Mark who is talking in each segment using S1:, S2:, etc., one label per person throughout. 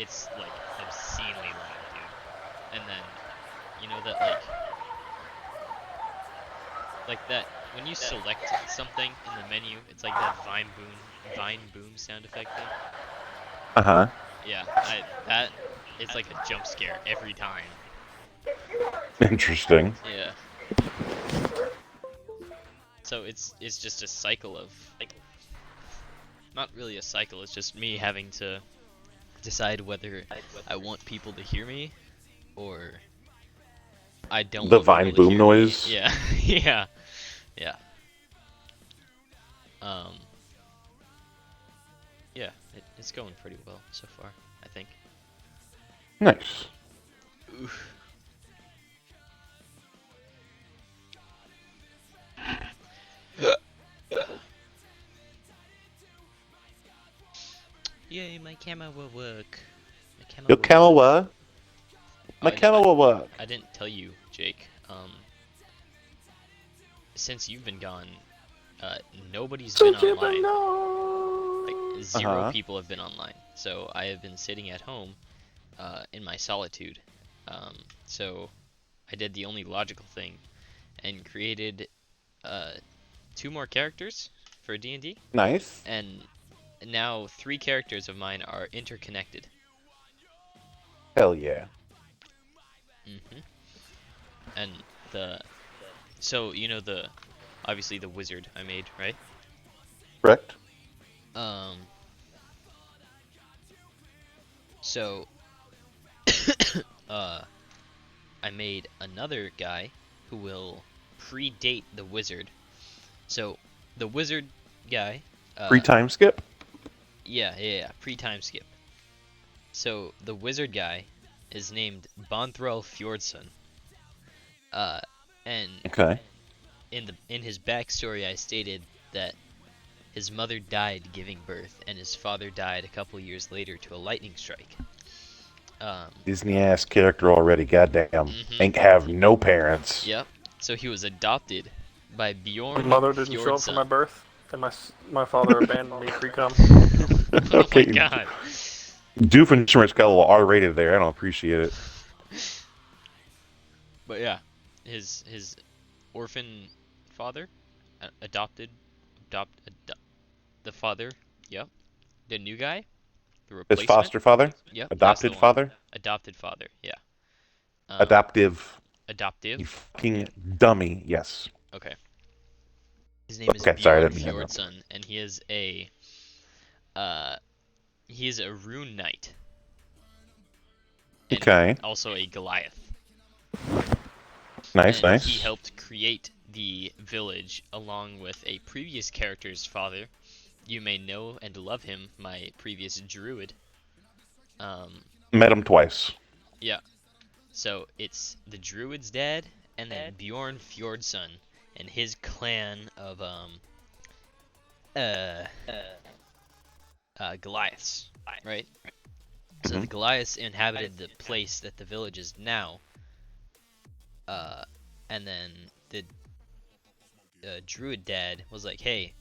S1: it's like obscenely loud, dude. And then you know that like that when you select something in the menu, it's like that vine boom sound effect thing.
S2: Uh-huh.
S1: Yeah, that it's like a jump scare every time.
S2: Interesting.
S1: Yeah. So it's just a cycle of like not really a cycle, it's just me having to decide whether I want people to hear me or I don't
S2: The
S1: want
S2: vine
S1: people to
S2: boom
S1: hear me.
S2: noise.
S1: Yeah. Yeah. Yeah. Um yeah, it's going pretty well so far, I think.
S2: Nice.
S1: Oof. Yay, my camera will work. My camera
S2: Your
S1: will
S2: camel
S1: work.
S2: what?
S1: Oh,
S2: My camel will work.
S1: I didn't tell you, Jake. Since you've been gone, uh, nobody's been
S3: Since you've
S1: online.
S3: been
S1: Like
S3: gone.
S1: zero
S2: Uh-huh.
S1: people have been online. So I have been sitting at home, in my solitude. Um, so I did the only logical thing and created uh, two more characters for D&D,
S2: Nice.
S1: and now three characters of mine are interconnected.
S2: Hell yeah.
S1: hmm And the so you know the obviously the wizard I made, right?
S2: Correct?
S1: Um, so uh, I made another guy who will predate the wizard. So the wizard guy,
S2: Free time skip?
S1: pre-time skip. So the wizard guy is named Bonthrel Fjordson. Uh, and
S2: Okay.
S1: in his backstory, I stated that his mother died giving birth, and his father died a couple years later to a lightning strike. Um,
S2: Disney ass character already, goddamn.
S1: mhm.
S2: Ain't have no parents.
S1: Yep. So he was adopted by
S3: My
S1: Bjorn
S3: mother didn't show up for my
S1: Fjordson.
S3: birth, and my father abandoned me pre-cum.
S1: Oh my
S2: Okay.
S1: god.
S2: Doofenshmirtz got a little R-rated there. I don't appreciate it.
S1: But yeah, his orphan father, adopted, the father. Yep. The new guy, the
S2: His
S1: replacement.
S2: foster father?
S1: Yep, that's the
S2: Adopted
S1: one.
S2: father?
S1: Adopted father. Yeah. Um,
S2: Adoptive. You
S1: adoptive.
S2: fucking dummy. Yes.
S1: Okay. His name is
S2: Okay, sorry, I
S1: Bjorn
S2: didn't mean to interrupt.
S1: Fjordson, and uh he is a rune knight, and
S2: Okay.
S1: also a Goliath.
S2: Nice,
S1: And he
S2: nice.
S1: helped create the village along with a previous character's father. You may know and love him, my previous druid. Um,
S2: Met him twice.
S1: yeah. So it's the druid's dad, and then Bjorn Fjordson and his clan of uh, Goliaths, right? So
S2: hmm
S1: the Goliaths inhabited the place that the village is now, uh, and then the druid dad was like, "Hey,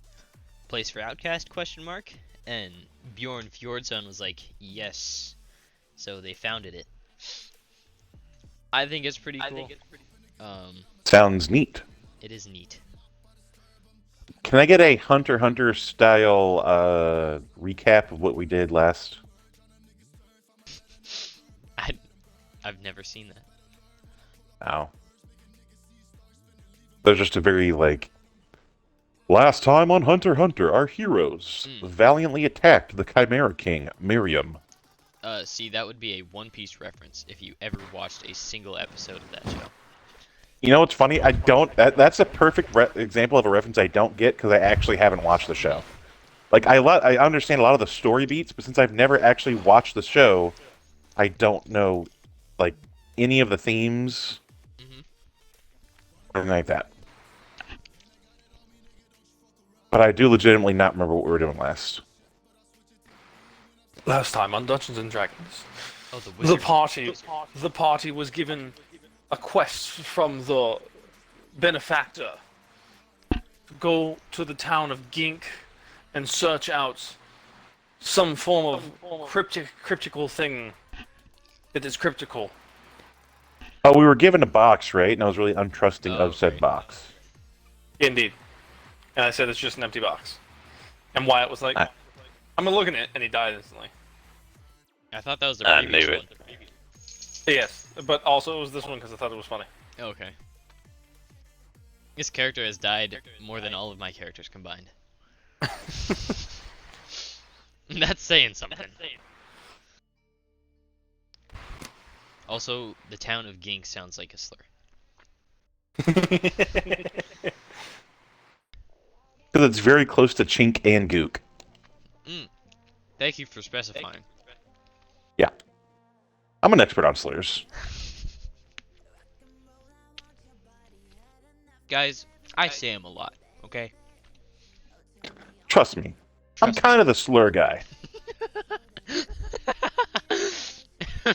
S1: place for outcast? Question mark." And Bjorn Fjordson was like, "Yes." So they founded it. I think it's pretty cool.
S2: Sounds neat.
S1: It is neat.
S2: Can I get a Hunter x Hunter style recap of what we did last?
S1: I I've never seen that.
S2: Oh. There's just a very, like, last time on Hunter x Hunter, our heroes valiantly attacked the Chimera King, Miriam.
S1: See, that would be a One Piece reference if you ever watched a single episode of that show.
S2: You know what's funny? I don't. That's a perfect example of a reference I don't get because I actually haven't watched the show. Like I understand a lot of the story beats, but since I've never actually watched the show, I don't know like any of the themes
S1: hmm
S2: or anything like that. But I do legitimately not remember what we were doing last.
S3: Last time on Dungeons and Dragons,
S1: Oh, the
S3: the
S1: wizard.
S3: party was given a quest from the benefactor. Go to the town of Gink and search out some form of cryptical thing that is cryptical.
S2: Oh, we were given a box, right? And I was really untrusting
S1: Oh,
S2: of said
S1: right.
S2: box.
S3: Indeed. And I said it's just an empty box. And Wyatt was like,
S2: I-
S3: I'm gonna look at it, and he died instantly.
S1: I thought that was the
S2: I
S1: previous
S2: knew it.
S1: one.
S3: Yes, but also it was this one because I thought it was funny.
S1: Okay. This character has died more than all of my characters combined. That's saying something. Also, the town of Gink sounds like a slur.
S2: Because it's very close to chink and gook.
S1: Thank you for specifying.
S2: Yeah. I'm an expert on slurs.
S1: Guys, I say them a lot, okay?
S2: Trust me. I'm kind of the slur guy.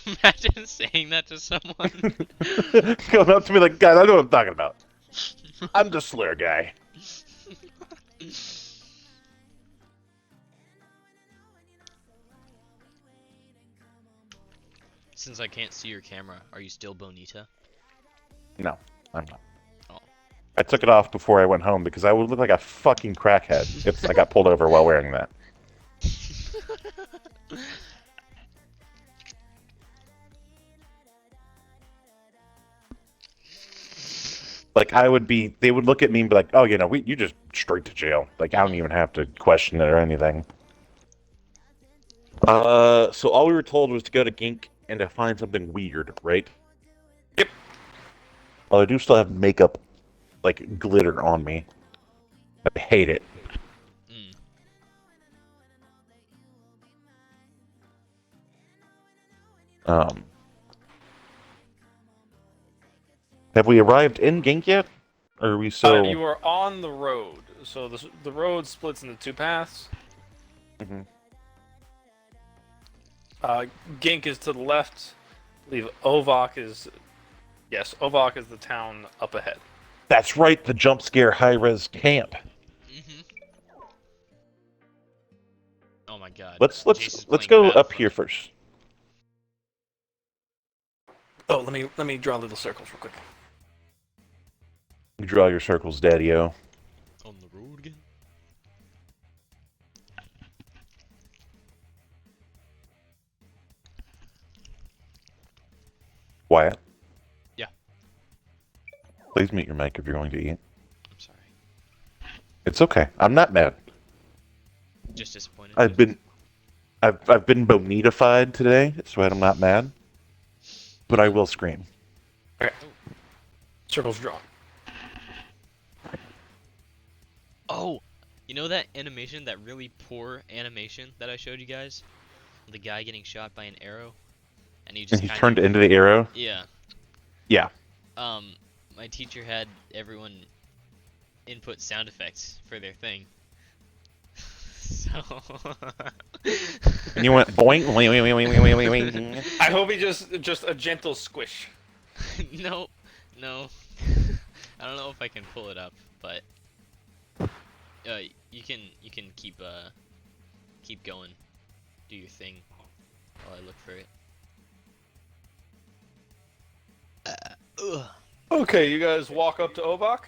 S1: Imagine saying that to someone.
S2: Going up to me like, guys, I know what I'm talking about. I'm the slur guy.
S1: Since I can't see your camera, are you still Bonita?
S2: No, I'm not.
S1: Oh.
S2: I took it off before I went home because I would look like a fucking crackhead if I got pulled over while wearing that. Like, they would look at me and be like, oh, you just straight to jail. Like, I don't even have to question it or anything. So all we were told was to go to Gink and to find something weird, right?
S3: Yep.
S2: Well, I do still have makeup, like, glitter on me. I hate it. Have we arrived in Gink yet? Or are we still...
S3: You are on the road, so the road splits into two paths.
S2: Mm-hmm.
S3: Gink is to the left. I believe Ovok is... Yes, Ovok is the town up ahead.
S2: That's right, the jump scare high-res camp.
S1: Oh my god.
S2: Let's
S1: Jason's
S2: go
S1: playing
S2: up
S1: Battlefront.
S2: here first.
S3: Oh, let me draw little circles real quick.
S2: You draw your circles, Daddy-O.
S1: On the road again?
S2: Wyatt?
S1: Yeah.
S2: Please mute your mic if you're going to eat.
S1: I'm sorry.
S2: It's okay. I'm not mad.
S1: Just disappointed.
S2: I've been bonitified today, so I'm not mad. But I will scream.
S3: Okay. Circles drawn.
S1: Oh! You know that animation, that really poor animation that I showed you guys? The guy getting shot by an arrow? And he just
S2: And he
S1: kind
S2: turned into the arrow?
S1: Yeah.
S2: Yeah.
S1: My teacher had everyone input sound effects for their thing. So...
S2: And you went boing, boing, boing, boing, boing, boing, boing.
S3: I hope he just a gentle squish.
S1: No. I don't know if I can pull it up, but you can keep going, do your thing while I look for it.
S3: Okay, you guys walk up to Ovok.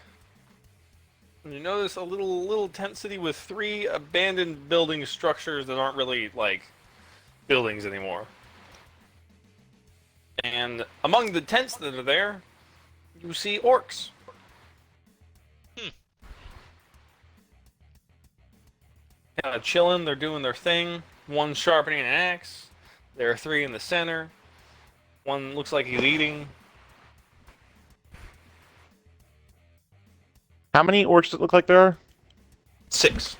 S3: And you notice a little tent city with 3 abandoned building structures that aren't really like buildings anymore. And among the tents that are there, you see orcs. Kind of chilling, they're doing their thing. One sharpening an axe. There are 3 in the center. One looks like he's eating.
S2: How many orcs does it look like there are?
S3: 6.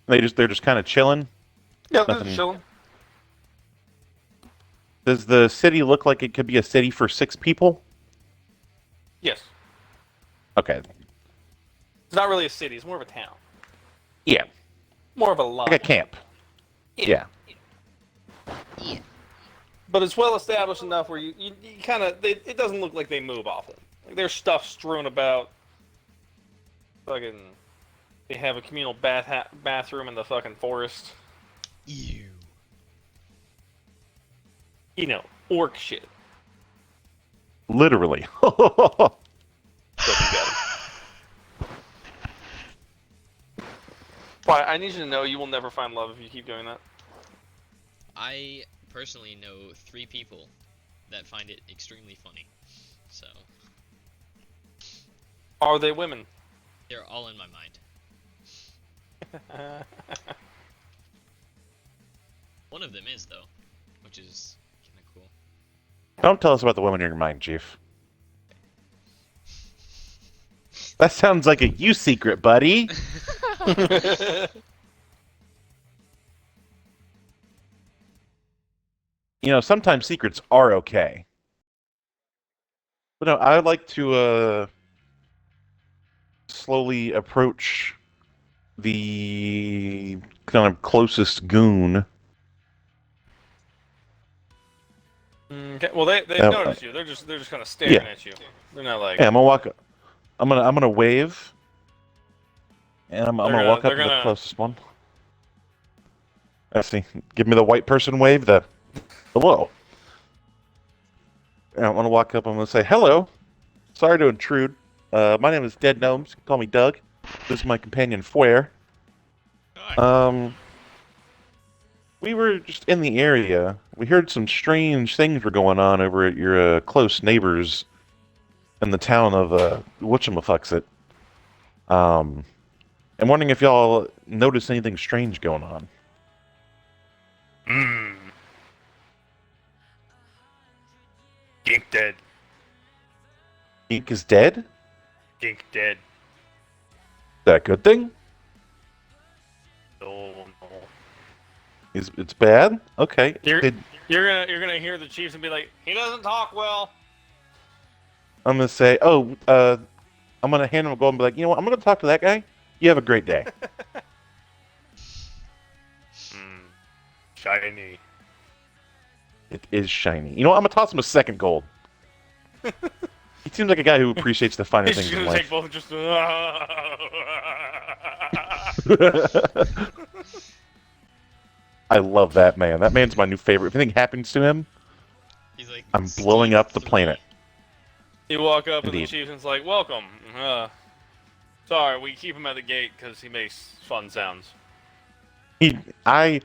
S2: They're just kind of chilling.
S3: Yeah, they're
S2: Nothing.
S3: just chilling.
S2: Does the city look like it could be a city for 6 people?
S3: Yes.
S2: Okay.
S3: It's not really a city, it's more of a town.
S2: Yeah.
S3: More of a lot.
S2: Like a camp. Yeah.
S3: But it's well established enough where you kind of... It doesn't look like they move often. Like, there's stuff strewn about. Fucking They have a communal bathroom in the fucking forest.
S1: Ew.
S3: You know, orc shit.
S2: Literally.
S3: Joking, guys. But I need you to know you will never find love if you keep doing that.
S1: I personally know 3 people that find it extremely funny. So,
S3: Are they women?
S1: they're all in my mind. One of them is, though, which is kind of cool.
S2: Don't tell us about the woman in your mind, Chief. That sounds like a you secret, buddy. You know, sometimes secrets are okay. But no, I like to slowly approach the kind of closest goon.
S3: Okay. Well, they've
S2: Uh,
S3: noticed you. They're just kind of staring
S2: yeah.
S3: at you. They're not like
S2: Yeah, I'm gonna walk. I'm gonna wave, and I'm gonna walk up
S3: they're
S2: to the
S3: gonna
S2: closest one. I see. Give me the white person wave. The hello. And I'm gonna walk up. I'm gonna say hello. Sorry to intrude. My name is Dead Gnomes. You can call me Doug. This is my companion Fware. We were just in the area. We heard some strange things were going on over at your close neighbors in the town of whatchamaffucksit. I'm wondering if y'all noticed anything strange going on.
S3: Gink dead.
S2: Ink is dead? Is
S3: Gink dead.
S2: that a good thing?
S3: No.
S2: It's bad? Okay.
S3: You're gonna hear the chiefs and be like, he doesn't talk well.
S2: I'm gonna say, I'm gonna hand him a gold and be like, you know what? I'm gonna talk to that guy. You have a great day.
S3: Shiny.
S2: It is shiny. You know what? I'm gonna toss him a second gold. He seems like a guy who appreciates the finer
S3: He's
S2: things
S3: just
S2: in
S3: gonna take
S2: life.
S3: both just.
S2: I love that man. That man's my new favorite. If anything happens to him,
S1: He's like,
S2: I'm blowing
S1: Steve
S2: up the
S1: 3.
S2: planet.
S3: You walk up and the
S2: Indeed.
S3: chieftain's like, welcome. Sorry, we keep him at the gate because he makes fun sounds.
S2: I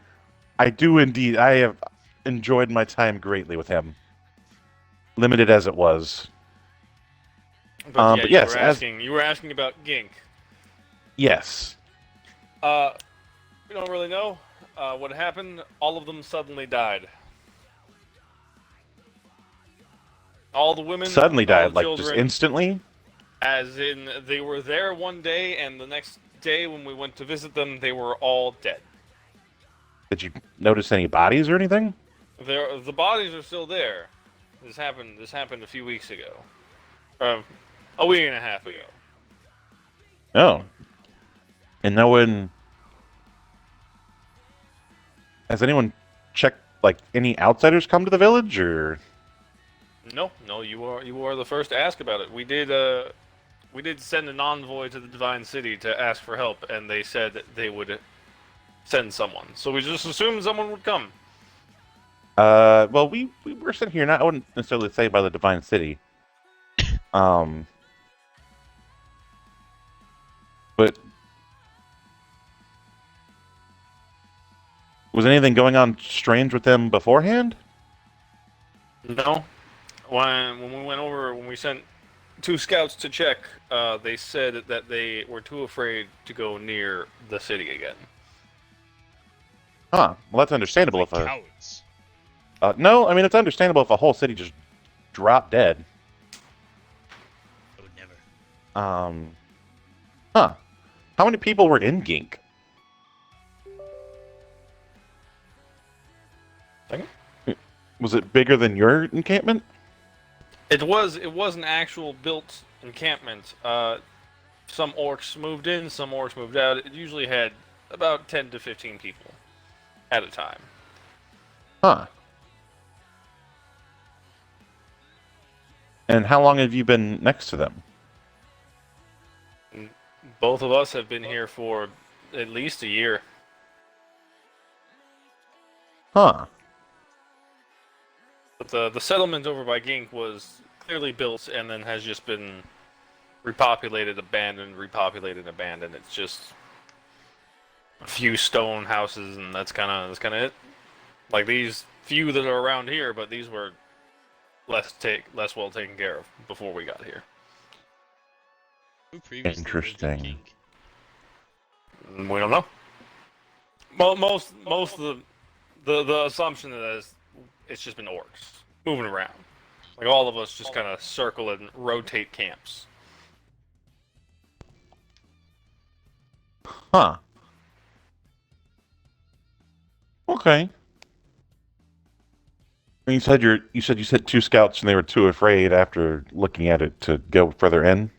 S2: do indeed. I have enjoyed my time greatly with him, limited as it was.
S3: But yeah,
S2: But
S3: you
S2: yes,
S3: were asking about Gink.
S2: yes.
S3: We don't really know what happened. All of them suddenly died. All the women,
S2: Suddenly
S3: all
S2: died,
S3: the
S2: like just
S3: children,
S2: instantly.
S3: as in they were there one day, and the next day when we went to visit them, they were all dead.
S2: Did you notice any bodies or anything?
S3: The bodies are still there. This happened a few weeks ago, a week and a half ago.
S2: Oh. And no one has anyone checked like any outsiders come to the village or
S3: No, you are the first to ask about it. We did send an envoy to the Divine City to ask for help, and they said that they would send someone. So we just assumed someone would come.
S2: well we were sitting here, not I wouldn't necessarily say by the Divine City. But was anything going on strange with them beforehand?
S3: No. When we sent 2 scouts to check, they said that they were too afraid to go near the city again.
S2: Huh. Well, that's understandable
S1: Like
S2: if a
S1: cowards.
S2: no, I mean it's understandable if a whole city just dropped dead.
S1: I would never.
S2: Huh. How many people were in Gink?
S3: Second?
S2: Was it bigger than your encampment?
S3: It was an actual built encampment. Some orcs moved in, some orcs moved out. It usually had about 10 to 15 people at a time.
S2: Huh. And how long have you been next to them?
S3: Both of us have been here for at least a year.
S2: Huh.
S3: But the settlement over by Gink was clearly built and then has just been repopulated, abandoned, repopulated, abandoned. It's just a few stone houses, and that's kind of it. Like these few that are around here, but these were less well taken care of before we got here.
S1: Who previously lived in
S2: Interesting.
S1: Kink?
S3: We don't know. Most of the assumption is it's just been orcs moving around. Like all of us just kind of circle and rotate camps.
S2: Huh. Okay. You said you said two scouts and they were too afraid after looking at it to go further in.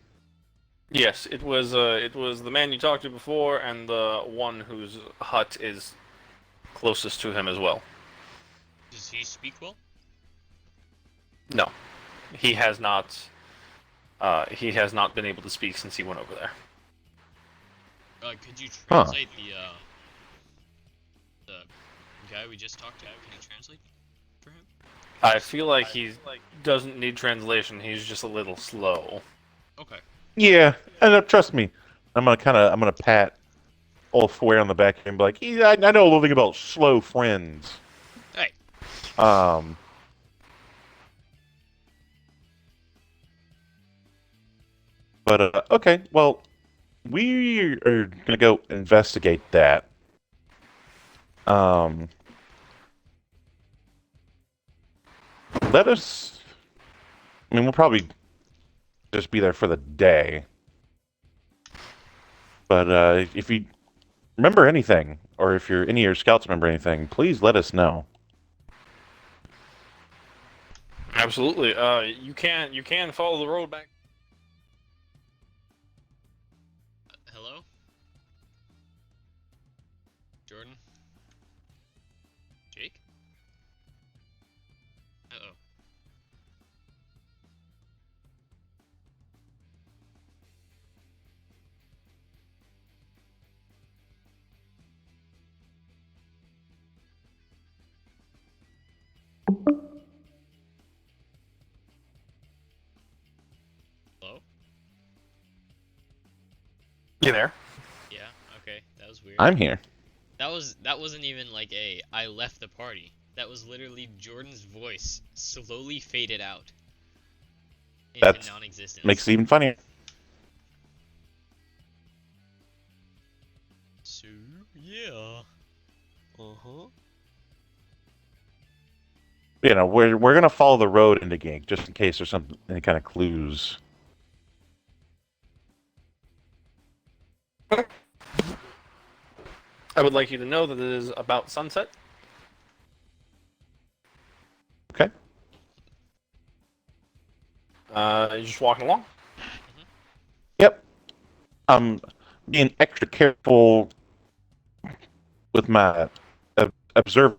S3: Yes, it was the man you talked to before, and the one whose hut is closest to him as well.
S1: Does he speak well?
S3: No, he has not. He has not been able to speak since he went over there.
S1: Could you translate the guy we just talked to? Can you translate for him?
S3: I feel like he doesn't need translation. He's just a little slow.
S1: Okay.
S2: Yeah, and trust me, I'm gonna pat old Foyer on the back and be like, yeah, I know a little thing about slow friends.
S1: Hey.
S2: But okay, well, we are gonna go investigate that. Let us. I mean, we'll probably just be there for the day. But if you remember anything, or if any of your scouts remember anything, please let us know.
S3: Absolutely. You can follow the road back.
S1: Hello? Jordan? Jake? Uh-oh. Hello?
S3: You there?
S1: Yeah, okay. That was weird.
S2: I'm here.
S1: That wasn't even like a I left the party. That was literally Jordan's voice slowly faded out into
S2: That
S1: non-existence.
S2: makes it even funnier.
S1: So, yeah. Uh-huh.
S2: You know, we're gonna follow the road into Gink just in case there's any kind of clues.
S3: I would like you to know that it is about sunset.
S2: Okay.
S3: You're just walking along.
S2: Yep. I'm being extra careful with my observations.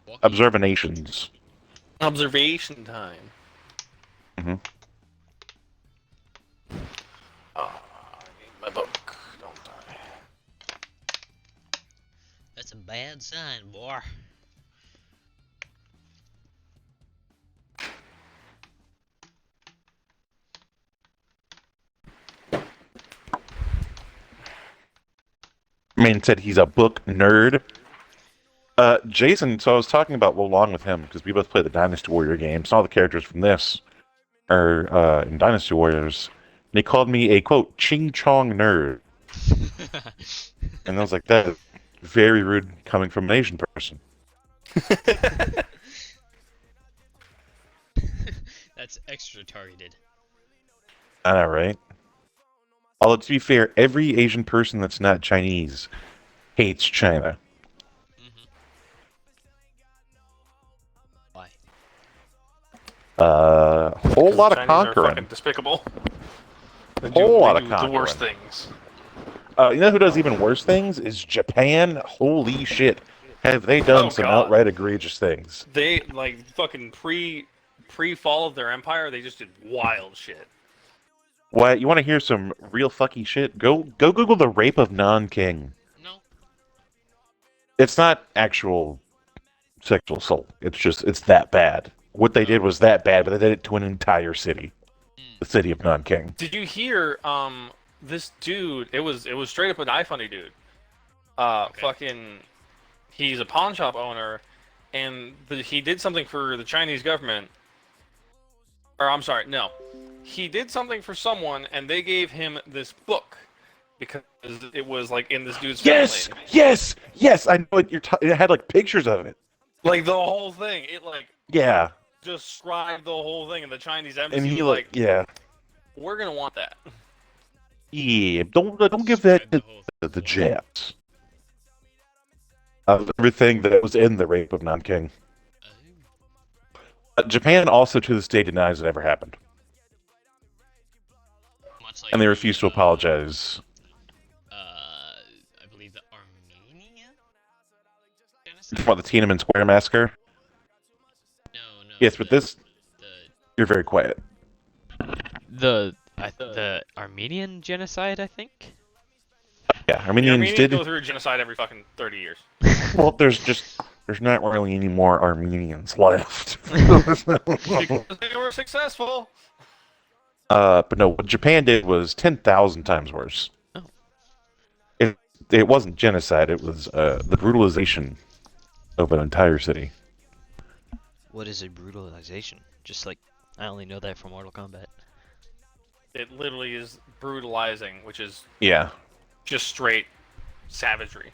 S1: Walking.
S2: Observations.
S3: Observation time.
S2: Mm-hmm.
S3: I need my book, don't I?
S1: That's a bad sign, boy.
S2: Man said he's a book nerd. Jason, so I was talking about along with him because we both play the Dynasty Warrior games. All the characters from this are in Dynasty Warriors. And he called me a quote ching chong nerd, and I was like, that is very rude coming from an Asian person.
S1: That's extra targeted.
S2: I know, right? Although to be fair, every Asian person that's not Chinese hates China.
S1: Why?
S2: Whole lot of
S3: Chinese are
S2: conquering.
S3: fucking despicable. They
S2: Whole lot
S3: they
S2: of
S3: do the worst
S2: conquering.
S3: things.
S2: You know who does even worse things? Is Japan. Holy shit. Have they done
S3: Oh,
S2: some
S3: God.
S2: outright egregious things?
S3: They like fucking pre fall of their empire. They just did wild shit.
S2: What? You want to hear some real fucky shit? Go Google the rape of Nanking.
S1: No.
S2: It's not actual sexual assault. It's that bad. What they did was that bad, but they did it to an entire city,
S1: Mm.
S2: the city of Nanking.
S3: Did you hear? This dude. It was straight up an iFunny dude.
S1: Okay.
S3: Fucking. He's a pawn shop owner, and he did something for the Chinese government. Or I'm sorry, no. He did something for someone, and they gave him this book because it was like in this dude's
S2: Yes,
S3: family.
S2: yes. I know what you're. It had like pictures of it.
S3: Like the whole thing. It like
S2: Yeah,
S3: described the whole thing, and the Chinese
S2: and
S3: embassy
S2: he
S3: was
S2: like,
S3: like,
S2: yeah,
S3: "We're gonna want that."
S2: yeah. Don't give that to the Japs. Of everything that was in the rape of Nanking. Japan also to this day denies it ever happened,
S1: Much like
S2: and they
S1: the,
S2: refuse to apologize.
S1: I believe the Armenian genocide.
S2: For the Tiananmen Square massacre.
S1: No,
S2: Yes, but this
S1: the
S2: you're very quiet.
S1: the Armenian genocide, I think.
S2: Yeah,
S3: The
S2: Armenians
S3: Armenians
S2: did.
S3: go through a genocide every fucking 30 years.
S2: Well, there's not really any more Armenians left.
S3: Because they were successful.
S2: But no, what Japan did was 10,000 times worse.
S1: Oh.
S2: It wasn't genocide. It was the brutalization of an entire city.
S1: What is a brutalization? Just like I only know that from Mortal Kombat.
S3: It literally is brutalizing, which is
S2: Yeah.
S3: just straight savagery.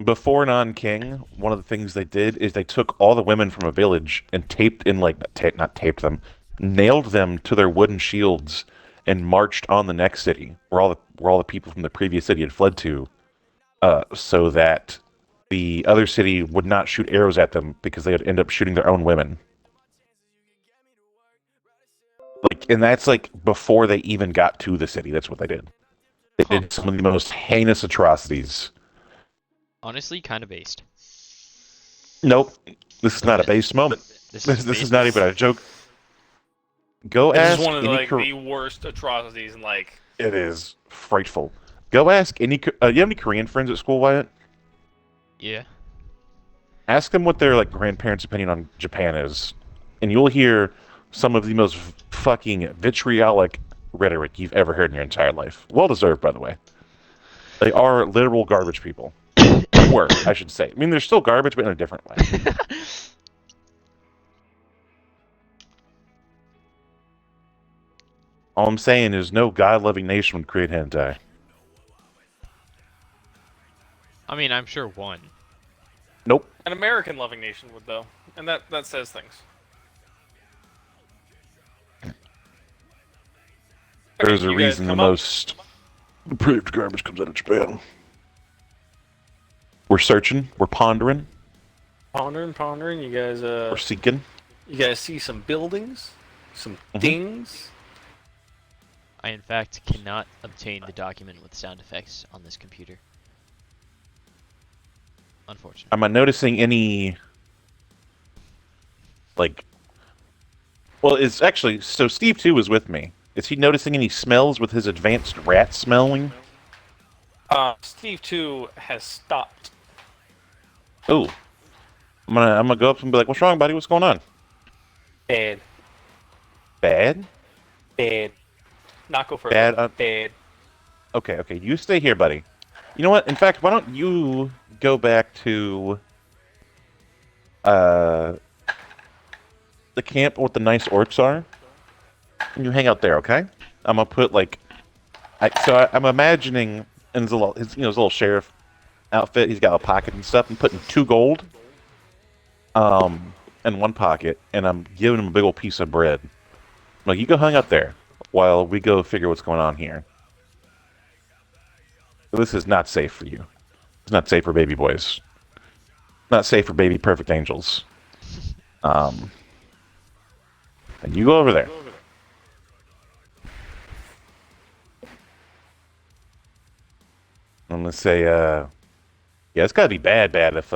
S2: Before Non-King, one of the things they did is they took all the women from a village and taped in like not taped them, nailed them to their wooden shields and marched on the next city where all the people from the previous city had fled to, so that the other city would not shoot arrows at them because they would end up shooting their own women. Like, and that's like before they even got to the city. That's what they did. They did some of the most heinous atrocities.
S1: Honestly, kind of based.
S2: Nope, this is not a base moment. This is
S1: based?
S2: not even a joke. Go
S3: This
S2: ask
S3: is one of the,
S2: any.
S3: like the worst atrocities, and like
S2: It is frightful. Go ask any. You have any Korean friends at school, Wyatt?
S1: Yeah.
S2: Ask them what their like grandparents' opinion on Japan is, and you'll hear some of the most fucking vitriolic rhetoric you've ever heard in your entire life. Well deserved, by the way. They are literal garbage people. Were, I should say. I mean, they're still garbage, but in a different way. All I'm saying is no God-loving nation would create hentai.
S1: I mean, I'm sure one.
S2: Nope.
S3: an American loving nation would, though, and that says things.
S2: There's
S3: Okay,
S2: a
S3: you guys
S2: reason the
S3: come up.
S2: most depraved garbage comes out of Japan. We're searching. We're pondering.
S3: Pondering.
S2: We're seeking.
S3: You guys see some buildings, some
S2: Mhm.
S3: things.
S1: I, in fact, cannot obtain the document with sound effects on this computer. Unfortunately.
S2: Am I noticing any, like... Well, it's actually... So Steve, too, was with me. Is he noticing any smells with his advanced rat smelling?
S3: Steve 2 has stopped.
S2: Oh. I'm gonna go up and be like, what's wrong, buddy? What's going on?
S3: Bad.
S2: Bad?
S3: Not go further.
S2: Bad?
S3: Bad.
S2: Okay. You stay here, buddy. You know what? In fact, why don't you go back to... the camp with the nice orcs are? And you hang out there, okay? I'm gonna put, like... I'm imagining in his little sheriff outfit, he's got a pocket and stuff, and putting 2 gold in one pocket, and I'm giving him a big old piece of bread. I'm like, you go hang out there while we go figure what's going on here. This is not safe for you. It's not safe for baby boys. Not safe for baby perfect angels. And you go over there. I'm gonna say, yeah, it's gotta be bad if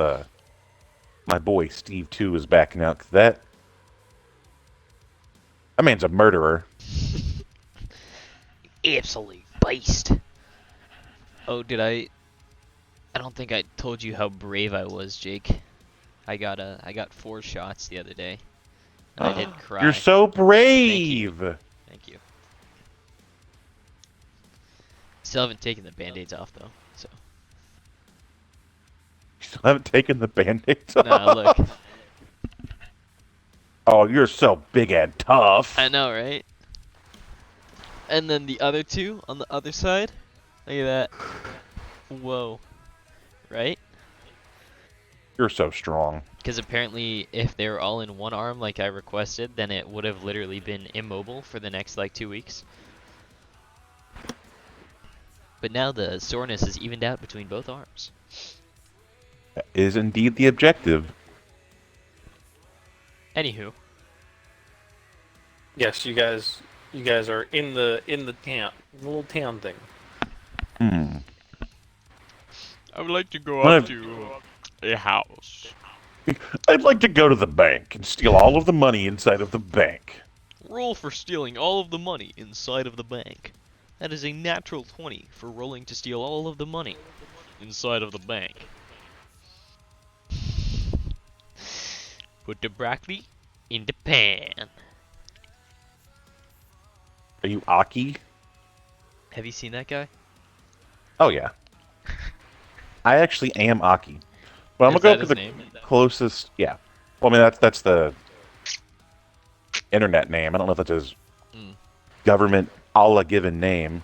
S2: my boy Steve 2 is backing out, 'cause That man's a murderer.
S1: Absolute beast. Oh, did I? I don't think I told you how brave I was, Jake. I got 4 shots the other day, and I didn't cry.
S2: You're so
S1: Thank you.
S2: brave.
S1: Thank you. Still haven't taken the band-aids off though, so.
S2: You still haven't taken the band-aids off.
S1: Nah, look.
S2: Oh, you're so big and tough.
S1: I know, right? And then the other 2 on the other side. Look at that. Whoa. Right?
S2: You're so strong.
S1: Because apparently, if they were all in one arm like I requested, then it would have literally been immobile for the next, like, 2 weeks. But now the soreness is evened out between both arms.
S2: That is indeed the objective.
S1: Anywho.
S3: Yes, you guys are in the town, the little town thing.
S2: Hmm.
S1: I would like to go
S2: up
S1: to a house.
S2: I'd like to go to the bank and steal all of the money inside of the bank.
S1: Roll for stealing all of the money inside of the bank. That is a natural 20 for rolling to steal all of the money inside of the bank. Put the broccoli in the pan.
S2: Are you Aki?
S1: Have you seen that guy?
S2: Oh, yeah. I actually am Aki. But I'm
S1: Is
S2: going
S1: that
S2: to go
S1: his
S2: for the
S1: name?
S2: closest... Yeah. Well, I mean, that's the internet name. I don't know if that's his government Allah given name.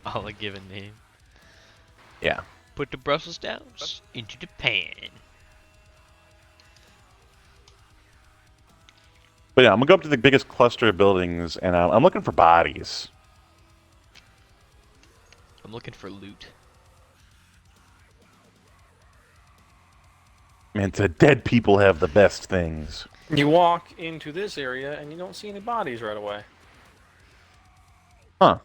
S1: All a given name.
S2: Yeah.
S1: Put the Brussels sprouts into the pan.
S2: But yeah, I'm going to go up to the biggest cluster of buildings, and I'm looking for bodies.
S1: I'm looking for loot.
S2: Man, the dead people have the best things.
S3: You walk into this area and you don't see any bodies right away.
S2: Huh.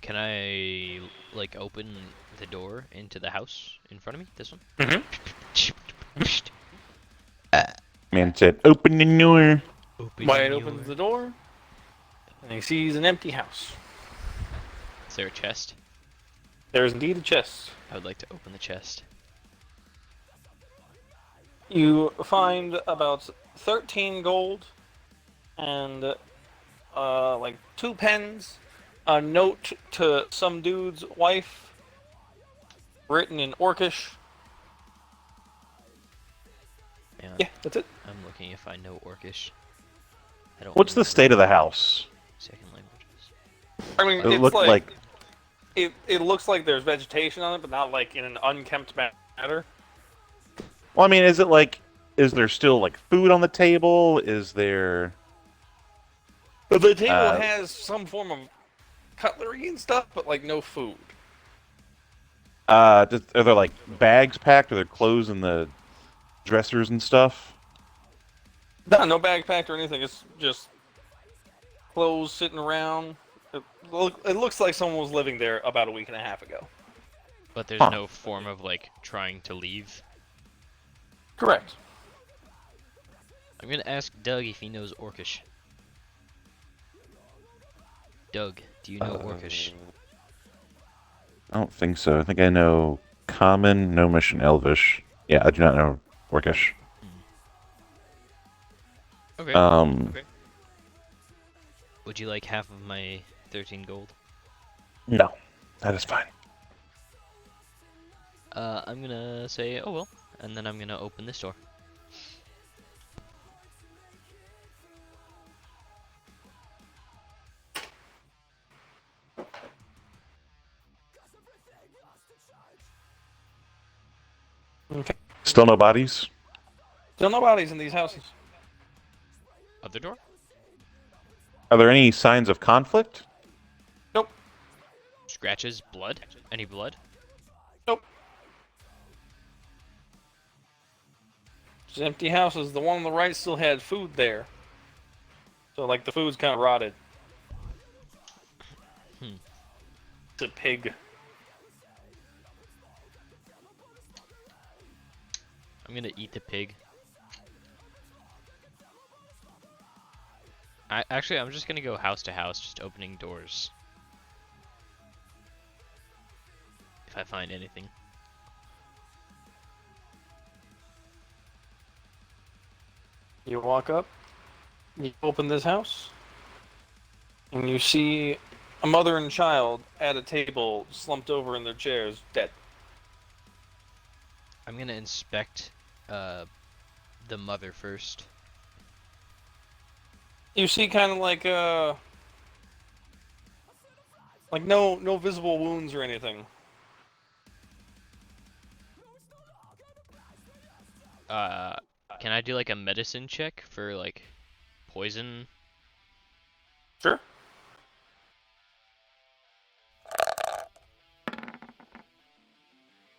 S1: Can I, like, open the door into the house in front of me? This one?
S2: Man said, open the door.
S3: Wyatt opens the door, and he sees an empty house.
S1: Is there a chest?
S3: There is indeed a chest.
S1: I would like to open the chest.
S3: You find about 13 gold, and like 2 pens, a note to some dude's wife, written in Orcish.
S1: Man,
S3: Yeah, that's it.
S1: I'm looking if I know Orcish. I don't.
S2: What's the state of the house?
S1: Second languages.
S3: I mean,
S2: It
S3: it's
S2: looked like...
S3: it looks like there's vegetation on it, but not like in an unkempt manner.
S2: Well, I mean, is it like... Is there still, like, food on the table? Is there...
S3: But the table has some form of cutlery and stuff, but like no food.
S2: Are there, like, bags packed? Are there clothes in the dressers and stuff?
S3: No bag packed or anything. It's just clothes sitting around. It looks like someone was living there about a week and a half ago.
S1: But there's
S2: Huh.
S1: no form of, like, trying to leave.
S3: Correct.
S1: I'm gonna ask Doug if he knows Orcish. Doug, do you know Orcish?
S2: I don't think so. I think I know Common, Gnomish, and Elvish. Yeah, I do not know Orcish.
S1: Okay.
S2: Okay.
S1: Would you like half of my 13 gold?
S2: No, that is fine.
S1: I'm gonna say, oh well, and then I'm gonna open this door.
S3: Okay.
S2: Still no bodies?
S3: Still no bodies in these houses.
S1: Other door?
S2: Are there any signs of conflict?
S3: Nope.
S1: Scratches, blood? Any blood?
S3: Nope. Just empty houses. The one on the right still had food there. So like the food's kind of rotted. It's a pig.
S1: I'm gonna eat the pig. Actually, I'm just gonna go house to house, just opening doors. If I find anything.
S3: You walk up, you open this house, and you see a mother and child at a table, slumped over in their chairs, dead.
S1: I'm gonna inspect the mother first.
S3: You see kind of like no visible wounds or anything.
S1: Can I do like a medicine check for like poison?
S3: Sure.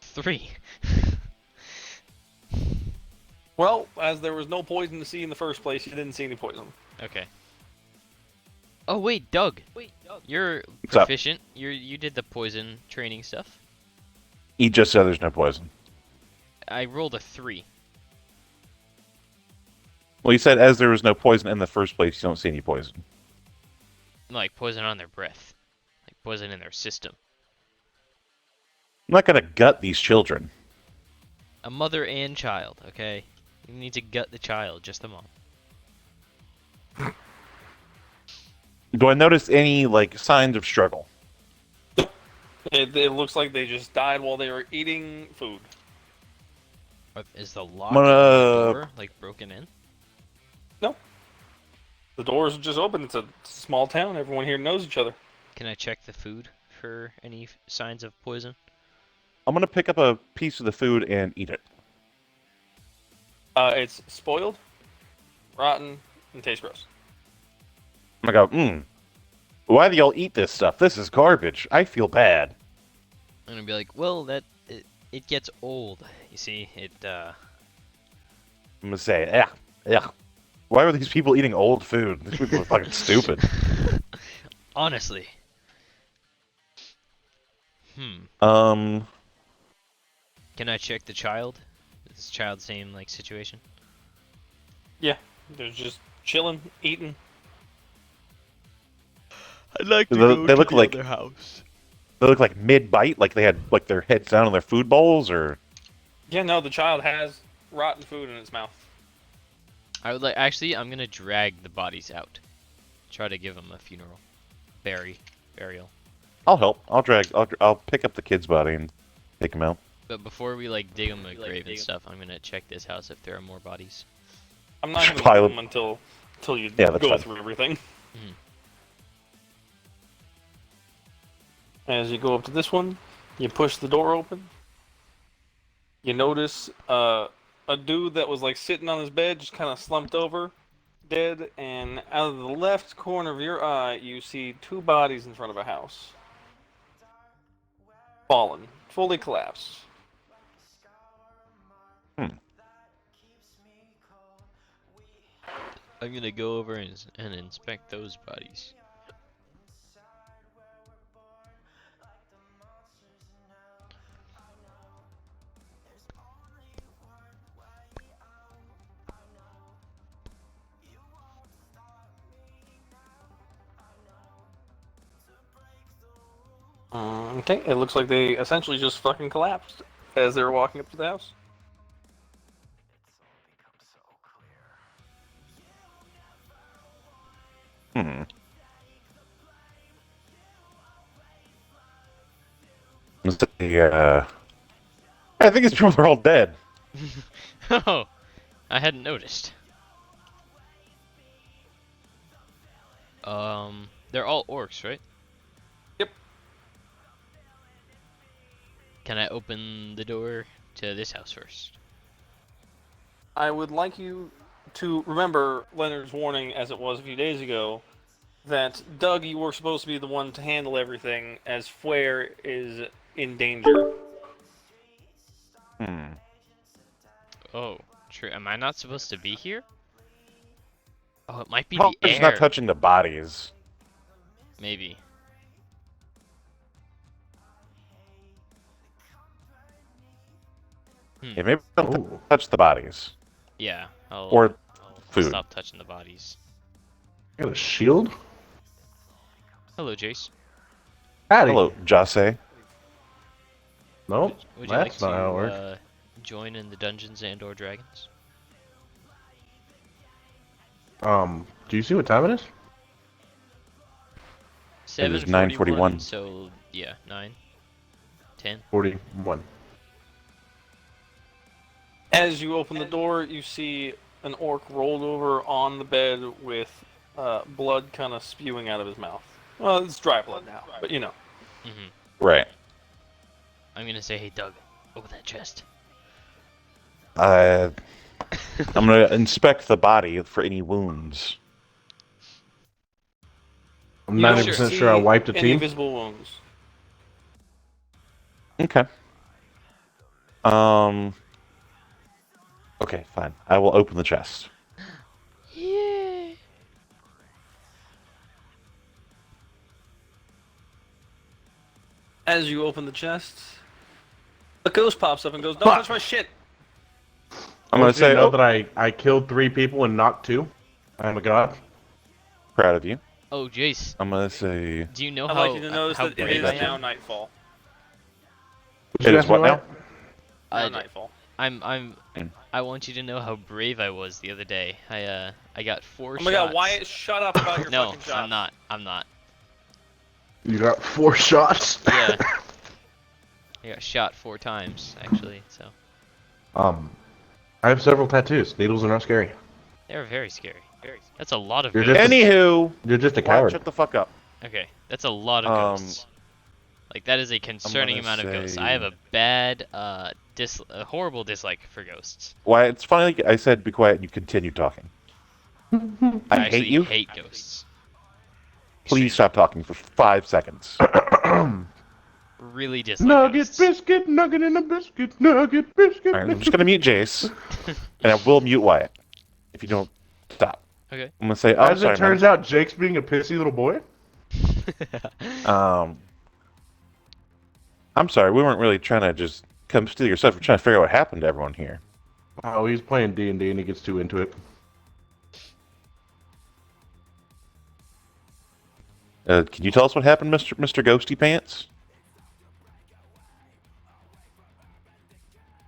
S1: Three.
S3: Well, as there was no poison to see in the first place, you didn't see any poison.
S1: Okay. Oh wait, Doug. You're
S2: What's up?
S1: proficient. You did the poison training stuff.
S2: He just said there's no poison.
S1: I rolled a 3.
S2: Well, you said as there was no poison in the first place, you don't see any poison.
S1: Like poison on their breath. Like poison in their system.
S2: I'm not gonna gut these children.
S1: A mother and child, okay? You need to gut the child, just the mom.
S2: Do I notice any like signs of struggle?
S3: It looks like they just died while they were eating food.
S1: Is the lock
S2: I'm
S1: on the
S2: gonna-
S1: door like broken in?
S3: No. The doors are just open. It's a small town. Everyone here knows each other.
S1: Can I check the food for any signs of poison?
S2: I'm gonna pick up a piece of the food and eat it.
S3: It's spoiled, rotten, and tastes gross.
S2: I'm gonna go, why do y'all eat this stuff? This is garbage. I feel bad.
S1: I'm gonna be like, well, it gets old. You see,
S2: I'm gonna say, yeah. Why are these people eating old food? These people are fucking stupid.
S1: honestly. Can I check the child? Is this child same like situation?
S3: Yeah, they're just chilling, eating.
S1: I'd like
S2: to go to the other
S1: house.
S2: They look like mid-bite, like they had like their heads down on their food bowls, or
S3: Yeah, no, the child has rotten food in its mouth.
S1: I would like. Actually, I'm gonna drag the bodies out. Try to give them a funeral, burial.
S2: I'll help. I'll pick up the kid's body and take him out.
S1: But before we like dig them a grave and stuff, I'm gonna check this house if there are more bodies.
S3: I'm not going to
S2: Pile
S3: do
S2: of-
S3: them until you
S2: Yeah, that's
S3: go
S2: fine.
S3: through everything.
S1: Mhm.
S3: As you go up to this one, you push the door open. You notice a dude that was like sitting on his bed, just kind of slumped over, dead. And out of the left corner of your eye, you see 2 bodies in front of a house, fallen, fully collapsed.
S1: I'm gonna go over and inspect those bodies.
S3: Okay, it looks like they essentially just fucking collapsed as they were walking up to the house.
S2: I think these people are all dead.
S1: Oh, I hadn't noticed. They're all orcs, right?
S3: Yep.
S1: Can I open the door to this house first?
S3: I would like you to remember Leonard's warning, as it was a few days ago, that Doug, you were supposed to be the one to handle everything, as Fware is in danger.
S1: Oh, true. Am I not supposed to be here? Oh, it might be
S2: Probably
S1: the
S2: just
S1: air.
S2: not touching the bodies.
S1: Maybe.
S2: Yeah, maybe don't
S4: Oh.
S2: touch the bodies
S1: Yeah,
S2: or
S1: I'll
S2: food.
S1: stop touching the bodies.
S4: Got a shield?
S1: Hello, Jace.
S4: Howdy.
S2: Hello, Jase.
S4: Nope,
S1: Would you like
S4: that's not how it works.
S1: to join in the Dungeons and/or Dragons?
S4: Do you see what time it is?
S2: It is
S1: 7:41.
S2: 9:41.
S1: So yeah, 9, 10.
S4: 41.
S3: As you open the door, you see an orc rolled over on the bed with blood kind of spewing out of his mouth. Well, it's dry blood now, but you know.
S2: Right.
S1: I'm gonna say, hey Doug, open that chest.
S2: I'm gonna inspect the body for any wounds.
S4: I'm
S3: You don't
S4: 90%
S3: see
S4: sure I wiped a
S3: any
S4: team.
S3: visible wounds.
S2: Okay. Okay, fine. I will open the chest.
S1: Yeah.
S3: As you open the chest, a ghost pops up and goes, "Don't
S4: Fuck.
S3: touch my shit!"
S2: I'm
S4: I
S2: gonna
S4: want you to
S2: say,
S4: know
S2: oh,
S4: that I killed 3 people and knocked 2. I am a god.
S2: proud of you.
S1: Oh, Jace,
S2: I'm gonna say,
S1: do you know
S3: I'd
S1: how
S3: like you to notice
S1: how
S3: that it
S1: brave
S3: is
S1: I
S3: now
S1: am?
S3: nightfall.
S4: Did
S2: it
S4: you
S2: is
S4: ask me
S2: what now?
S3: Now
S1: I
S3: nightfall.
S1: I'm
S2: Mm.
S1: I want you to know how brave I was the other day. I got 4
S3: Oh my
S1: shots.
S3: god, Wyatt, shut up about your
S1: No,
S3: fucking shots.
S1: I'm not. I'm not.
S4: You got 4 shots?
S1: Yeah. I got shot 4 times actually, so
S4: I have several tattoos. Needles are not scary.
S1: they're very scary. That's a lot of
S4: You're
S1: ghosts.
S4: just a-
S2: Anywho,
S4: You're just a
S2: Wyatt,
S4: coward.
S2: shut the fuck up.
S1: Okay, that's a lot of ghosts. Like that is a concerning
S2: gonna
S1: amount of ghosts. I have a bad a horrible dislike for ghosts.
S2: Why? It's funny. I said be quiet, and you continue talking. I hate
S1: actually
S2: you.
S1: hate ghosts.
S2: Please stop talking for 5 seconds.
S1: Really dislike
S4: Nugget
S1: ghosts.
S4: biscuit, nugget in a biscuit, nugget biscuit.
S2: All right, I'm just gonna mute Jace, and I will mute Wyatt if you don't stop.
S1: Okay.
S2: I'm gonna say, oh,
S4: As
S2: sorry,
S4: it turns out, Jake's being a pissy little boy.
S2: I'm sorry. We weren't really trying to just come steal your stuff. We're trying to figure out what happened to everyone here.
S4: Oh, he's playing D&D and he gets too into it.
S2: Can you tell us what happened, Mr. Ghosty Pants?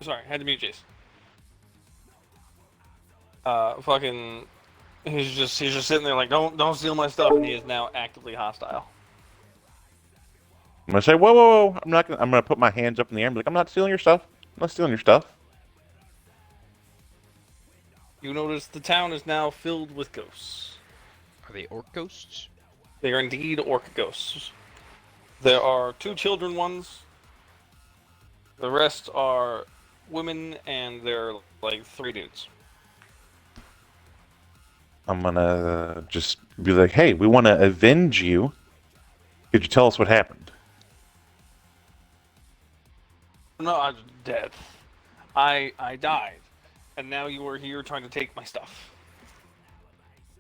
S3: Sorry, had to mute Jace. Fucking, he's just sitting there like, don't steal my stuff, and he is now actively hostile.
S2: I'm gonna say, whoa, whoa, whoa! I'm gonna put my hands up in the air and be like, I'm not stealing your stuff. I'm not stealing your stuff.
S3: You notice the town is now filled with ghosts.
S1: Are they orc ghosts?
S3: They are indeed orc ghosts. There are 2 children ones. The rest are women, and they're like 3 dudes.
S2: I'm gonna just be like, hey, we want to avenge you. Could you tell us what happened?
S3: No, I'm dead. I died, and now you are here trying to take my stuff.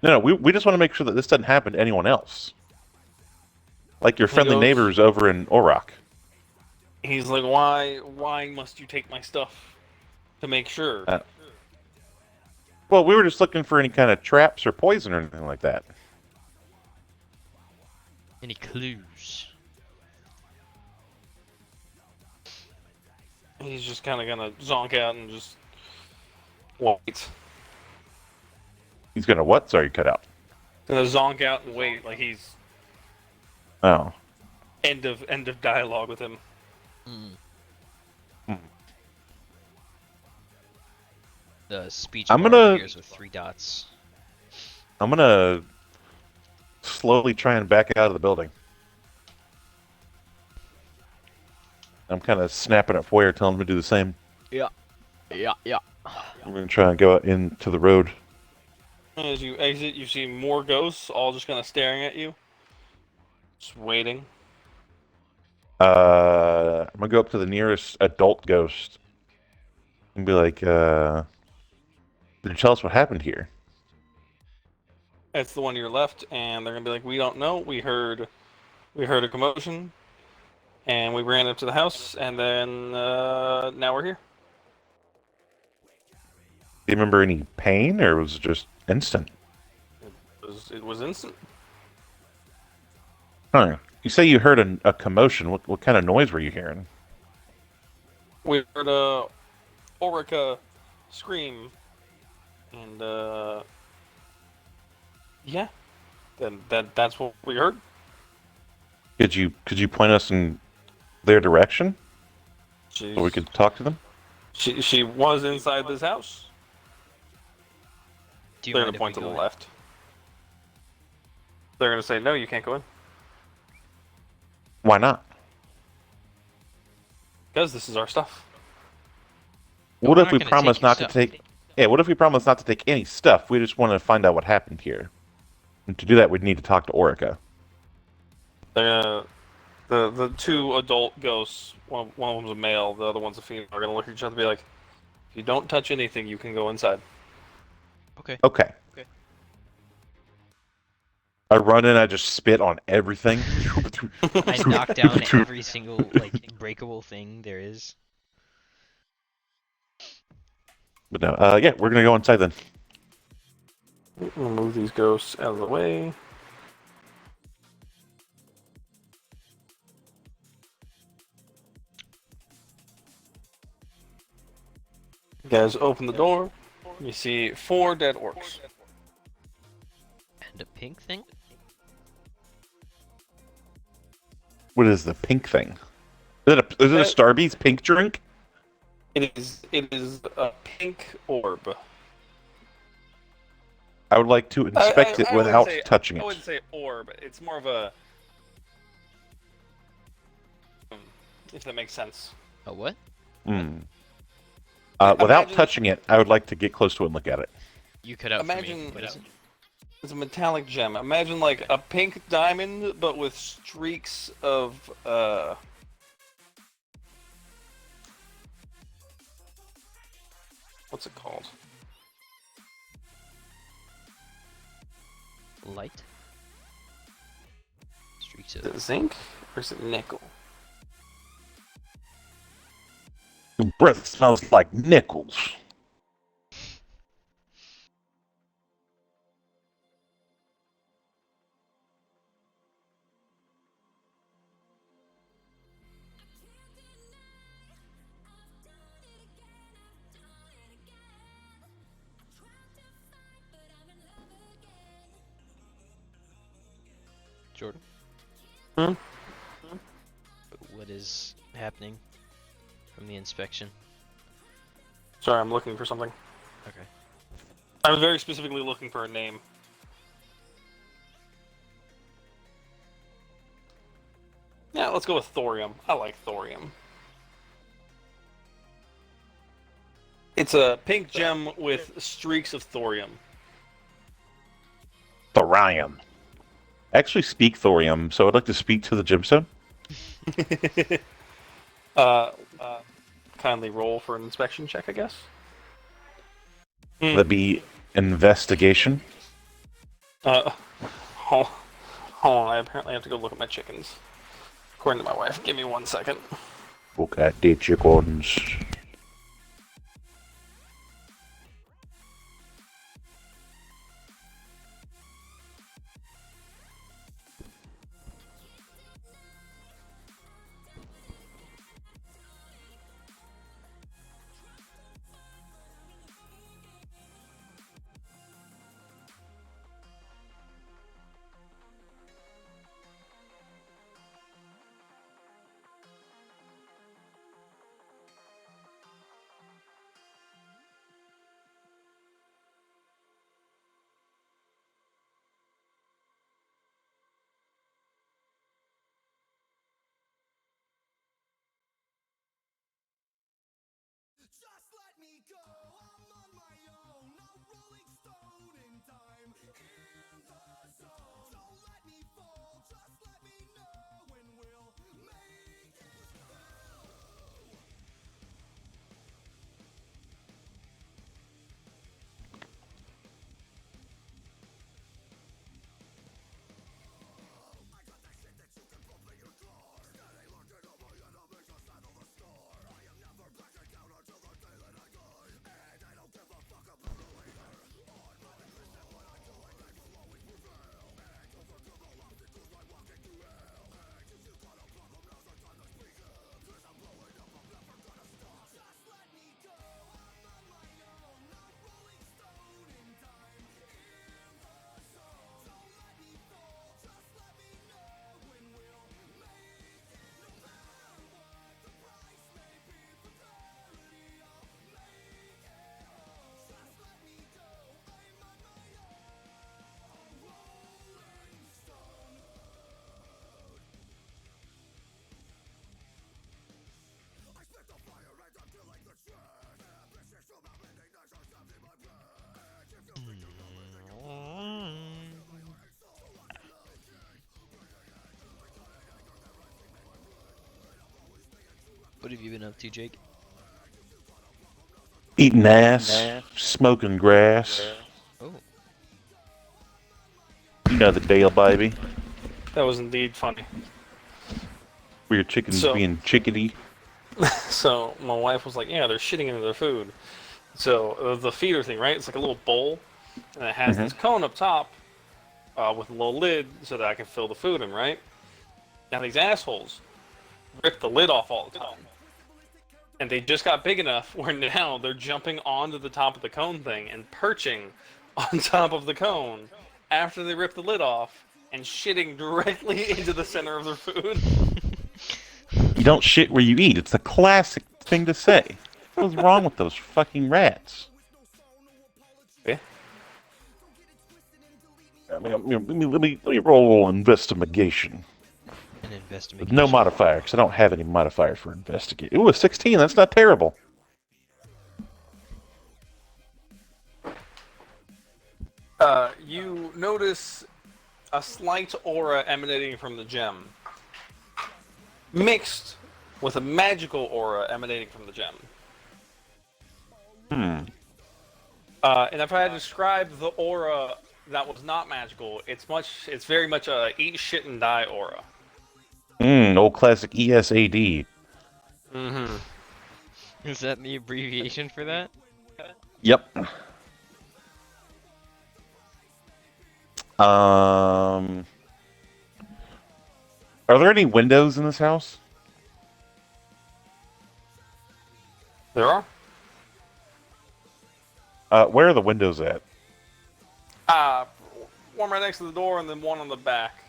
S2: No, we just want to make sure that this doesn't happen to anyone else. Like your friendly
S3: goes-
S2: neighbors over in Orok.
S3: He's like, why must you take my stuff? To make sure.
S2: Well, we were just looking for any kind of traps or poison or anything like that.
S1: Any clues?
S3: He's just kind of gonna zonk out and just wait.
S2: He's gonna what? Sorry, you cut out.
S3: Gonna zonk out and wait, like he's
S2: Oh.
S3: end of dialogue with him.
S1: The speech
S2: I'm
S1: bar
S2: gonna-
S1: appears with 3 dots.
S2: I'm gonna slowly try and back out of the building. I'm kind of snapping at Foyer, telling him to do the same.
S1: Yeah.
S2: I'm gonna try and go out into the road.
S3: As you exit, you see more ghosts, all just kind of staring at you, just waiting.
S2: I'm gonna go up to the nearest adult ghost and be like, "Did you tell us what happened here?"
S3: It's the one to your left, and they're gonna be like, "We don't know. We heard a commotion, and we ran up to the house, and then now we're here."
S2: Do you remember any pain, or was it just instant?
S3: It was instant.
S2: Huh. You say you heard a commotion. What kind of noise were you hearing?
S3: We heard Orica scream, and yeah, then that's what we heard.
S2: Could you point us in their direction so we
S3: She's
S2: could talk to them?
S3: she was inside this house.
S1: Do you
S3: They're
S1: mind
S3: gonna
S1: if
S3: point
S1: we
S3: to the
S1: go in?
S3: left. They're gonna say no, you can't go in
S2: Why not?
S3: because this is our stuff.
S1: But
S2: What
S1: we're
S2: if
S1: not
S2: we
S1: gonna
S2: promise
S1: take your
S2: not to
S1: stuff.
S2: take? Yeah. What if we promise not to take any stuff? We just want to find out what happened here. And to do that, we'd need to talk to Orica.
S3: They're the two adult ghosts. One of them's a male, the other one's a female. Are gonna look at each other and be like, "If you don't touch anything, you can go inside."
S1: Okay.
S2: Okay.
S1: Okay.
S2: I run in. I just spit on everything.
S1: I knock down every single like breakable thing there is.
S2: But no. Yeah. We're gonna go inside then.
S3: We'll move these ghosts out of the way. You guys open the door. You see 4 dead orcs.
S1: And a pink thing?
S2: What is the pink thing? Is it a Starbucks pink drink?
S3: It is a pink orb.
S2: I would like to inspect it
S3: I wouldn't
S2: without
S3: say-
S2: touching
S3: I
S2: it.
S3: wouldn't say orb. It's more of a. If that makes sense.
S1: A what?
S2: Hmm.
S3: Imagine-
S2: Without touching it, I would like to get close to it and look at it.
S1: You cut out for me.
S3: Imagine
S1: What is it?
S3: it's a metallic gem. Imagine like a pink diamond, but with streaks of what's it called?
S1: Light? Streaks
S3: Is
S1: of
S3: it zinc or is it nickel?
S2: Your breath smells like nickels.
S1: Jordan.
S3: Hmm?
S1: What is happening from the inspection?
S3: Sorry, I'm looking for something.
S1: Okay.
S3: I'm very specifically looking for a name. Yeah, let's go with thorium. I like thorium. It's a pink gem with streaks of thorium.
S2: Thorium. I actually speak thorium, so I'd like to speak to the gemstone.
S3: uh, Kindly roll for an inspection check, I guess.
S2: That'd be investigation.
S3: Hold on, I apparently have to go look at my chickens. According to my wife. Give me 1 second.
S2: Look at the chickens.
S5: Just let me go, I'm on my own, a rolling stone in time, in the zone. Don't let me fall, just let me know when we'll make it through. I got that shit that you can put me in floor. Steady looking at my enemies to settle the score. I am never backing down until the day that I die. And I don't give a fuck about
S1: What have you been up to, Jake?
S2: Eating ass, smoking grass.
S1: Oh,
S2: You know the deal, baby.
S3: That was indeed funny.
S2: Weird chickens
S3: So-
S2: being chickadee.
S3: So my wife was like, "Yeah, they're shitting into their food." So the feeder thing, right? It's like a little bowl, and it has this cone up top with a little lid so that I can fill the food in, right? Now these assholes rip the lid off all the time, and they just got big enough where now they're jumping onto the top of the cone thing and perching on top of the cone after they rip the lid off and shitting directly into the center of their food.
S2: You don't shit where you eat. It's a classic thing to say. What's wrong with those fucking rats?
S3: Yeah.
S2: Let me roll a little investigation.
S1: an
S2: With
S1: investigation.
S2: no modifier, because I don't have any modifier for investigate. Ooh, a 16. That's not terrible.
S3: You notice a slight aura emanating from the gem, mixed with a magical aura emanating from the gem. And if I had to describe the aura that was not magical, it's very much a eat shit and die aura.
S2: Old classic ESAD.
S3: Mm-hmm.
S1: Is that the abbreviation for that?
S2: Yep. Are there any windows in this house?
S3: There are.
S2: Where are the windows at?
S3: One right next to the door and then one on the back.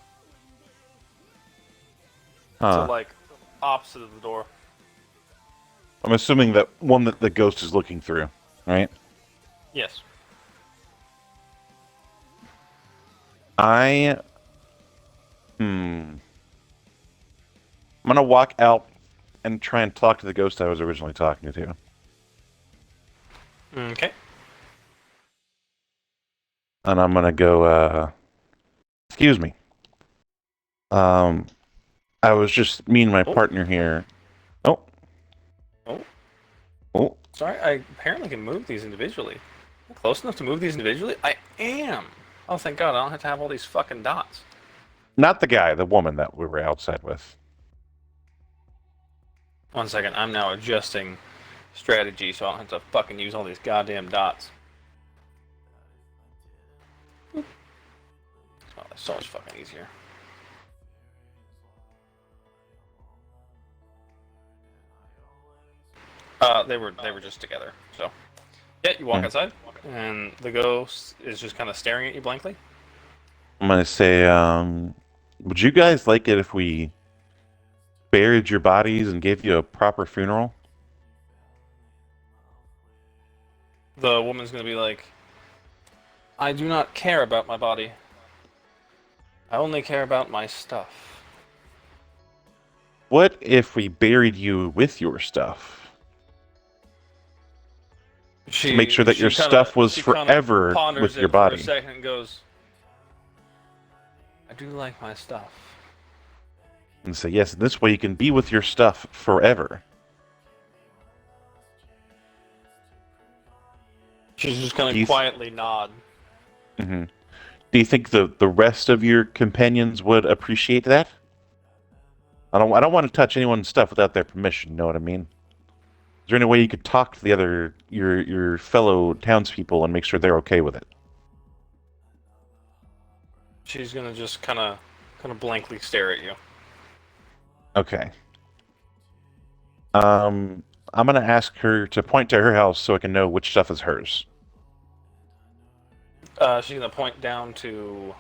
S2: Huh.
S3: So, like, opposite of the door.
S2: I'm assuming that one that the ghost is looking through, right?
S3: Yes.
S2: I'm gonna walk out and try and talk to the ghost I was originally talking to.
S3: Okay.
S2: And I'm gonna go, excuse me. I was just, me and my partner here. Oh.
S3: Oh.
S2: Oh.
S3: Sorry, I apparently can move these individually. Am I close enough to move these individually? I am! Oh, thank God, I don't have to have all these fucking dots.
S2: Not the guy, the woman that we were outside with.
S3: 1 second, I'm now adjusting strategy so I don't have to fucking use all these goddamn dots. Oh, that's so much fucking easier. They were just together, so. Yeah, you walk outside, and the ghost is just kind of staring at you blankly.
S2: I'm gonna say, would you guys like it if we buried your bodies and gave you a proper funeral?
S3: The woman's gonna be like, I do not care about my body. I only care about my stuff.
S2: What if we buried you with your stuff?
S3: She,
S2: make sure that
S3: she
S2: your
S3: kinda-
S2: stuff was
S3: she kinda
S2: forever
S3: ponders
S2: with
S3: it
S2: your
S3: for
S2: body.
S3: a second and goes, I do like my stuff.
S2: And say, yes, this way you can be with your stuff forever.
S3: She's just gonna
S2: Do you
S3: quietly nod.
S2: hmm Do you think the rest of your companions would appreciate that? I don't want to touch anyone's stuff without their permission. You know what I mean? Is there any way you could talk to the other your fellow townspeople and make sure they're okay with it?
S3: She's gonna just kind of blankly stare at you.
S2: Okay. I'm gonna ask her to point to her house so I can know which stuff is hers.
S3: She's gonna point down to.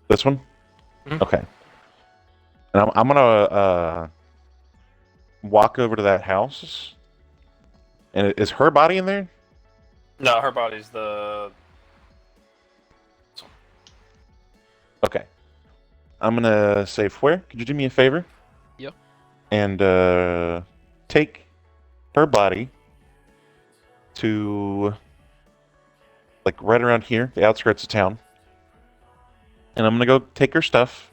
S2: This one?
S3: Mhm.
S2: Okay. And I'm gonna walk over to that house. And is her body in there?
S3: No, her body's the.
S2: Okay. I'm gonna say, Fuer, could you do me a favor?
S1: Yep.
S2: And take her body to like right around here, the outskirts of town. and I'm gonna go take her stuff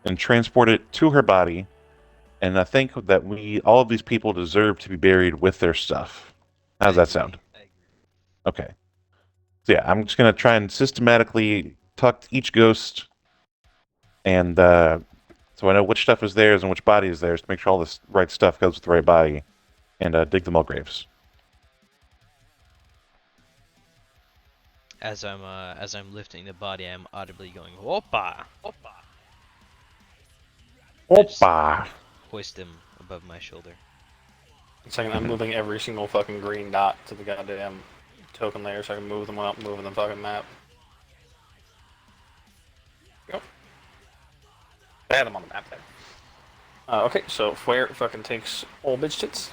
S2: and transport it to her body. And I think that all of these people deserve to be buried with their stuff. How does that sound? Okay. So yeah, I'm just gonna try and systematically tuck each ghost, and so I know which stuff is theirs and which body is theirs to make sure all this right stuff goes with the right body, and dig them all graves.
S1: As I'm lifting the body, I'm audibly going, "Opa, opa."
S2: Opa!
S1: Hoist him above my shoulder.
S3: Second, I'm moving every single fucking green dot to the goddamn token layer so I can move them up, moving the fucking map. Yep. I had them on the map there. Okay, so Flair fucking takes old bitch tits.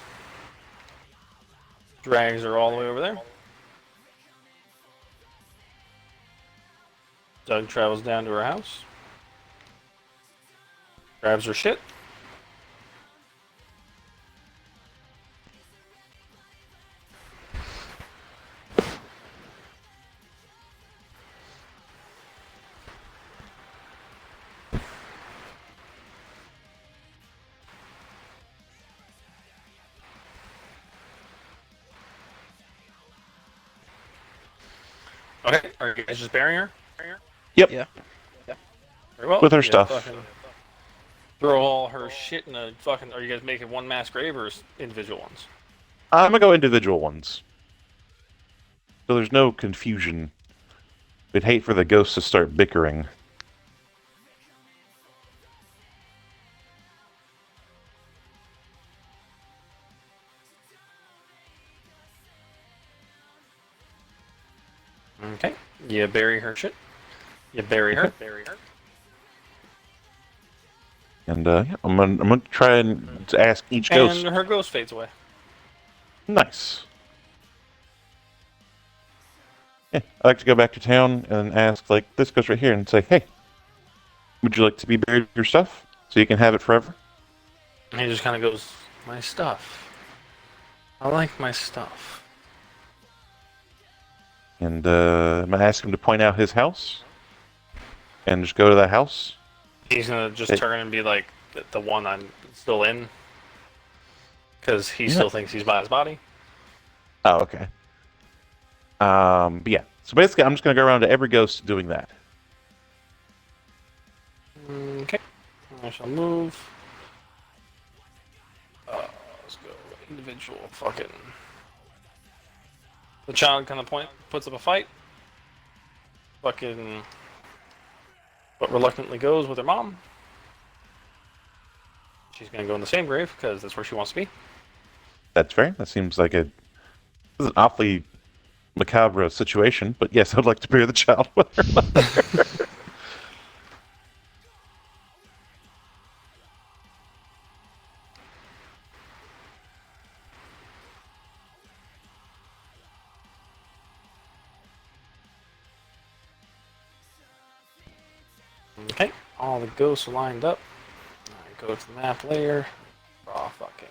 S3: Drags her all the way over there. Doug travels down to her house. Grabs her shit. Okay, are you guys just burying her?
S2: Yep.
S1: Yeah.
S3: Very well.
S2: With her
S3: You
S2: stuff.
S3: fucking throw all her shit in a fucking. Are you guys making one mass grave or individual ones?
S2: I'm gonna go individual ones, so there's no confusion. I'd hate for the ghosts to start bickering.
S3: Okay. You bury her shit. You bury her. Bury her.
S2: And yeah, I'm gonna try and ask each ghost.
S3: And her ghost fades away.
S2: Nice. Yeah, I like to go back to town and ask, like, this ghost right here, and say, hey, would you like to be buried with your stuff so you can have it forever?
S3: And he just kind of goes, my stuff. I like my stuff.
S2: And I'm gonna ask him to point out his house, and just go to that house.
S3: He's gonna just
S2: Hey.
S3: turn and be like, the one I'm still in. Because he
S2: Yeah.
S3: still thinks he's by his body.
S2: Oh, okay. But yeah. So basically, I'm just gonna go around to every ghost doing that.
S3: Okay. I shall move. Let's go individual fucking. The child kind of puts up a fight. Fucking. But reluctantly goes with her mom. She's gonna go in the same grave because that's where she wants to be.
S2: That's fair. That seems like this is an awfully macabre situation, but yes, I'd like to bury the child with her mother.
S3: Okay. All the ghosts are lined up. I go to the map layer. Raw fucking.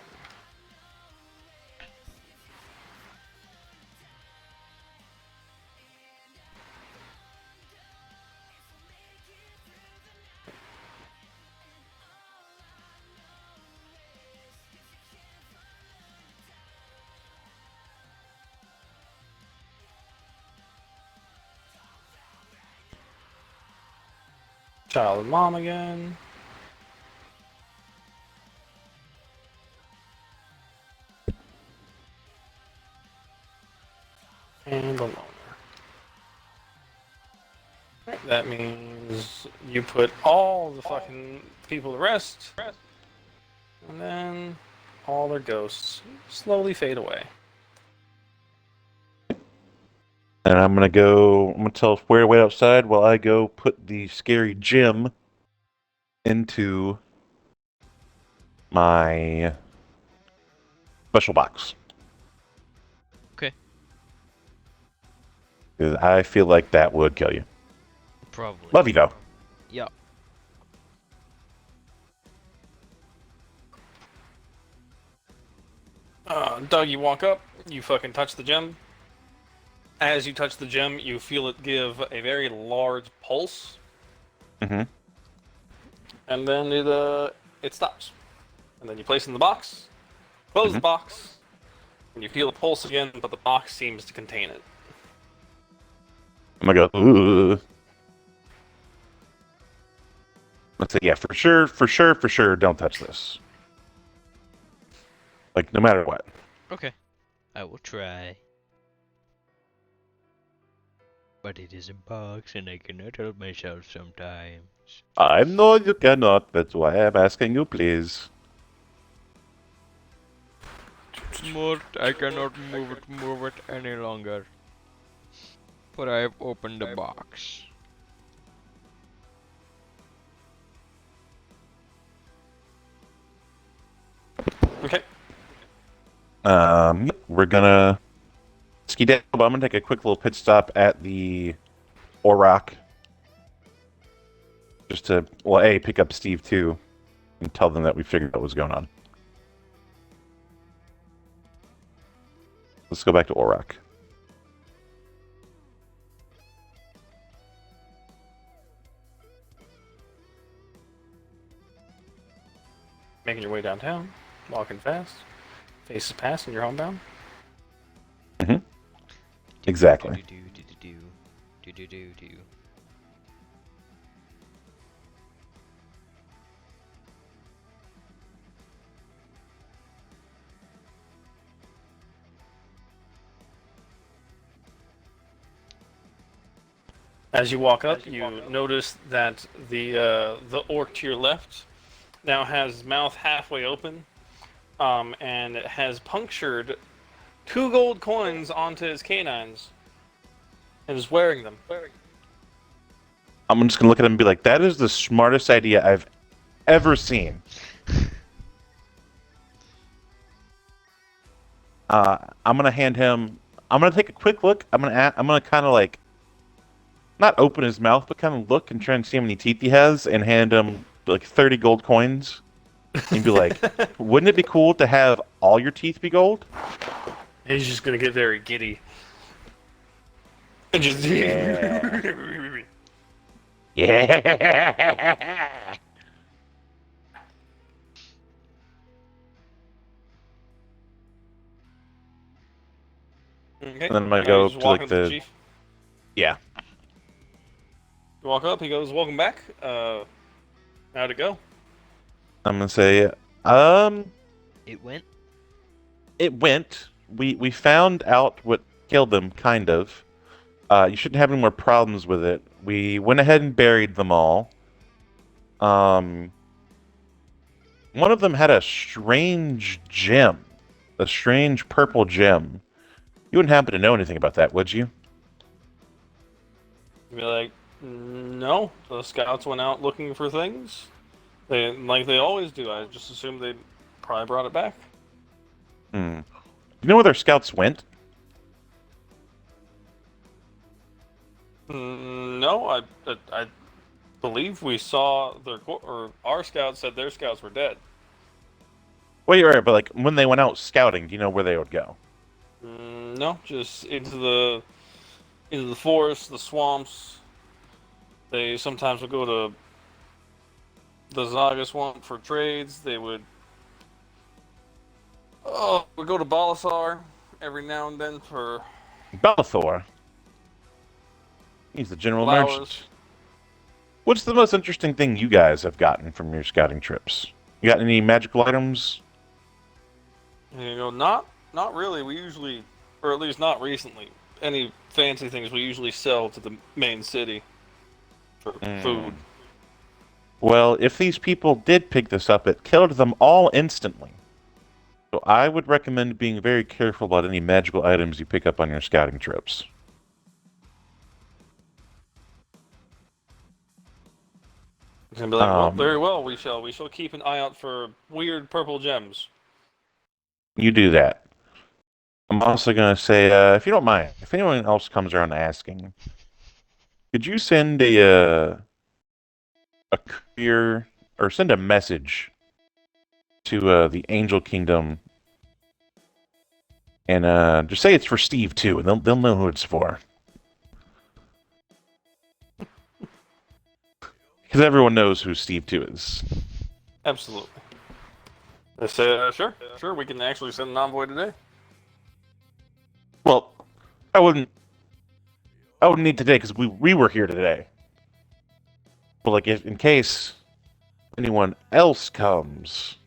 S3: Child and mom again. And the loner. Right, that means you put all the fucking people to rest. And then all their ghosts slowly fade away.
S2: And I'm gonna tell Square wait outside while I go put the scary gem into my special box.
S1: Okay.
S2: 'Cause I feel like that would kill you.
S1: Probably.
S2: Love you though.
S1: Yeah.
S3: Doug, you walk up, you fucking touch the gem. As you touch the gem, you feel it give a very large pulse.
S2: Mm-hmm.
S3: And then it stops. And then you place it in the box, close the
S2: Mhm.
S3: box, and you feel the pulse again, but the box seems to contain it.
S2: I'm gonna go. Ugh. Let's say, yeah, for sure. Don't touch this. Like, no matter what.
S1: Okay. I will try. But it is a box and I cannot help myself sometimes.
S2: I know you cannot. That's why I'm asking you, please.
S1: But I cannot move it any longer. For I have opened the box.
S3: Okay.
S2: We're gonna skedaddle. But I'm gonna take a quick little pit stop at the Auroch, just to, well, A, pick up Steve too, and tell them that we figured out what was going on. Let's go back to Auroch.
S3: Making your way downtown, walking fast, faces past, and you're homebound.
S2: Exactly.
S1: Do.
S3: As you walk up, you notice that the orc to your left now has his mouth halfway open, and it has punctured 2 gold coins onto his canines, and is wearing them.
S2: I'm just gonna look at him and be like, "That is the smartest idea I've ever seen." I'm gonna hand him. I'm gonna take a quick look. I'm gonna kind of like not open his mouth, but kind of look and try and see how many teeth he has, and hand him like 30 gold coins, and be like, "Wouldn't it be cool to have all your teeth be gold?"
S3: He's just gonna get very giddy. And just
S2: Yeah.
S3: Okay.
S2: And then I'm gonna
S3: You
S2: go
S3: just
S2: to
S3: walking
S2: like
S3: up to the
S2: the
S3: chief.
S2: yeah.
S3: You walk up. He goes, "Welcome back. How'd it go?"
S2: I'm gonna say, um,
S1: It went?
S2: it went. We found out what killed them, kind of. You shouldn't have any more problems with it. We went ahead and buried them all. Um, one of them had a strange gem, a strange purple gem. You wouldn't happen to know anything about that, would you?
S3: You'd be like, "No, the scouts went out looking for things. They like they always do. I just assumed they probably brought it back."
S2: Hmm. You know where their scouts went?
S3: No, I believe we saw or our scouts said their scouts were dead.
S2: Well, you're right, but like when they went out scouting, do you know where they would go?
S3: No, just into the forest, the swamps. They sometimes would go to the Zaga swamp for trades. They would go to Balasar every now and then for
S2: Bellathor. He's the general merchant.
S3: flowers.
S2: What's the most interesting thing you guys have gotten from your scouting trips? You got any magical items?
S3: And you go, not really. We usually, or at least not recently, any fancy things we usually sell to the main city for food.
S2: Well, if these people did pick this up, it killed them all instantly. So I would recommend being very careful about any magical items you pick up on your scouting trips.
S3: It's gonna be like, well,
S2: Um,
S3: very well. We shall keep an eye out for weird purple gems.
S2: You do that. I'm also going to say, if you don't mind, if anyone else comes around asking, could you send a courier or send a message to the Angel Kingdom and just say it's for Steve too, and they'll know who it's for. Because everyone knows who Steve 2 is.
S3: Absolutely. They say, sure, we can actually send an envoy today.
S2: Well, I wouldn't need today because we were here today. But like, if in case anyone else comes,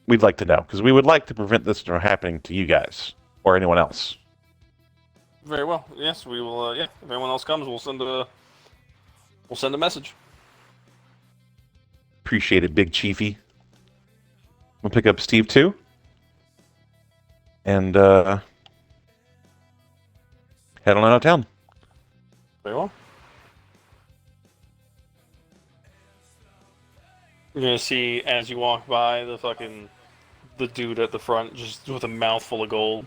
S2: we'd like to know because we would like to prevent this from happening to you guys or anyone else.
S3: Very well. Yes, we will. Yeah, if anyone else comes, we'll send a message.
S2: Appreciate it, Big Chiefy. We'll pick up Steve 2. And head on out of town.
S3: Very well. You're gonna see as you walk by the dude at the front just with a mouthful of gold.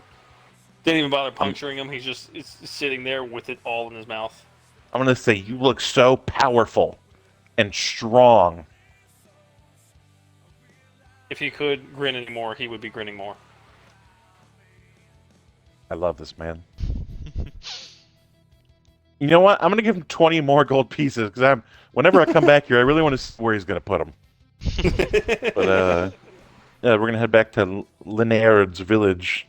S3: Didn't even bother puncturing him. He's just sitting there with it all in his mouth.
S2: I'm gonna say you look so powerful and strong.
S3: If he could grin anymore, he would be grinning more.
S2: I love this man. You know what? I'm gonna give him 20 more gold pieces because whenever I come back here, I really want to see where he's gonna put them. But yeah, we're gonna head back to Linnaird's village.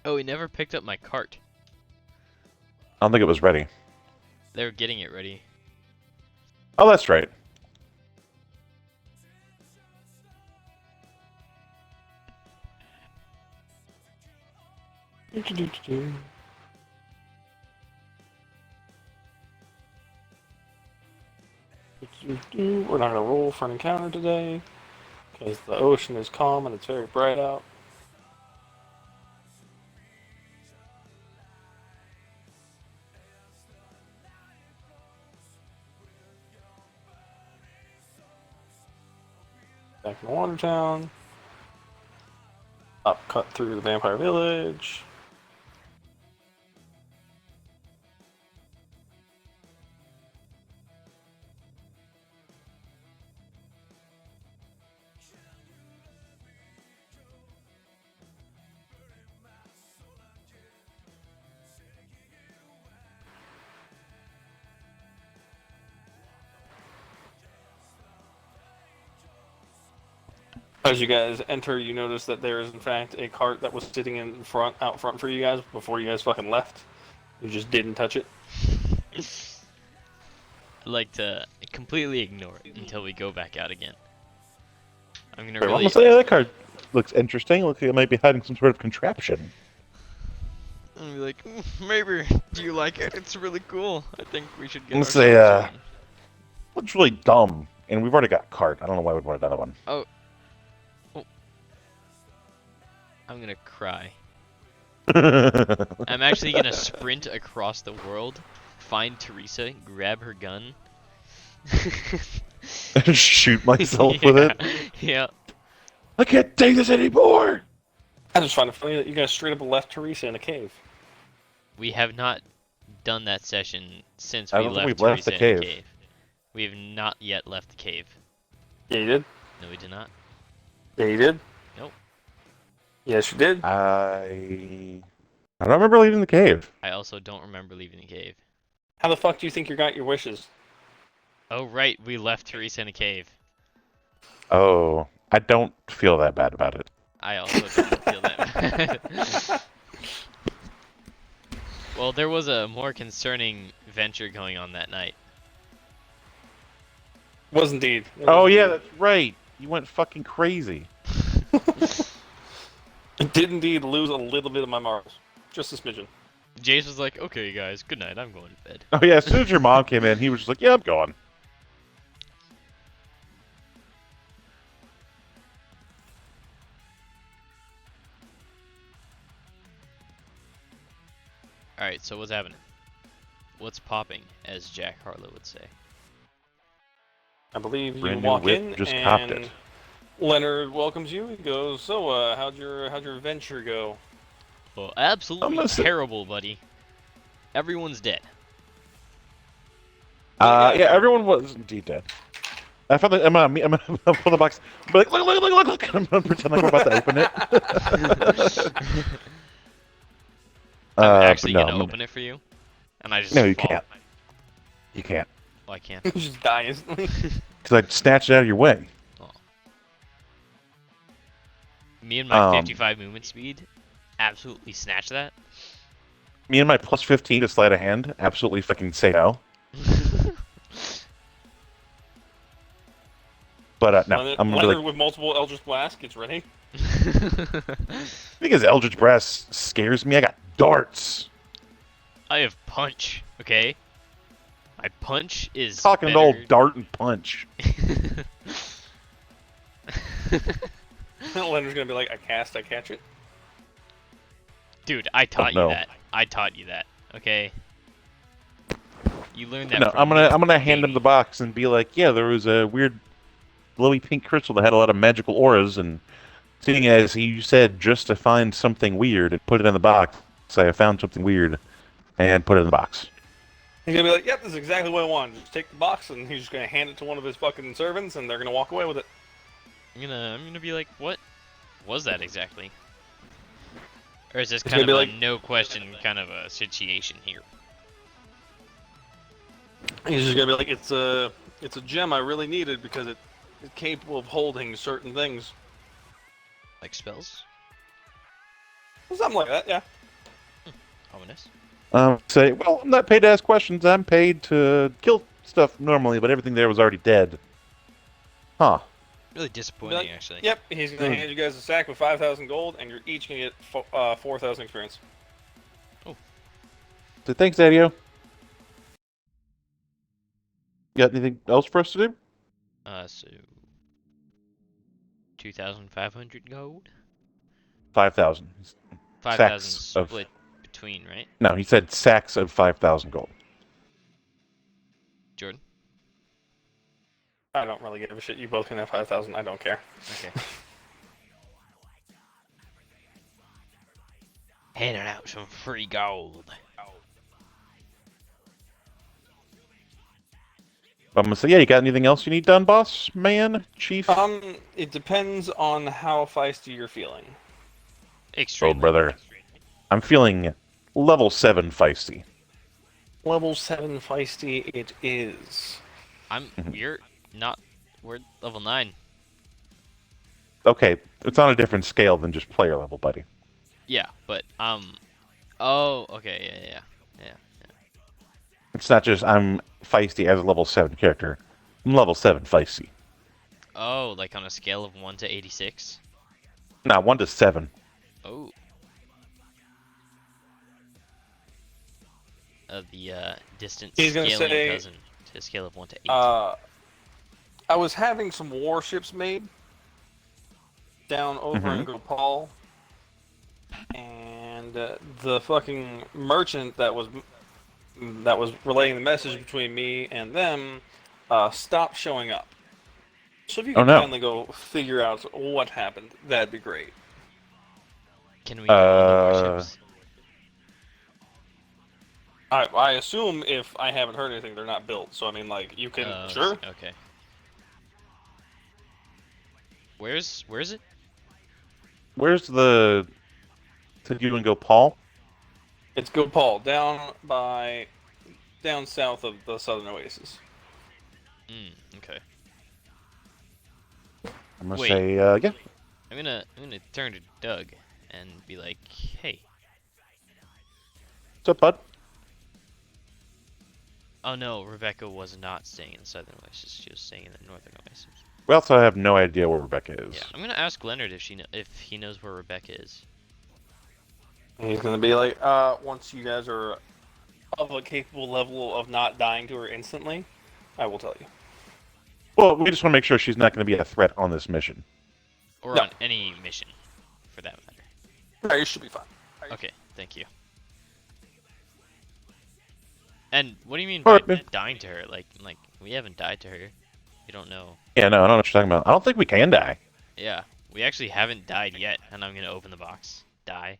S1: Oh, we never picked up my cart.
S2: I don't think it was ready.
S1: They were getting it ready.
S2: Oh, that's right.
S3: We're not gonna roll for an encounter today because the ocean is calm and it's very bright out. Back in Watertown. Up, cut through the vampire village. As you guys enter, you notice that there is in fact a cart that was sitting out front for you guys before you guys fucking left. You just didn't touch it.
S1: I'd like to completely ignore it until we go back out again. I'm gonna
S2: I'm
S1: really.
S2: gonna say, yeah, that card looks interesting. Looks like it might be hiding some sort of contraption.
S1: I'm gonna be like, maybe. Do you like it? It's really cool. I think we should get.
S2: I'm gonna say,
S1: ourselves one."
S2: looks really dumb, and we've already got a cart. I don't know why we'd want another one.
S1: Oh. I'm gonna cry. I'm actually gonna sprint across the world, find Teresa, grab her gun.
S2: Shoot myself with it.
S1: Yeah.
S2: I can't take this anymore.
S3: I just find it funny that you guys straight up left Teresa in a cave.
S1: We have not done that session since
S2: I
S1: we
S2: don't think
S1: left
S2: we've left
S1: Teresa
S2: the
S1: in the
S2: cave.
S1: cave. We have not yet left the cave.
S3: Yeah, you did.
S1: No, we did not.
S3: Yeah, you did.
S1: Nope.
S3: Yes, you did.
S2: I don't remember leaving the cave.
S1: I also don't remember leaving the cave.
S3: How the fuck do you think you got your wishes?
S1: Oh, right, we left Teresa in a cave.
S2: Oh, I don't feel that bad about it.
S1: I also don't feel that bad. Well, there was a more concerning venture going on that night.
S3: Was indeed.
S2: Oh yeah, that's right. You went fucking crazy.
S3: I did indeed lose a little bit of my marbles. Just a smidgen.
S1: Jace was like, okay, guys, good night, I'm going to bed.
S2: Oh yeah, as soon as your mom came in, he was just like, "Yeah, I'm going."
S1: Alright, so what's happening? What's popping, as Jack Harlow would say?
S3: I believe you
S2: Brand new
S3: walk
S2: whip,
S3: in
S2: just
S3: and
S2: copped it.
S3: Leonard welcomes you. He goes, "So, how'd your venture go?"
S1: Well, absolutely
S2: gonna say-
S1: terrible, buddy. Everyone's dead.
S2: Yeah, everyone was indeed dead. I found I'm gonna pull the box. Be like, look. I'm gonna pretend like we're about to open it.
S1: I'm
S2: But
S1: actually
S2: no,
S1: gonna open it for you, and I just
S2: No, you
S1: fall.
S2: can't. You can't.
S1: Oh, I can't.
S3: You just die instantly.
S2: Because I'd snatch it out of your way.
S1: Oh. Me and my
S2: Um,
S1: 55 movement speed, absolutely snatch that.
S2: Me and my plus 15 to sleight of hand, absolutely fucking say no. But no, I'm gonna be
S3: Leonard
S2: like,
S3: with multiple Eldritch Blast gets ready.
S2: because Eldritch Brass scares me. I got darts.
S1: I have punch, okay? My punch is
S2: Talking
S1: better.
S2: to old dart and punch.
S3: Leonard's gonna be like, I catch it.
S1: Dude, I taught
S2: no.
S1: you that. I taught you that, okay? You learned that
S2: No,
S1: from me,
S2: I'm gonna hand him
S1: baby.
S2: the box and be like, yeah, there was a weird glowy pink crystal that had a lot of magical auras, and seeing as you said just to find something weird and put it in the box, so I found something weird and put it in the box.
S3: He's gonna be like, yep, this is exactly what I wanted. Just take the box, and he's just gonna hand it to one of his fucking servants, and they're gonna walk away with it.
S1: I'm gonna be like, what was that exactly? Or is this
S3: It's
S1: kind of
S3: gonna
S1: a
S3: be like-
S1: no question kind of a situation here?
S3: He's just gonna be like, it's a gem I really needed because it's capable of holding certain things.
S1: Like spells?
S3: Something like that, yeah.
S1: Ominous.
S2: Say, well, I'm not paid to ask questions. I'm paid to kill stuff normally, but everything there was already dead. Huh.
S1: Really disappointing,
S3: Like,
S1: actually.
S3: Yep, he's gonna hand you guys a sack with 5,000 gold, and you're each gonna get 4,000 experience.
S2: So thanks, Daddy-O. You got anything else for us to do?
S1: So 2,500 gold?
S2: 5,000.
S1: 5,000
S2: Sacks of-
S1: split between, right?
S2: No, he said sacks of 5,000 gold.
S1: Jordan?
S3: I don't really give a shit. You both can have 5,000. I don't care.
S1: Okay. Handing out some free gold.
S2: I'm gonna say, yeah, you got anything else you need done, boss, man, chief?
S3: It depends on how feisty you're feeling.
S2: Oh,
S1: Extremely.
S2: brother. I'm feeling level 7 feisty.
S3: Level 7 feisty it is.
S1: You're not. We're level 9.
S2: Okay, it's on a different scale than just player level, buddy.
S1: Yeah, but oh, okay, yeah.
S2: It's not just I'm feisty as a level 7 character. I'm level 7 feisty.
S1: Oh, like on a scale of 1 to 86.
S2: Nah, 1 to 7.
S1: Oh. The distant
S3: He's gonna
S1: scaling
S3: say,
S1: cousin to a scale of 1 to 8.
S3: I was having some warships made down over in Gopal, and the fucking merchant that was relaying the message between me and them stopped showing up. So if you
S2: Oh,
S3: could
S2: no.
S3: kindly go figure out what happened, that'd be great.
S1: Can we go on the warships?
S3: I assume if I haven't heard anything, they're not built. So I mean, like, you can sure.
S1: Okay. Where is it?
S2: Where's the... Did you and go, Paul?
S3: It's Gopal down south of the Southern Oasis.
S1: Okay.
S2: I'm gonna
S1: Wait.
S2: say, yeah.
S1: I'm gonna turn to Doug and be like, hey.
S2: What's up, bud?
S1: Oh no, Rebecca was not staying in the Southern Oasis. She was staying in the Northern Oasis.
S2: We also have no idea where Rebecca is.
S1: Yeah, I'm gonna ask Leonard if he knows where Rebecca is.
S3: And he's gonna be like, once you guys are of a capable level of not dying to her instantly, I will tell you.
S2: Well, we just want to make sure she's not going to be a threat on this mission.
S1: Or
S3: No.
S1: on any mission, for that matter.
S3: Yeah, you should be fine.
S1: Okay, thank you. And what do you mean
S2: All
S1: by
S2: right, man.
S1: dying to her? Like we haven't died to her. You don't know.
S2: Yeah, no, I don't know what you're talking about. I don't think we can die.
S1: Yeah, we actually haven't died yet, and I'm gonna open the box. Die.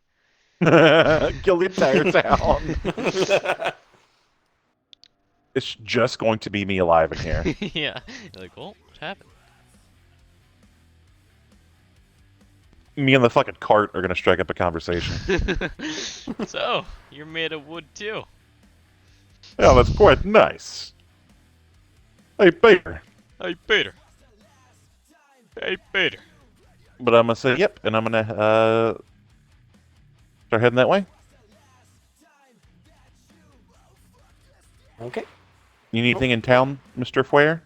S2: Kill the entire town. It's just going to be me alive in here.
S1: Yeah. You're like, well, What happened?
S2: Me and the fucking cart are gonna strike up a conversation.
S1: So, you're made of wood too.
S2: Yeah, that's quite nice. Hey, Peter.
S1: Hey, Peter. Hey, Peter.
S2: But I'm gonna say yep, and I'm gonna start heading that way.
S3: Okay.
S2: You need anything in town, Mr. Fuere?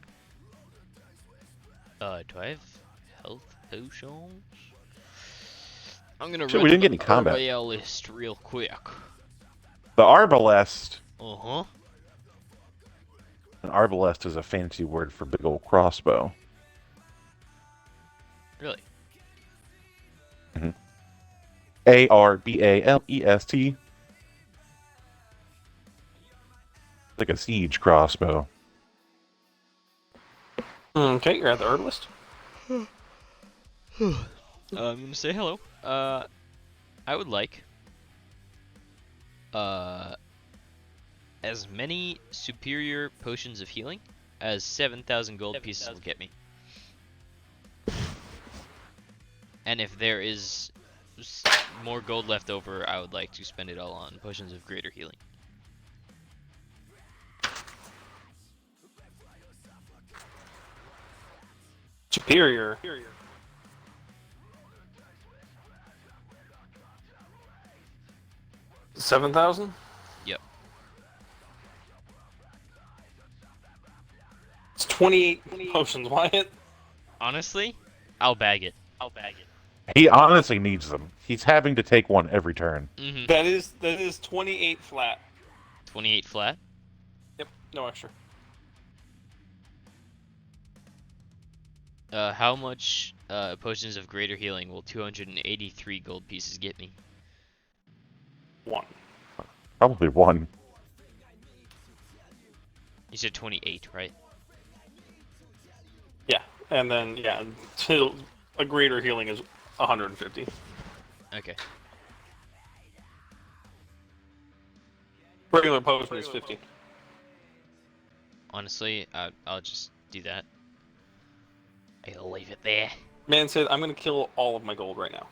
S1: Do I have health potions? I'm gonna
S2: Shit,
S1: read
S2: we didn't
S1: the
S2: get any combat.
S1: RBL list real quick.
S2: The arbalest.
S1: Uh-huh.
S2: An arbalest is a fancy word for big old crossbow.
S1: Really?
S2: Arbalest. Like a siege crossbow.
S3: Okay, you're at the herb list.
S1: I'm gonna say hello. I would like as many superior potions of healing as 7,000 gold pieces will get me. And if there is more gold left over, I would like to spend it all on potions of greater healing.
S3: Superior. 7,000?
S1: Yep.
S3: It's 28 potions, Wyatt.
S1: Honestly, I'll bag it.
S2: He honestly needs them. He's having to take one every turn.
S1: Mm-hmm.
S3: That is 28 flat.
S1: 28 flat.
S3: Yep, no extra.
S1: How much potions of greater healing will 283 gold pieces get me?
S3: 1.
S2: Probably one.
S1: You said 28, right?
S3: Yeah, and then till a greater healing is 150.
S1: Okay.
S3: Regular potion is 50.
S1: Honestly, I'll just do that. I'll leave it there.
S3: Man said, I'm gonna kill all of my gold right now.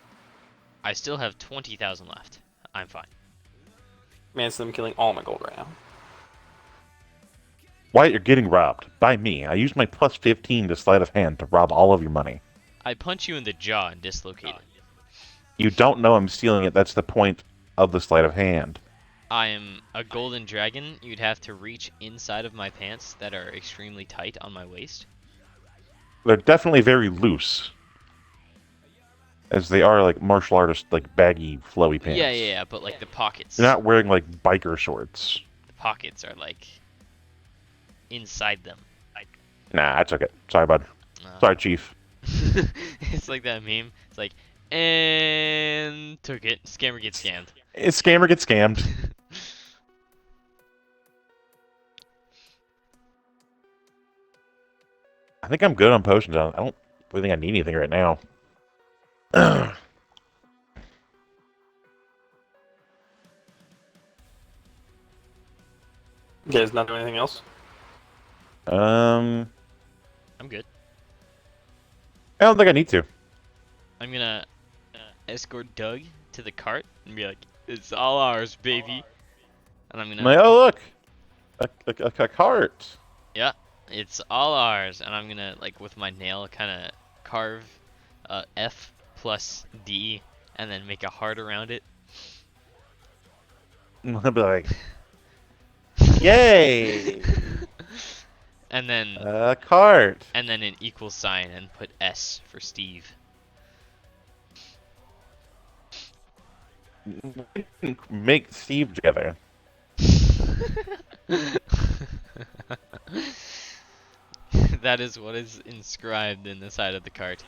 S1: I still have 20,000 left. I'm fine.
S3: Man said, I'm killing all my gold right now.
S2: Wyatt, you're getting robbed. By me. I used my plus 15 to sleight of hand to rob all of your money.
S1: I punch you in the jaw and dislocate it.
S2: You don't know I'm stealing it. That's the point of the sleight of hand.
S1: I am a golden dragon. You'd have to reach inside of my pants that are extremely tight on my waist.
S2: They're definitely very loose. As they are like martial artist, like baggy, flowy pants.
S1: Yeah, but like the pockets.
S2: You're not wearing like biker shorts.
S1: The pockets are like inside them.
S2: Nah, that's okay. Sorry, bud. Sorry, Chief.
S1: It's like that meme. It's like, and took it. Scammer gets scammed.
S2: Scammer gets scammed. I think I'm good on potions. I don't really think I need anything right now.
S3: You guys not doing anything else?
S1: I'm good.
S2: I don't think I need to.
S1: I'm gonna escort Doug to the cart and be like, "It's all ours, baby." And I'm
S2: I'm
S1: gonna,
S2: like, oh look, a cart.
S1: yeah, it's all ours. And I'm gonna like with my nail kind of carve F plus D and then make a heart around it.
S2: I'll be like, yay,
S1: And then
S2: a cart.
S1: and then an equal sign and put S for Steve.
S2: Make Steve together.
S1: That is what is inscribed in the side of the cart.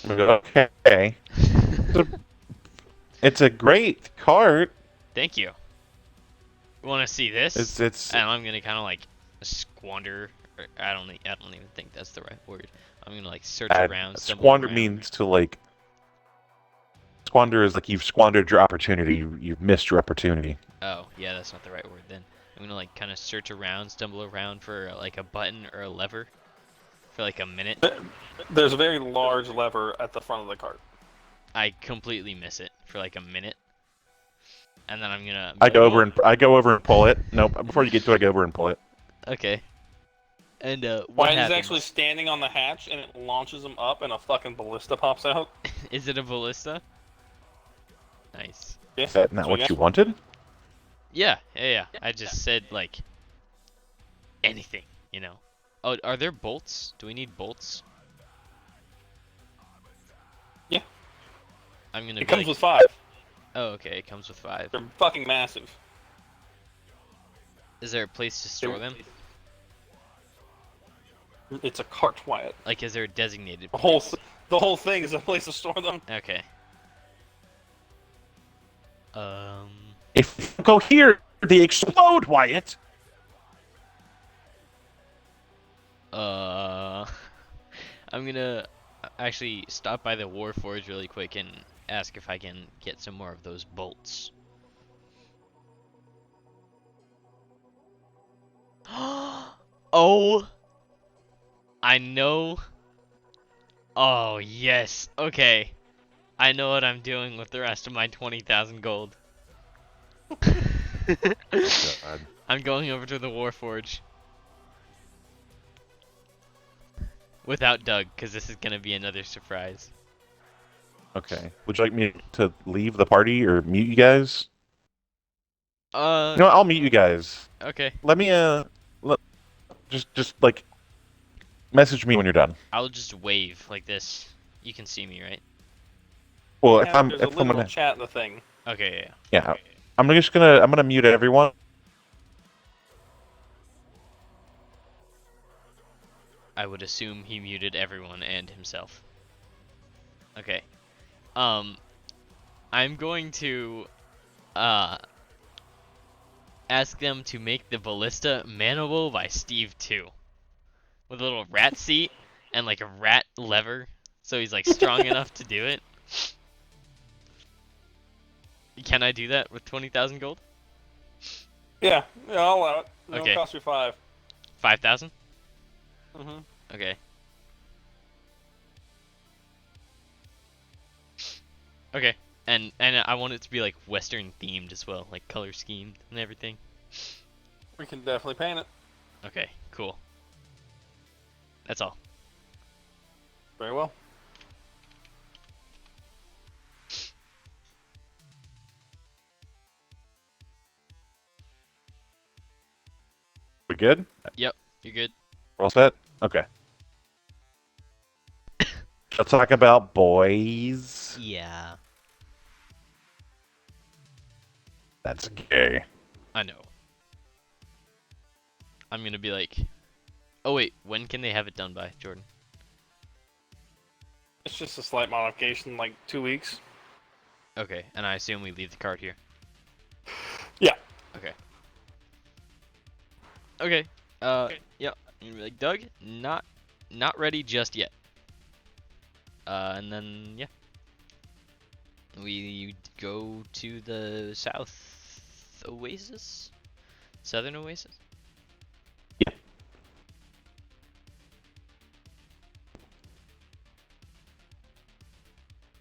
S2: Okay. It's a great cart.
S1: Thank you. You want to see this?
S2: It's
S1: And I'm gonna kind of like squander. Or I don't even think that's the right word. I'm gonna like search around. stumble
S2: squander
S1: around.
S2: means to like. Squander is like you've squandered your opportunity. You've missed your opportunity.
S1: Oh yeah, that's not the right word then. I'm gonna like kind of search around, stumble around for like a button or a lever. for like a minute.
S3: There's a very large lever at the front of the cart.
S1: I completely miss it for like a minute, and then I'm gonna.
S2: I go over and pull it. Nope. Before you get to it, I go over and pull it.
S1: Okay. And what
S3: Wyatt is
S1: happens?
S3: actually standing on the hatch, and it launches him up, and a fucking ballista pops out.
S1: Is it a ballista? Nice.
S3: Yeah,
S2: Is that not
S3: so
S2: what
S3: yeah.
S2: you wanted?
S1: Yeah. I just said like anything, you know. Oh, are there bolts? Do we need bolts?
S3: Yeah.
S1: I'm gonna.
S3: It
S1: be
S3: comes
S1: like,
S3: with 5.
S1: Oh, okay. It comes with 5.
S3: They're fucking massive.
S1: Is there a place to store them?
S3: It's a cart, Wyatt.
S1: Like, is there a designated
S3: The
S1: place?
S3: whole thing is a place to store them.
S1: Okay.
S2: If you go here, they explode, Wyatt.
S1: I'm gonna actually stop by the Warforge really quick and ask if I can get some more of those bolts. Oh! I know. Oh, yes. Okay. I know what I'm doing with the rest of my 20,000 gold.
S2: God.
S1: I'm going over to the Warforge. Without Doug, because this is going to be another surprise.
S2: Okay. Would you like me to leave the party or mute you guys?
S1: Uh,
S2: No, I'll mute you guys.
S1: okay.
S2: Let me just like message me when you're done.
S1: I'll just wave like this. You can see me, right?
S2: Well,
S3: There's a literal
S2: gonna,
S3: chat in the thing.
S1: Okay,
S2: yeah, I'm gonna mute everyone.
S1: I would assume he muted everyone and himself. Okay. I'm going to ask them to make the ballista manable by Steve 2. With a little rat seat and like a rat lever, so he's like strong enough to do it. Can I do that with 20,000 gold?
S3: Yeah, I'll allow it. It'll
S1: Okay.
S3: cost you 5.
S1: 5,000?
S3: Mm-hmm.
S1: Okay. Okay. And I want it to be like Western themed as well, like color schemed and everything.
S3: We can definitely paint it.
S1: Okay, cool. That's all.
S3: Very well.
S2: We good?
S1: Yep, you're good.
S2: We're all set? Okay. Let's talk about boys.
S1: Yeah,
S2: That's gay.
S1: I know. I'm gonna be like, oh wait, when can they have it done by, Jordan?
S3: It's just a slight modification, like 2 weeks.
S1: Okay, and I assume we leave the card here.
S3: Yeah.
S1: Okay. Okay. Yeah. I'm gonna be like, Doug, not ready just yet. And then yeah, we go to the southern oasis.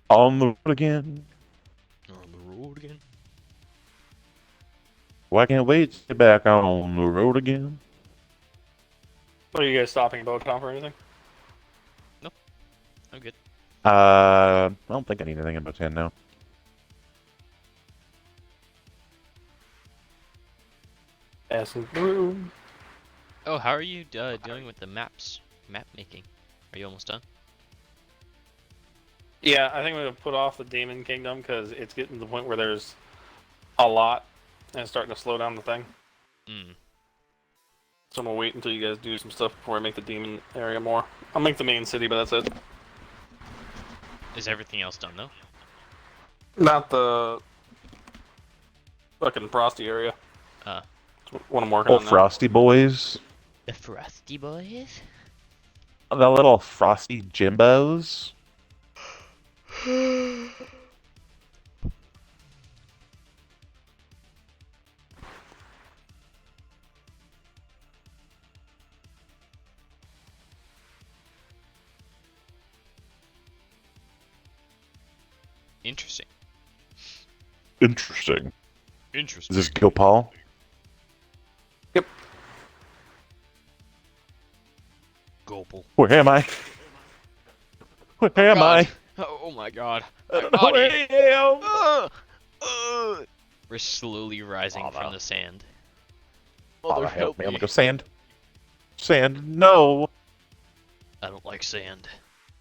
S2: On the road again.
S1: On the road again.
S2: Well, I can't wait to get back on the road again.
S3: Are you guys stopping BoConf or anything?
S1: I'm good.
S2: I don't think I need anything about 10 now.
S3: Passing through.
S1: Oh, how are you doing with the map making? Are you almost done?
S3: Yeah, I think I'm gonna put off the Demon Kingdom because it's getting to the point where there's a lot and it's starting to slow down the thing.
S1: Mm.
S3: So I'm gonna wait until you guys do some stuff before I make the demon area more. I'll make the main city, but that's it.
S1: Is everything else done though?
S3: Not the fucking Frosty area.
S1: Uh.
S3: That's what I'm working
S2: Oh,
S3: on now.
S2: Frosty boys.
S1: The Frosty Boys?
S2: The little Frosty Jimbos.
S1: Interesting.
S2: Interesting.
S1: Interesting.
S2: Is this Gopal?
S3: Yep.
S1: Gopal.
S2: Where am I? Where am
S1: God.
S2: I?
S1: Oh my god.
S2: I don't know where I am.
S1: We're slowly rising
S2: Mama.
S1: from the sand.
S2: Mother, help me. I'm gonna go sand. Sand, no.
S1: I don't like sand.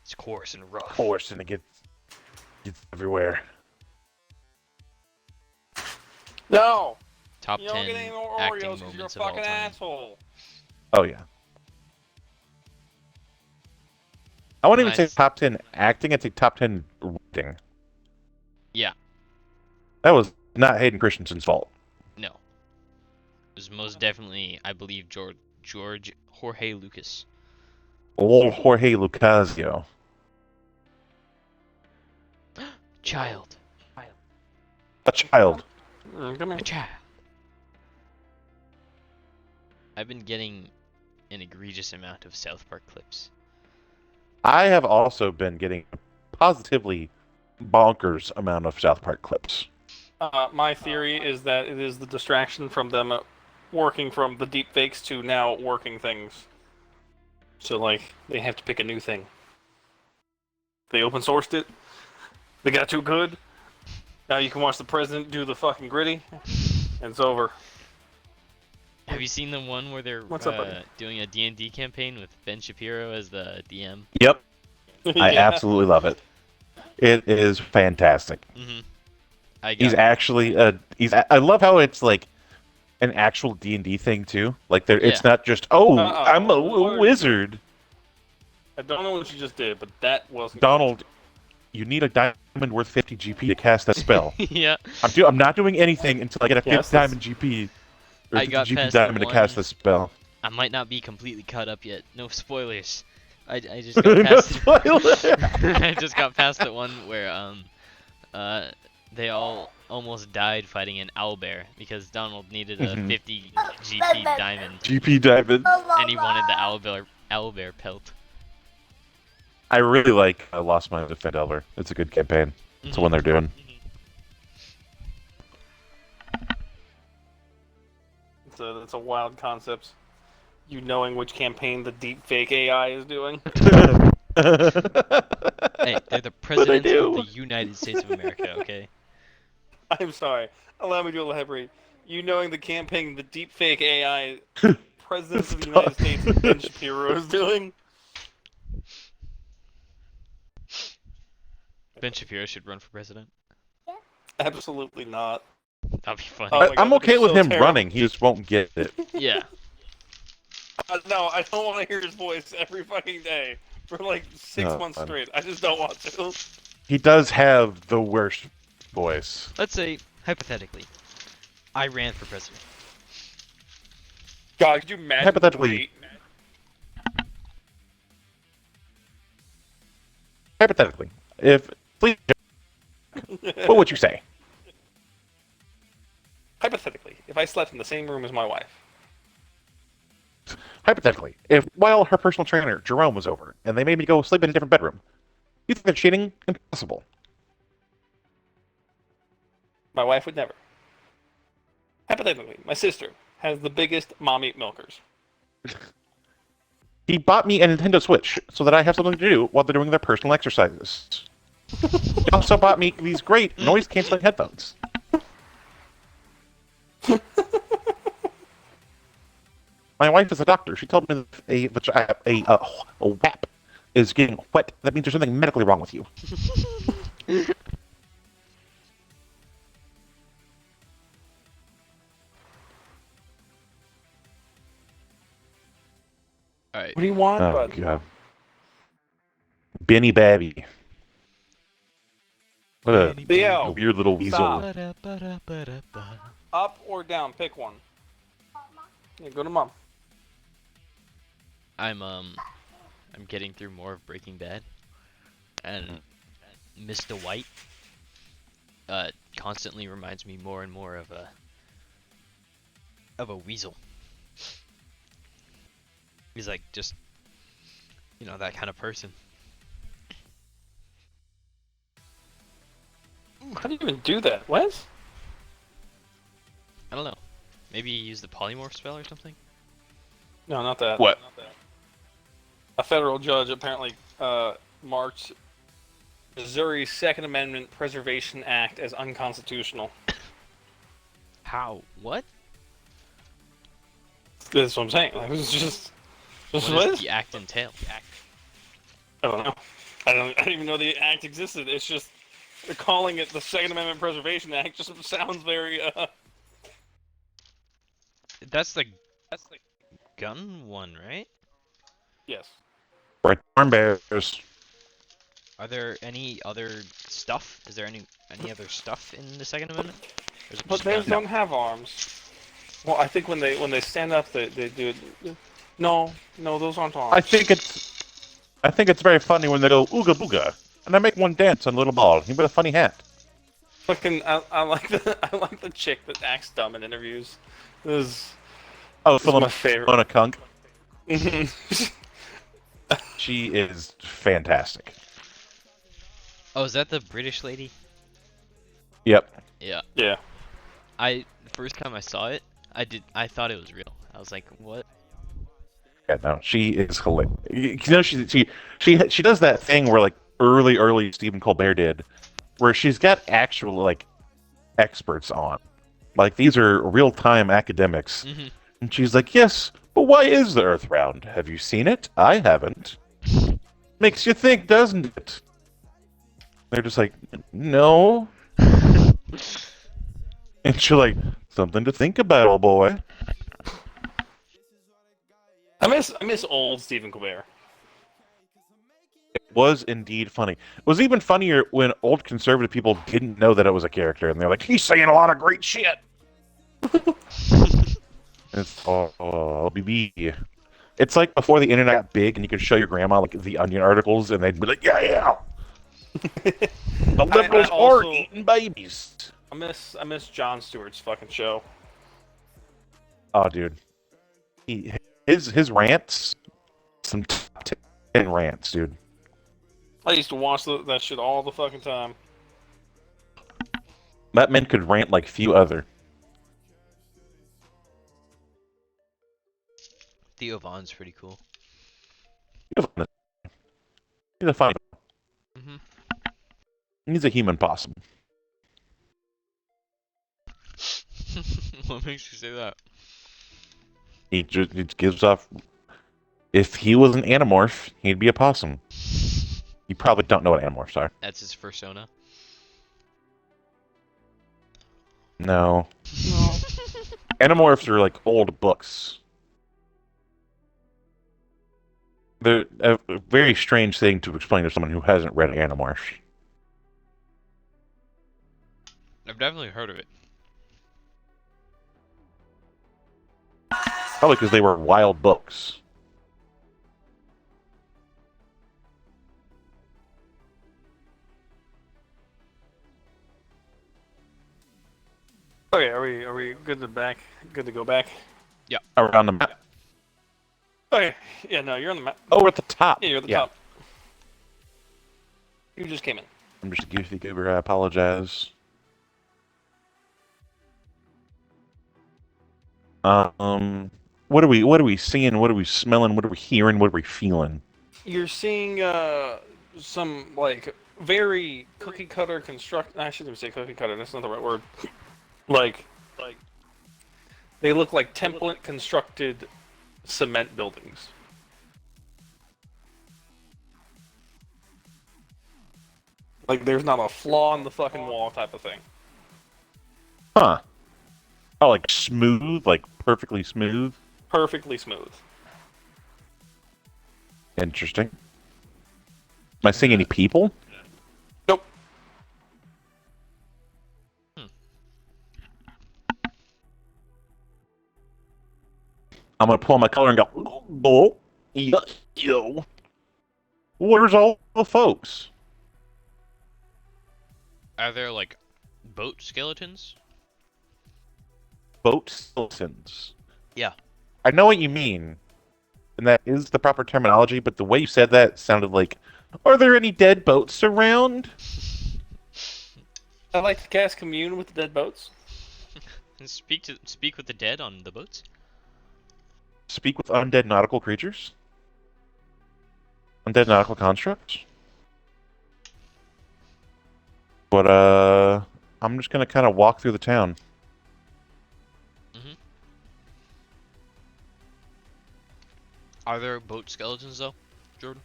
S1: It's coarse and rough.
S2: Course, and it gets everywhere.
S3: No!
S1: Top
S3: You don't
S1: 10
S3: get any more
S1: acting
S3: Oreos because you're a
S1: moments of all
S3: fucking
S1: time.
S3: asshole.
S2: Oh yeah. I wouldn't even say
S1: Nice.
S2: top 10 acting. I'd say top 10 writing.
S1: Yeah.
S2: That was not Hayden Christensen's fault.
S1: No. It was most definitely, I believe, George Jorge Lucas.
S2: Old Jorge Lucasio.
S1: Child.
S2: A child.
S3: Come
S1: A
S3: here.
S1: child. I've been getting an egregious amount of South Park clips.
S2: I have also been getting a positively bonkers amount of South Park clips.
S3: My theory is that it is the distraction from them working from the deep fakes to now working things. So, like, they have to pick a new thing. They open sourced it. They got too good. Now you can watch the president do the fucking gritty, and it's over.
S1: Have you seen the one where they're
S3: What's up, buddy?
S1: doing a D&D campaign with Ben Shapiro as the DM?
S2: Yep. I
S3: Yeah.
S2: absolutely love it. It is fantastic.
S1: Mm-hmm.
S2: He's actually I love how it's like an actual D&D thing too. Like it's not just I'm a wizard.
S3: I don't know what you just did, but that wasn't
S2: Donald, you need a diamond worth 50 GP to cast that spell.
S1: yeah.
S2: I'm not doing anything until I get a 50
S3: Yes, that's-
S2: diamond GP or
S1: I
S2: 50
S1: got
S2: GP
S1: past the
S2: diamond to cast
S1: one-
S2: the spell.
S1: I might not be completely caught up yet. No spoilers. I just got
S2: No
S1: past.
S2: spoiler.
S1: I just got past the one where they all almost died fighting an owlbear because Donald needed a 50 GP diamond
S2: GP diamond.
S1: and he wanted the owlbear pelt.
S2: I really like Lost Mines of Fendelver. It's a good campaign. It's the one they're doing.
S3: It's a wild concept. You knowing which campaign the deep fake AI is doing.
S1: Hey, they're the president
S2: do?
S1: of the United States of America, okay?
S3: I'm sorry. Allow me to elaborate. You knowing the campaign the deep fake AI president of the United States Ben Shapiro is doing.
S1: Ben Shapiro should run for president.
S3: Absolutely not.
S1: That'd be funny.
S3: Oh my God,
S2: I'm
S3: that'd be
S2: okay with
S3: so
S2: him
S3: terrible.
S2: running. He just won't get it.
S1: Yeah.
S3: No, I don't want to hear his voice every fucking day for like 6
S2: No,
S3: months
S2: fine.
S3: straight. I just don't want to.
S2: He does have the worst voice.
S1: Let's say, hypothetically, I ran for president.
S3: God, could you imagine?
S2: Hypothetically- Hypothetically, if please, what would you say?
S3: Hypothetically, if I slept in the same room as my wife.
S2: Hypothetically, if while her personal trainer Jerome was over and they made me go sleep in a different bedroom, you think they're cheating? Impossible.
S3: My wife would never. Hypothetically, my sister has the biggest mommy milkers.
S2: He bought me a Nintendo Switch so that I have something to do while they're doing their personal exercises. He also bought me these great noise-canceling headphones. My wife is a doctor. She told me that a WAP is getting wet. That means there's something medically wrong with you.
S1: Alright.
S3: What do you want,
S2: Oh,
S3: bud?
S2: God. Benny Babby. What a
S3: Theo,
S2: weird little weasel.
S3: stop. Up or down? Pick one. Yeah, go to mom.
S1: I'm getting through more of Breaking Bad, and Mr. White constantly reminds me more and more of a weasel. He's like just, that kind of person.
S3: How do you even do that? What?
S1: I don't know. Maybe you use the polymorph spell or something?
S3: No, not that.
S2: What?
S3: Not that. A federal judge apparently marked Missouri's Second Amendment Preservation Act as unconstitutional.
S1: How? What?
S3: That's what I'm saying. Like, it's just
S1: What
S3: what?
S1: does the act entail?
S3: I don't know. I didn't even know the act existed. It's just they're calling it the Second Amendment Preservation Act. Just sounds very
S1: That's the gun one, right?
S3: yes.
S2: Right, arm bears.
S1: Are there any other stuff? Is there any other stuff in the Second Amendment? Or is it
S3: But
S1: just
S3: theirs
S1: guns?
S3: don't have arms. Well, I think when they stand up, they do it. No, those aren't arms.
S2: I think it's very funny when they go ooga booga, and I make one dance on a little ball. He with a funny hat.
S3: Fucking, I like the chick that acts dumb in interviews. This
S2: Oh,
S3: is my favorite.
S2: Philomena Kunk. She is fantastic.
S1: Oh, is that the British lady?
S2: Yep.
S1: Yeah.
S3: Yeah.
S1: The first time I saw it, I thought it was real. I was like, what?
S2: Yeah, no, she is hilarious. You know, she does that thing where like early Stephen Colbert did, where she's got actual like experts on, like these are real time academics,
S1: Mhm.
S2: and she's like, yes, but why is the Earth round? Have you seen it? I haven't. Makes you think, doesn't it? They're just like, no, and she's like, something to think about, old boy.
S3: I miss old Stephen Colbert.
S2: It was indeed funny. It was even funnier when old conservative people didn't know that it was a character, and they're like, he's saying a lot of great shit. It's BB. It's like before the internet got big, and you could show your grandma like the Onion articles, and they'd be like, yeah. The liberals are
S3: also-
S2: eating babies.
S3: I miss Jon Stewart's fucking show.
S2: Oh, dude. His rants, some top 10 rants, dude.
S3: I used to watch that shit all the fucking time.
S2: That man could rant like few other.
S1: Theo Vaughn's pretty cool.
S2: He's a funny.
S1: hmm
S2: He's a human possum.
S1: What makes you say that?
S2: He just gives off. If he was an animorph, he'd be a possum. You probably don't know what animorphs are.
S1: That's his persona.
S2: No. Animorphs are like old books. They're a very strange thing to explain to someone who hasn't read Animorphs.
S1: I've definitely heard of it.
S2: Probably because they were wild books.
S3: Okay, are we good to go back?
S2: Around the map.
S3: Okay, yeah, no, you're on the map.
S2: Oh, we're at the top.
S3: Yeah, you're at the top. You just came in.
S2: I'm just a goofy goober. I apologize. What are we seeing? What are we smelling? What are we hearing? What are we feeling?
S3: You're seeing some like very cookie cutter construct. I shouldn't even say cookie cutter. That's not the right word. Like they look like template constructed cement buildings. Like there's not a flaw in the fucking wall type of thing.
S2: Huh. Oh, like smooth, like perfectly smooth.
S3: Perfectly smooth.
S2: Interesting. Am I seeing any people?
S3: Nope.
S2: I'm gonna pull my color and go, oh, yo. Where's all the folks?
S1: Are there like boat skeletons?
S2: Boat skeletons.
S1: Yeah.
S2: I know what you mean, and that is the proper terminology, but the way you said that sounded like, are there any dead boats around?
S3: I like to cast commune with the dead boats.
S1: And speak with the dead on the boats.
S2: Speak with undead nautical creatures? Undead nautical constructs? But, I'm just gonna kind of walk through the town.
S1: Are there boat skeletons though, Jordan?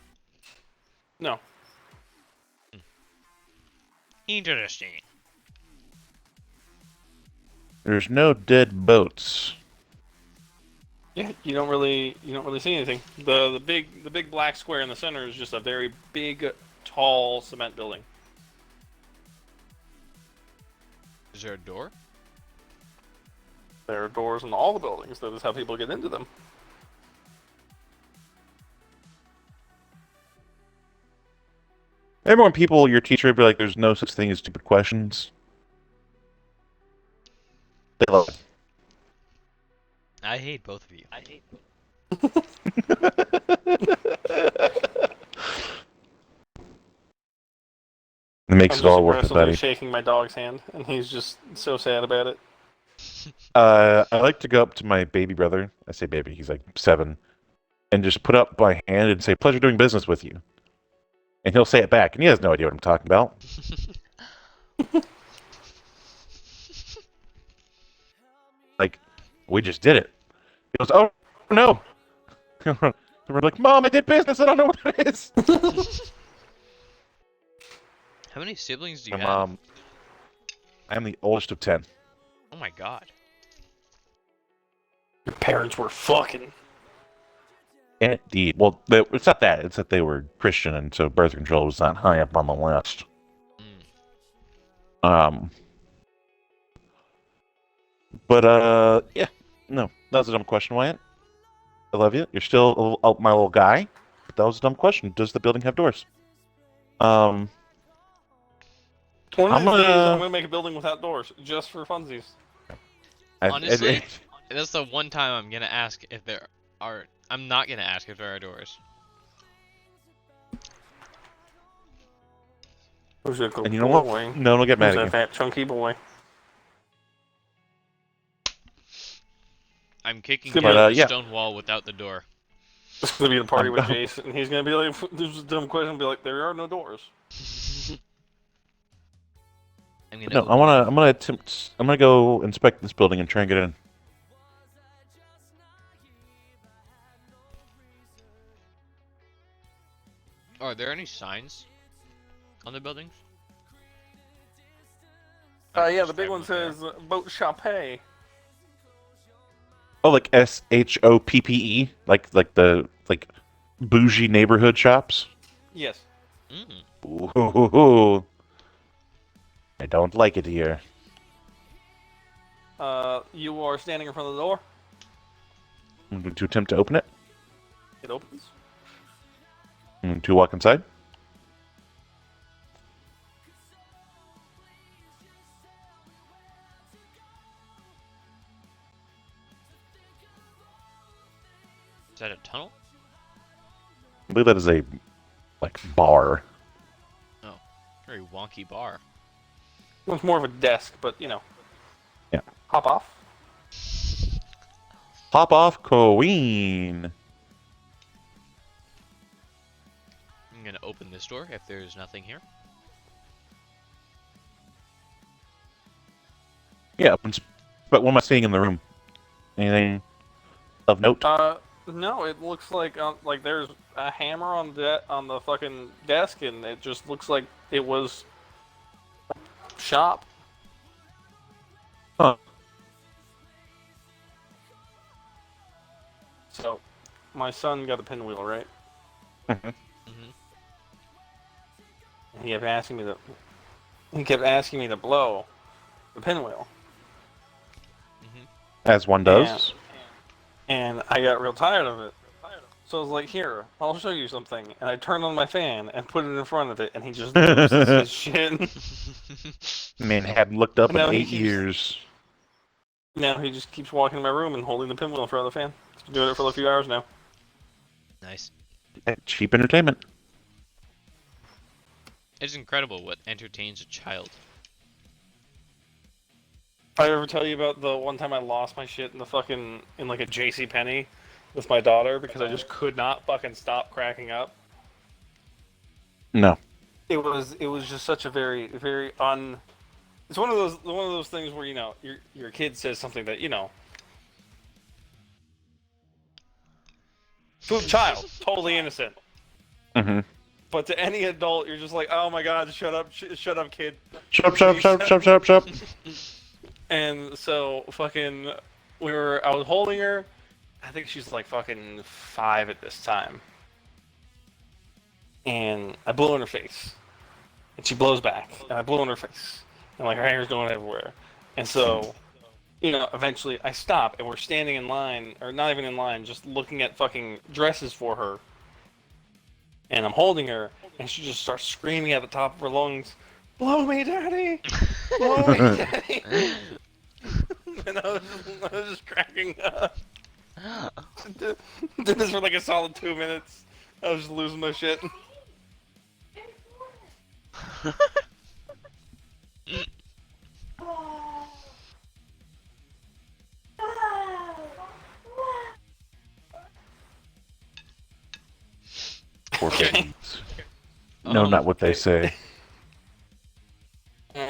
S3: No.
S1: Interesting.
S2: There's no dead boats.
S3: Yeah, you don't really see anything. The big black square in the center is just a very big, tall cement building.
S1: Is there a door?
S3: There are doors in all the buildings. That is how people get into them.
S2: Remember when people, your teacher would be like, there's no such thing as stupid questions? They love it.
S1: I hate both of you.
S2: It makes
S3: I'm
S2: it
S3: just
S2: all worth it,
S3: aggressively
S2: buddy.
S3: shaking my dog's hand, and he's just so sad about it.
S2: I like to go up to my baby brother. I say baby, he's like 7. And just put up my hand and say, pleasure doing business with you. And he'll say it back, and he has no idea what I'm talking about. Like, we just did it. He goes, oh, no. We're like, Mom, I did business. I don't know what it is.
S1: How many siblings do you
S2: My
S1: have?
S2: mom, I'm the oldest of 10.
S1: Oh my god.
S3: Your parents were fucking.
S2: Indeed. Well, it's not that. It's that they were Christian, and so birth control was not high up on the list.
S1: Mm.
S2: Yeah. No, that was a dumb question, Wyatt. I love you. You're still my little guy. But that was a dumb question. Does the building have doors?
S3: One of
S2: I'm
S3: these days,
S2: gonna-
S3: I'm gonna make a building without doors, just for funsies.
S1: Honestly, that's the one time I'm gonna ask if there are. I'm not gonna ask if there are doors.
S3: Who's that
S2: and you know what?
S3: boy?
S2: No one will get mad
S3: Who's
S2: at
S3: that
S2: you.
S3: fat chunky boy?
S1: I'm kicking
S3: But,
S1: down the
S2: yeah.
S1: stone wall without the door.
S3: It's gonna be the party with
S2: I'm-
S3: Jason, and he's gonna be like, "This is a dumb question." I'll be like, "There are no doors."
S1: I'm gonna.
S2: No,
S1: open
S2: I'm gonna attempt. I'm gonna go inspect this building and try and get in.
S1: Are there any signs on the buildings?
S3: Yeah, the big one says Boat Chape.
S2: Oh, like SHOPPE, like the bougie neighborhood shops.
S3: Yes.
S1: Mm.
S2: Ooh, I don't like it here.
S3: You are standing in front of the door.
S2: I'm going to attempt to open it.
S3: It opens.
S2: I'm going to walk inside.
S1: Is that a tunnel?
S2: I believe that is a bar.
S1: Very wonky bar.
S3: It's more of a desk, but you know.
S2: Yeah.
S3: Hop off.
S2: Pop off Queen.
S1: I'm gonna open this door if there's nothing here.
S2: Yeah, but what am I seeing in the room? Anything of note?
S3: No, it looks like there's a hammer on the fucking desk, and it just looks like it was shop.
S2: Huh.
S3: So, my son got a pinwheel, right?
S1: Mm-hmm.
S3: And he kept asking me to blow the pinwheel.
S2: As one does.
S3: And I got real tired of it. So I was like, here, I'll show you something. And I turned on my fan and put it in front of it, and he just loses his shit.
S2: Man, hadn't looked up in
S3: Now he
S2: 8
S3: keeps-
S2: years.
S3: Now he just keeps walking in my room and holding the pinwheel in front of the fan. He's been doing it for a few hours now.
S1: Nice.
S2: Cheap entertainment.
S1: It's incredible what entertains a child.
S3: I ever tell you about the one time I lost my shit in like a JC Penney with my daughter because I just could not fucking stop cracking up?
S2: No.
S3: It was just such a very. It's one of those things where your kid says something that to a child totally innocent,
S2: Mm-hmm.
S3: but to any adult you're just like, oh my god, shut up, shut up, kid.
S2: Shut up, shut up, shut up, shut up, shut up, shut up.
S3: And so fucking I was holding her. I think she's like fucking 5 at this time. And I blow in her face. And she blows back. And I blow in her face. And like her hair's going everywhere. And so, eventually I stop and we're standing in line, or not even in line, just looking at fucking dresses for her. And I'm holding her, and she just starts screaming at the top of her lungs, "Blow me, daddy! Blow me, daddy!" And I was just cracking up. Did this for like a solid 2 minutes. I was just losing my shit.
S2: Poor kids. No, not what they say.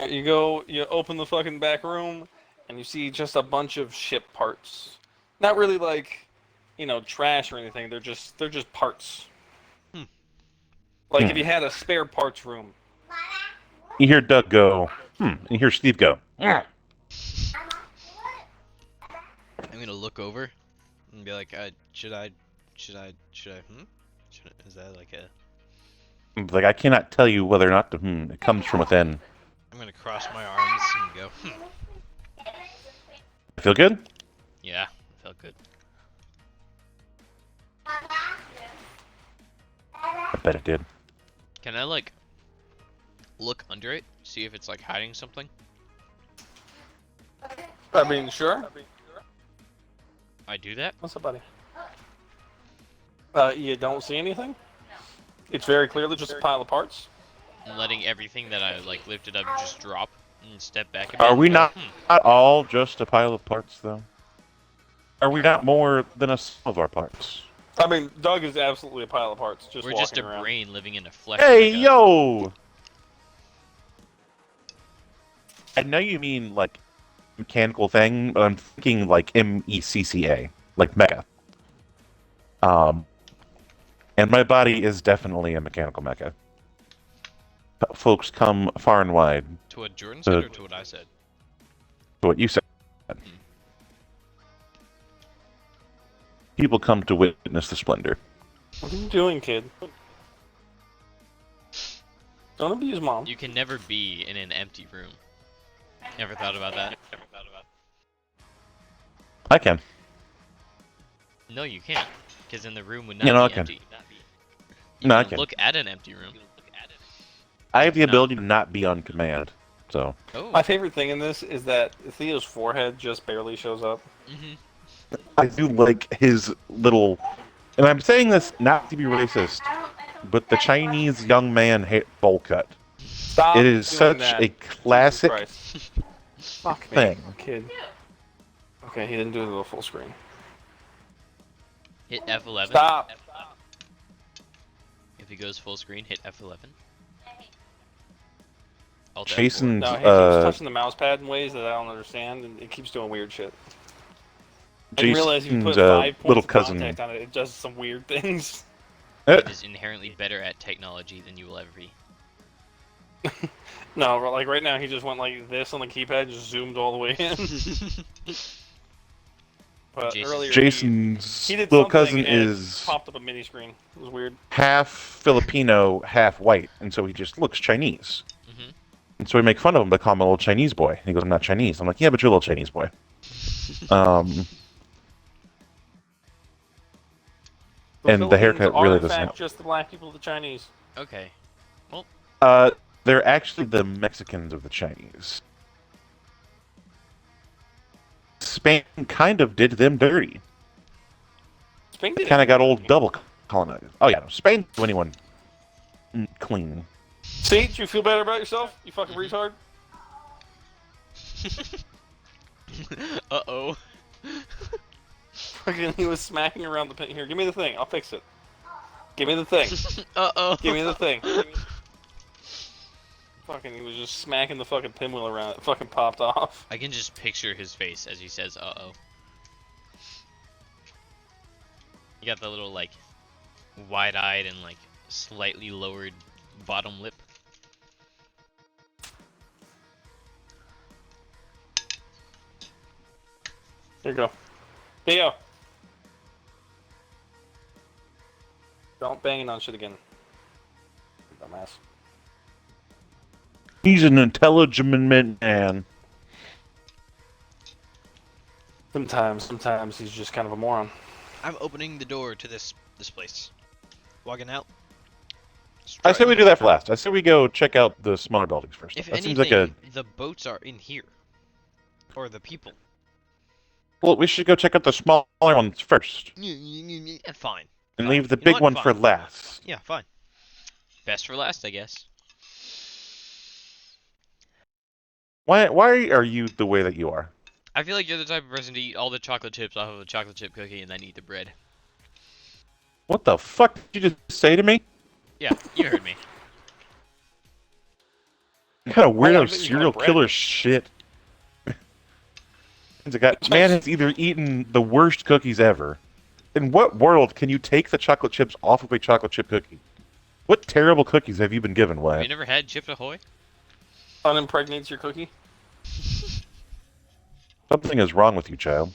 S3: You open the fucking back room, and you see just a bunch of ship parts. Not really like, trash or anything. They're just parts. Like if you had a spare parts room.
S2: You hear Doug go, you hear Steve go,
S1: I'm gonna look over and be like, should I, is that like a...
S2: like, I cannot tell you whether or not it comes from within.
S1: I'm gonna cross my arms and go,
S2: Feel good?
S1: Yeah, felt good.
S2: I bet it did.
S1: Can I, like, look under it, see if it's, like, hiding something?
S3: I mean, sure.
S1: I do that?
S3: What's up, buddy? You don't see anything? It's very clearly just a pile of parts.
S1: And letting everything that I, like, lifted up just drop and step back a bit.
S2: Are we
S1: and go,
S2: not all just a pile of parts, though? Are we not more than a sum of our parts?
S3: I mean, Doug is absolutely a pile of parts. Just
S1: We're
S3: walking
S1: just a
S3: around.
S1: brain living in a flesh.
S2: Hey,
S1: like a-
S2: yo! I know you mean, like, mechanical thing, but I'm thinking, like, MECCA. Like, mecha. And my body is definitely a mechanical mecha. But folks come far and wide
S1: To what Jordan said or to what I said?
S2: to what you said. People come to witness the splendor.
S3: What are you doing, kid? Don't abuse mom.
S1: You can never be in an empty room. Ever thought about that?
S2: I can.
S1: No, you can't. Because then the room would not
S2: You know, I
S1: be
S2: can.
S1: empty. You
S2: No, I
S1: can
S2: can.
S1: look at an empty room.
S2: I have the ability to not be on command. So,
S1: Oh.
S3: My favorite thing in this is that Theo's forehead just barely shows up.
S1: Mm-hmm.
S2: I do like his little... And I'm saying this not to be racist, but the Chinese young man bowl cut.
S3: Stop
S2: It is
S3: doing
S2: such
S3: that.
S2: a classic
S3: Jesus Christ. Fuck me,
S2: thing.
S3: kid. Okay, he didn't do it with full screen.
S1: Hit F11.
S3: Stop.
S1: If he goes full screen, hit F11. Alt F4.
S2: Jason,
S3: No, he keeps touching the mouse pad in ways that I don't understand, and it keeps doing weird shit. I didn't realize if you
S2: Jason's
S3: put 5 points
S2: little
S3: of
S2: cousin.
S3: contact on it, it does some weird things.
S1: It is inherently better at technology than you will ever be.
S3: No, like right now he just went like this on the keypad, just zoomed all the way in. But
S1: Jason-
S3: earlier
S2: Jason's
S3: he did
S2: little
S3: something
S2: cousin
S3: and it
S2: is
S3: popped up a mini screen. It was weird.
S2: half Filipino, half white, and so he just looks Chinese.
S1: Mm-hmm.
S2: And so we make fun of him by calling him a little Chinese boy. And he goes, "I'm not Chinese." I'm like, "Yeah, but you're a little Chinese boy." And the haircut
S3: Philippines are,
S2: really
S3: in
S2: doesn't
S3: fact,
S2: help.
S3: just the black people of the Chinese.
S1: Okay.
S2: They're actually the Mexicans of the Chinese. Spain kind of did them dirty.
S3: Spain did
S2: Kind of got
S3: everything.
S2: old double colonized. Oh yeah, no, Spain didn't do anyone clean.
S3: See, do you feel better about yourself? You fucking retard.
S1: Uh-oh.
S3: Fucking, he was smacking around the pin. Here, give me the thing. I'll fix it. Give me the thing.
S1: Uh-oh.
S3: Give me the thing. Fucking, he was just smacking the fucking pinwheel around. It fucking popped off.
S1: I can just picture his face as he says, uh-oh. You got the little, like, wide-eyed and, like, slightly lowered bottom lip.
S3: Here you go. Here you go. Don't bang it on shit again. Dumbass.
S2: He's an intelligent man.
S3: Sometimes he's just kind of a moron.
S1: I'm opening the door to this place. Walking out.
S2: I say we do that for last. I say we go check out the smaller buildings first.
S1: If
S2: That
S1: anything,
S2: seems like a...
S1: the boats are in here. Or the people.
S2: Well, we should go check out the smaller ones first.
S1: Fine.
S2: And
S1: Fine.
S2: leave the
S1: You know
S2: big
S1: what?
S2: one
S1: Fine.
S2: for last.
S1: Yeah, fine. Best for last, I guess.
S2: Why are you the way that you are?
S1: I feel like you're the type of person to eat all the chocolate chips off of a chocolate chip cookie and then eat the bread.
S2: What the fuck did you just say to me?
S1: Yeah, you heard me.
S2: What kind of
S3: Why
S2: weirdo
S3: not eat
S2: serial
S3: bread?
S2: killer shit? Man has either eaten the worst cookies ever. In what world can you take the chocolate chips off of a chocolate chip cookie? What terrible cookies have you been given,
S1: Have you
S2: Wyatt?
S1: never had Chips Ahoy?
S3: Unimpregnates your cookie?
S2: Something is wrong with you, child.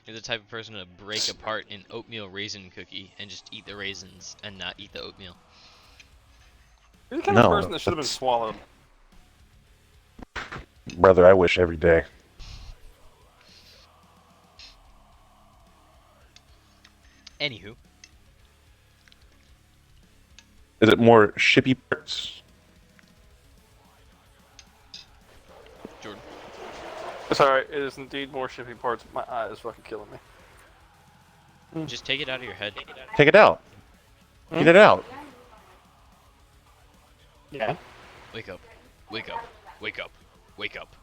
S1: You're the type of person to break apart an oatmeal raisin cookie and just eat the raisins and not eat the oatmeal.
S3: You're the kind
S2: No,
S3: of person that should have been
S2: that's-
S3: swallowed.
S2: Brother, I wish every day.
S1: Anywho,
S2: Is it more shippy parts?
S1: Jordan.
S3: It's alright, it is indeed more shipping parts. My eye is fucking killing me.
S1: Just take it out of your head.
S2: Take it out. Get it out.
S3: Yeah.
S1: Wake up. Wake up. Wake up. Wake up.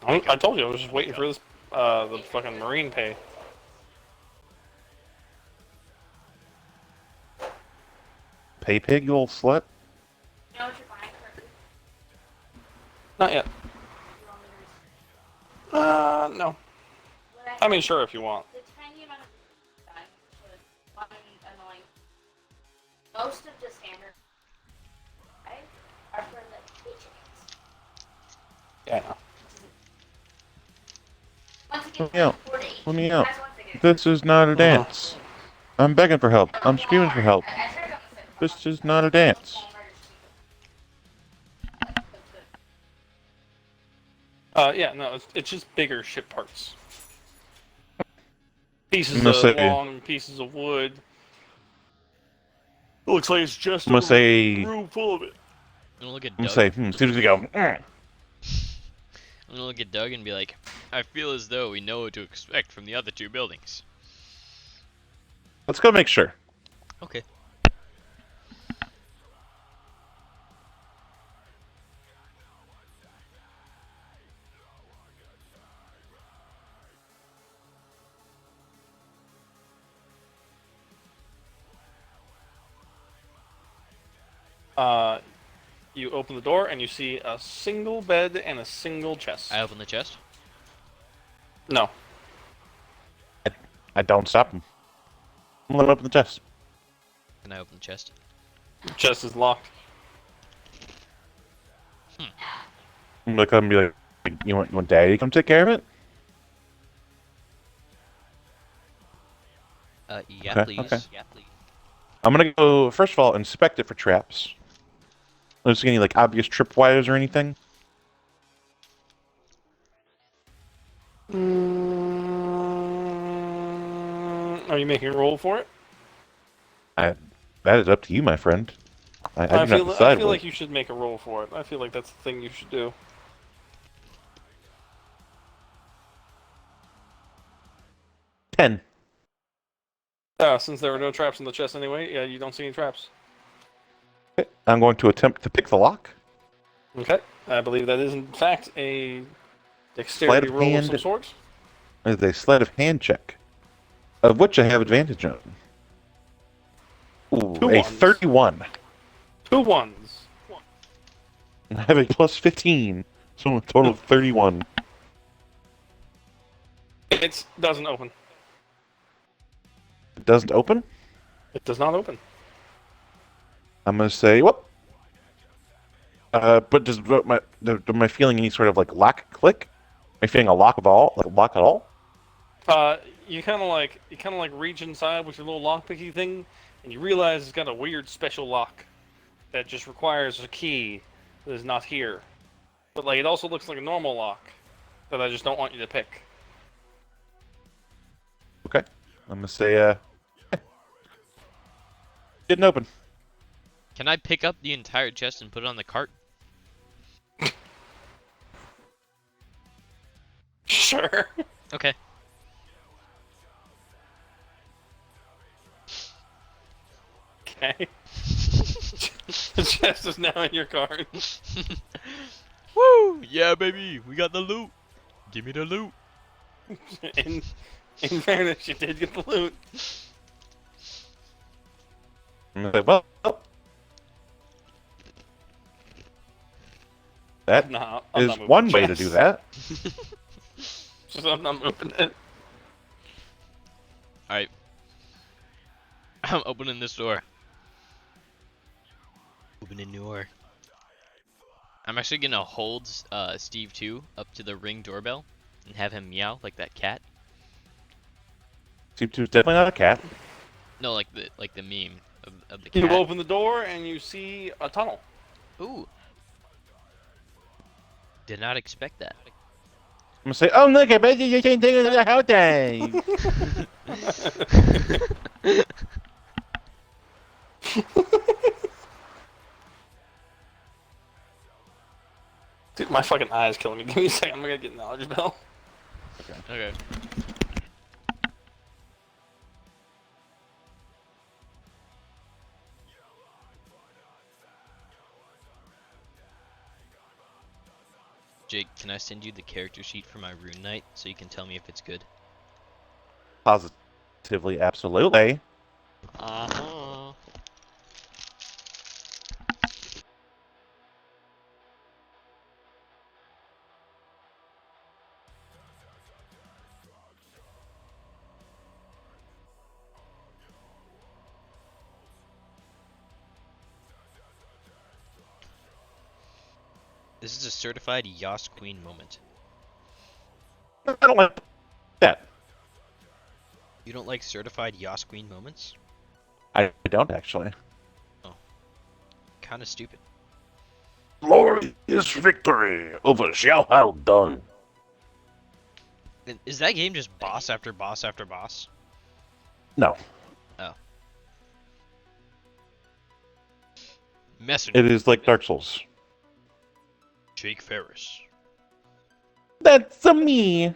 S3: I told you, I was just waiting for this, the fucking marine pay.
S2: Pay pig, you little slut.
S6: You know what you're buying for?
S3: Not yet.
S6: You want me to
S3: No.
S6: what
S3: I mean, sure, if you want.
S6: the tiny amount of time should one annoying. Most of the standard are for the Patriots.
S3: Yeah, I know.
S6: Once again,
S2: Let me out.
S6: 4 to 8.
S2: Let me out.
S6: That's once again.
S2: This is not a dance. I'm begging for help. I'm screaming for help.
S6: I tried to go sit
S2: This is not a dance.
S3: Yeah, no, it's just bigger ship parts. Pieces
S2: I'm gonna
S3: of
S2: say-
S3: long pieces of wood. It looks like it's just
S2: I'm gonna say...
S3: room full of it.
S1: I'm gonna look at
S2: I'm
S1: Doug.
S2: gonna say, as soon as we go,
S1: I'm gonna look at Doug and be like, I feel as though we know what to expect from the other two buildings.
S2: let's go make sure.
S1: Okay.
S3: You open the door and you see a single bed and a single chest.
S1: I open the chest.
S3: No.
S2: I don't stop him. I'm gonna let him open the chest.
S1: Can I open the chest?
S3: The chest is locked.
S2: I'm gonna come and be like, you want Daddy to come take care of it?
S1: Yeah,
S2: Okay,
S1: please.
S2: okay.
S1: Yeah, please.
S2: I'm gonna go, first of all, inspect it for traps. Don't see any, like, obvious tripwires or anything.
S3: Are you making a roll for it?
S2: That is up to you, my friend. I do not
S3: I
S2: decide
S3: feel
S2: what.
S3: like you should make a roll for it. I feel like that's the thing you should do.
S2: 10.
S3: Since there were no traps in the chest anyway, yeah, you don't see any traps.
S2: Okay. I'm going to attempt to pick the lock.
S3: Okay. I believe that is in fact a Dexterity
S2: of
S3: roll of
S2: hand.
S3: some sort.
S2: Is a sleight of hand check, of which I have advantage on. Ooh,
S3: Two
S2: a
S3: ones.
S2: 31.
S3: 2 ones.
S2: I have a plus 15, so a total of 31.
S3: It doesn't open.
S2: It doesn't open.
S3: It does not open.
S2: I'm gonna say what? But does am I feeling any sort of like lock click? Am I feeling a lock of all? Like lock at all?
S3: You kind of like reach inside with your little lockpicky thing, and you realize it's got a weird special lock that just requires a key that is not here. But like it also looks like a normal lock that I just don't want you to pick.
S2: Okay. I'm gonna say didn't open.
S1: Can I pick up the entire chest and put it on the cart?
S3: Sure.
S1: Okay.
S3: Okay. The chest is now in your cart.
S1: Woo! Yeah, baby, we got the loot. Give me the loot.
S3: In fairness, you did get the loot.
S2: I'm gonna say well. That
S3: Nah,
S2: is
S3: not moving
S2: one
S3: the
S2: way to
S3: chest.
S2: do that.
S3: Just I'm not moving it.
S1: Alright. I'm opening this door. Opening door. I'm actually gonna hold Steve 2 up to the Ring doorbell and have him meow like that cat.
S2: Steve 2 is definitely not a cat.
S1: No, like the meme of the
S3: You
S1: cat.
S3: open the door and you see a tunnel.
S1: Ooh. Did not expect that.
S2: I'm gonna say, oh look, I bet you can't take another house day.
S3: Dude, my fucking eye is killing me. Give me a second. I'm gonna get knowledge bell.
S1: Okay. Jake, can I send you the character sheet for my Rune Knight so you can tell me if it's good?
S2: Positively, absolutely.
S1: Uh-huh. This is a certified Yas Queen moment.
S2: I don't like that.
S1: You don't like certified Yas Queen moments?
S2: I don't actually.
S1: Kinda stupid.
S2: Glorious victory over Xiao Hao Dun.
S1: Is that game just boss after boss after boss?
S2: No,
S1: Messenger.
S2: it is like Dark Souls.
S1: Jake Ferris.
S2: That's a me.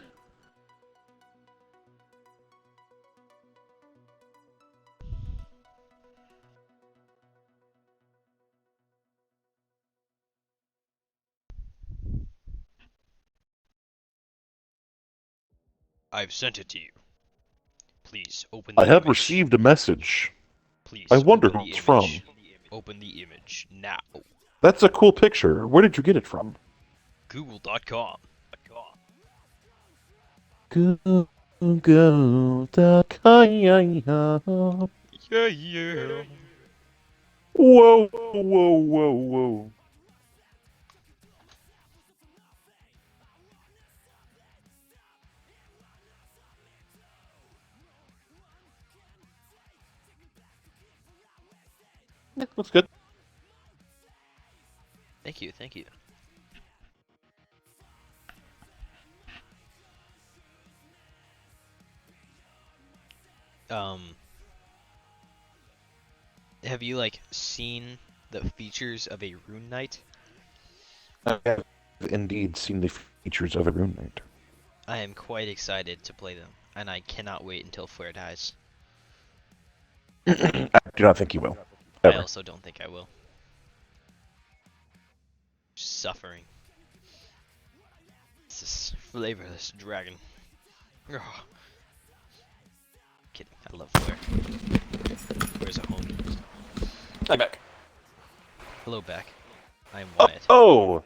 S1: I've sent it to you. Please open the
S2: I have
S1: image.
S2: received a message.
S1: Please
S2: I wonder
S1: open
S2: who
S1: the
S2: it's
S1: image.
S2: from.
S1: Open the image now.
S2: That's a cool picture. Where did you get it from?
S1: Google.com.
S2: Google.com.
S1: Yeah, yeah.
S2: Whoa, whoa, whoa, whoa. Yeah, looks good.
S1: Thank you, thank you. Have you like seen the features of a Rune Knight?
S2: I have indeed seen the features of a Rune Knight.
S1: I am quite excited to play them, and I cannot wait until Flare dies.
S2: I do not think you will.
S1: I
S2: Ever.
S1: also don't think I will. Suffering. This is Flavorless dragon. Ugh. Kidding. I love Flare. Where's a home?
S3: I'm back.
S1: Hello, back. I am
S2: Oh,
S1: Wyatt.
S2: oh!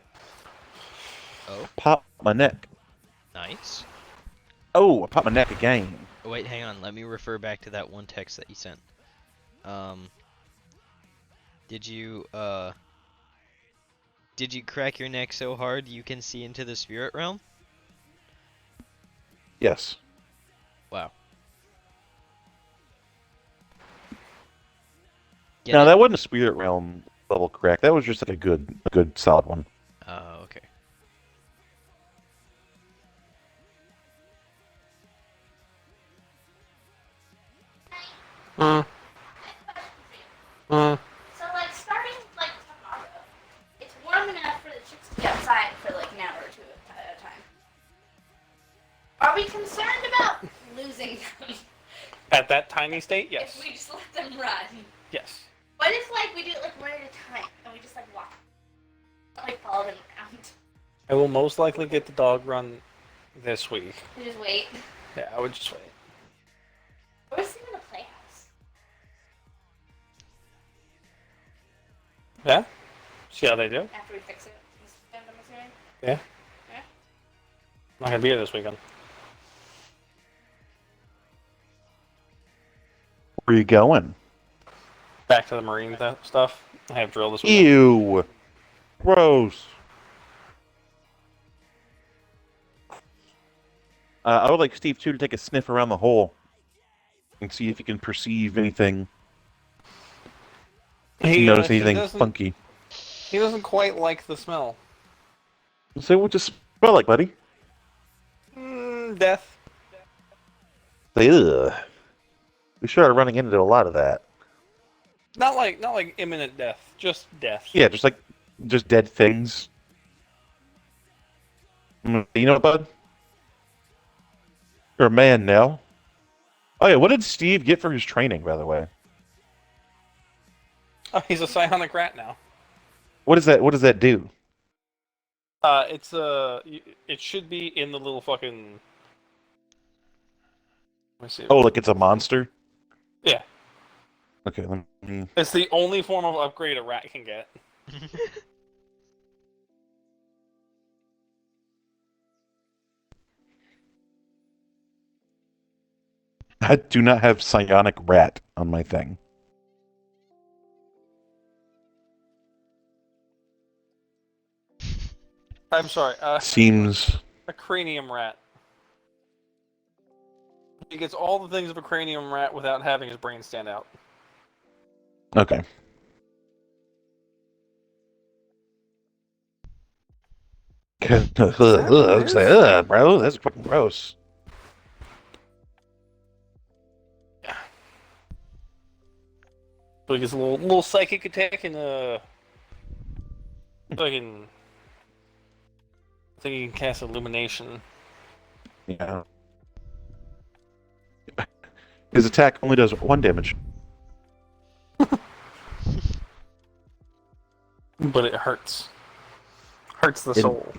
S1: Oh,
S2: Pop my neck.
S1: nice.
S2: Oh, I popped my neck again.
S1: Oh, wait, hang on. Let me refer back to that one text that you sent. Did you crack your neck so hard you can see into the spirit realm?
S2: Yes.
S1: Wow. Get
S2: No,
S1: it?
S2: that wasn't a spirit realm level crack. That was just like a good solid one.
S1: Oh, okay.
S6: So like starting like tomorrow, it's warm enough for the chicks to be outside for like an hour or two at a time. Are we concerned about losing them
S3: At that tiny state, yes.
S6: if we just let them run?
S3: Yes.
S6: What if like we do it like one at a time and we just like walk, like follow them around?
S3: I will most likely get the dog run this week.
S6: We just wait.
S3: Yeah, I would just wait.
S6: Or we're sleeping in the playhouse.
S3: Yeah? See how they do?
S6: After we fix it. I'm assuming.
S3: Yeah.
S6: Yeah.
S3: I'm not gonna be here this weekend.
S2: Where are you going?
S3: Back to the marine stuff. I have drill this weekend.
S2: Ew. Gross. I would like Steve, too, to take a sniff around the hole and see if he can perceive anything. If you notice anything funky.
S3: He doesn't quite like the smell.
S2: So what does it smell like, buddy?
S3: Death.
S2: Ugh. We started running into a lot of that.
S3: Not like imminent death. Just death.
S2: Yeah, just dead things. You know what, bud? You're a man now. Oh yeah, what did Steve get for his training, by the way?
S3: Oh, he's a psionic rat now.
S2: What does that do?
S3: It should be in the little fucking. Let me see.
S2: Oh, like it's a monster?
S3: Yeah.
S2: Okay, let me...
S3: It's the only form of upgrade a rat can get.
S2: I do not have psionic rat on my thing.
S3: I'm sorry.
S2: Seems...
S3: A cranium rat. He gets all the things of a cranium rat without having his brain stand out.
S2: Okay. Ugh, bro, that's fucking gross.
S3: Yeah. So he gets a little psychic attack and fucking. I think he can cast illumination.
S2: Yeah. His attack only does 1 damage.
S3: But it hurts. Hurts the soul.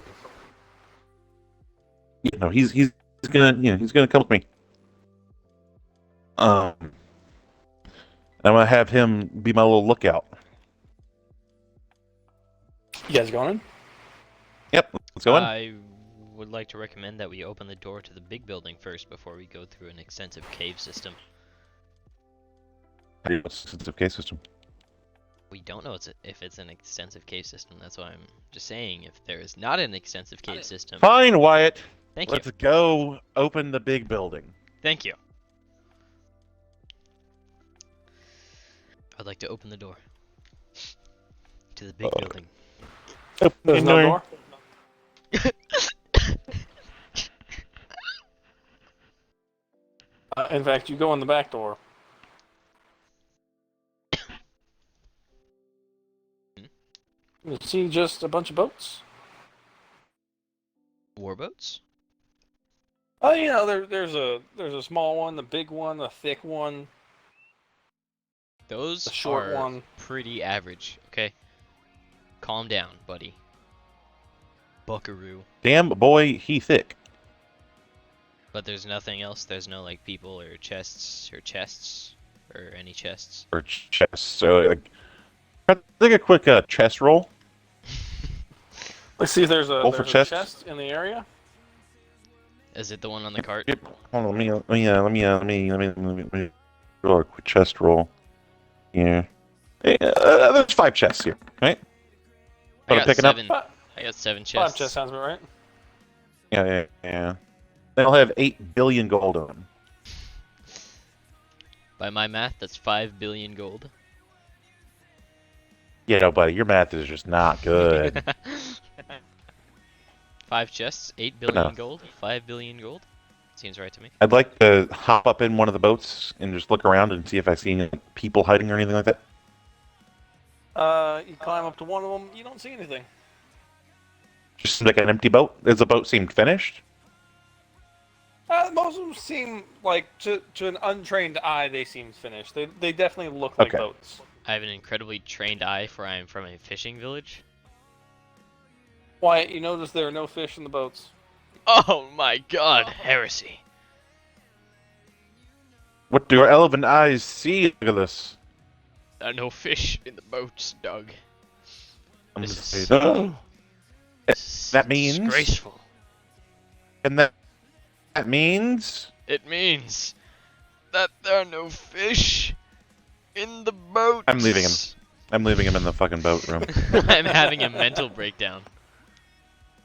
S2: You know, he's gonna come with me. I'm gonna have him be my little lookout.
S3: You guys going in?
S2: Yep, let's go in.
S1: I would like to recommend that we open the door to the big building first before we go through an extensive cave system.
S2: Sensitive case system.
S1: We don't know if it's an extensive cave system. That's why I'm just saying if there is not an extensive cave system.
S2: Fine, Wyatt.
S1: Thank
S2: Let's
S1: you.
S2: go open the big building.
S1: Thank you. I'd like to open the door to the big building.
S3: There's no door? In fact, you go in the back door. You see just a bunch of boats.
S1: Warboats?
S3: Oh, you know, there's a small one, the big one, the thick one.
S1: Those
S3: The short
S1: are
S3: one.
S1: pretty average, okay? Calm down, buddy. Buckaroo.
S2: Damn boy, he thick.
S1: But there's nothing else. There's no like people or chests or any chests.
S2: Or chest. So like, try to take a quick chest roll.
S3: Let's see if there's
S2: Roll for
S3: a
S2: chest.
S3: chest in the area.
S1: Is it the one on the cart?
S2: Yep. Hold on, let me roll a quick chest roll. Yeah. Hey, there's 5 chests here, right?
S1: I
S2: What I'm
S1: got
S2: picking up?
S1: 7. I got 7
S3: 5
S1: chests.
S3: chest sounds about right.
S2: Yeah. They'll have 8 billion gold on them.
S1: By my math, that's 5 billion gold.
S2: Yeah, no, buddy, your math is just not good.
S1: 5 chests, 8
S2: No.
S1: billion gold, 5 billion gold. Seems right to me.
S2: I'd like to hop up in one of the boats and just look around and see if I see any people hiding or anything like that.
S3: You climb up to one of them. You don't see anything.
S2: Just like an empty boat. Does the boat seem finished?
S3: Most of them seem like to an untrained eye. They seem finished. They definitely look like
S2: Okay.
S3: boats.
S1: I have an incredibly trained eye, for I am from a fishing village.
S3: Wyatt, you notice there are no fish in the boats.
S1: Oh my god, heresy.
S2: What do our elven eyes see? Look at this.
S1: There are no fish in the boats, Doug.
S2: I'm
S1: This
S2: gonna
S1: is-
S2: say, no.
S1: This
S2: That
S1: is
S2: means-
S1: disgraceful.
S2: And that means
S1: It means that there are no fish in the boats.
S2: I'm leaving him. I'm leaving him in the fucking boat room.
S1: I'm having a mental breakdown.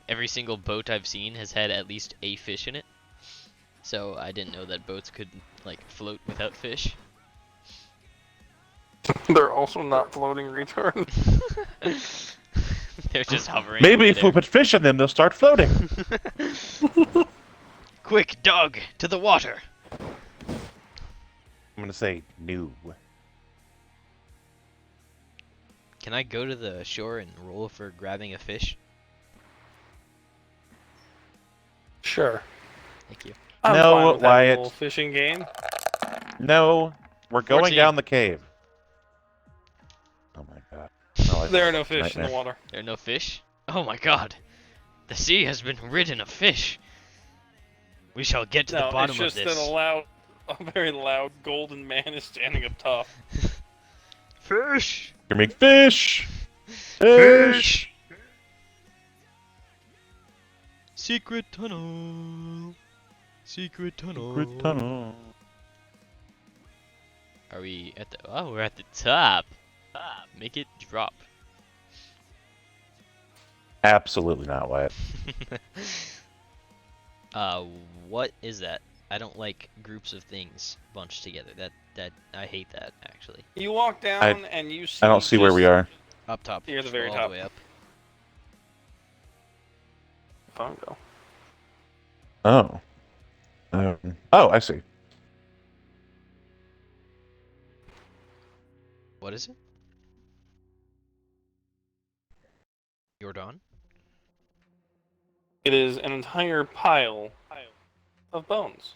S1: Every single boat I've seen has had at least a fish in it. So I didn't know that boats could like float without fish.
S3: They're also not floating, retard.
S1: They're just hovering.
S2: Maybe
S1: in
S2: if we
S1: midair.
S2: put fish in them, they'll start floating.
S1: Quick, Doug, to the water.
S2: I'm gonna say no.
S1: Can I go to the shore and roll for grabbing a fish?
S3: Sure.
S1: Thank you.
S3: I'm
S2: No,
S3: fine with that
S2: Wyatt.
S3: little fishing game.
S2: No, we're going
S1: 14.
S2: down the cave. Oh my god. No,
S3: There are no fish in the
S2: nightmare.
S3: water.
S1: There are no fish? Oh my god. The sea has been ridden of fish. We shall get to the
S3: No,
S1: bottom
S3: it's just
S1: of
S3: that
S1: this.
S3: a very loud golden man is standing up top.
S1: Fish!
S2: Give me fish! Fish!
S1: Secret tunnel. Secret tunnel.
S2: Secret tunnel.
S1: Are we at the? Oh, we're at the top. Make it drop.
S2: Absolutely not, Wyatt.
S1: What is that? I don't like groups of things bunched together. That I hate that actually.
S3: You walk down and you see.
S2: I don't see where we are.
S1: Up top.
S3: You're at the very
S1: Scroll
S3: top.
S1: all the way up.
S3: Phone go.
S2: Oh. Oh, I see.
S1: What is it? Jordan?
S3: It is an entire pile of bones.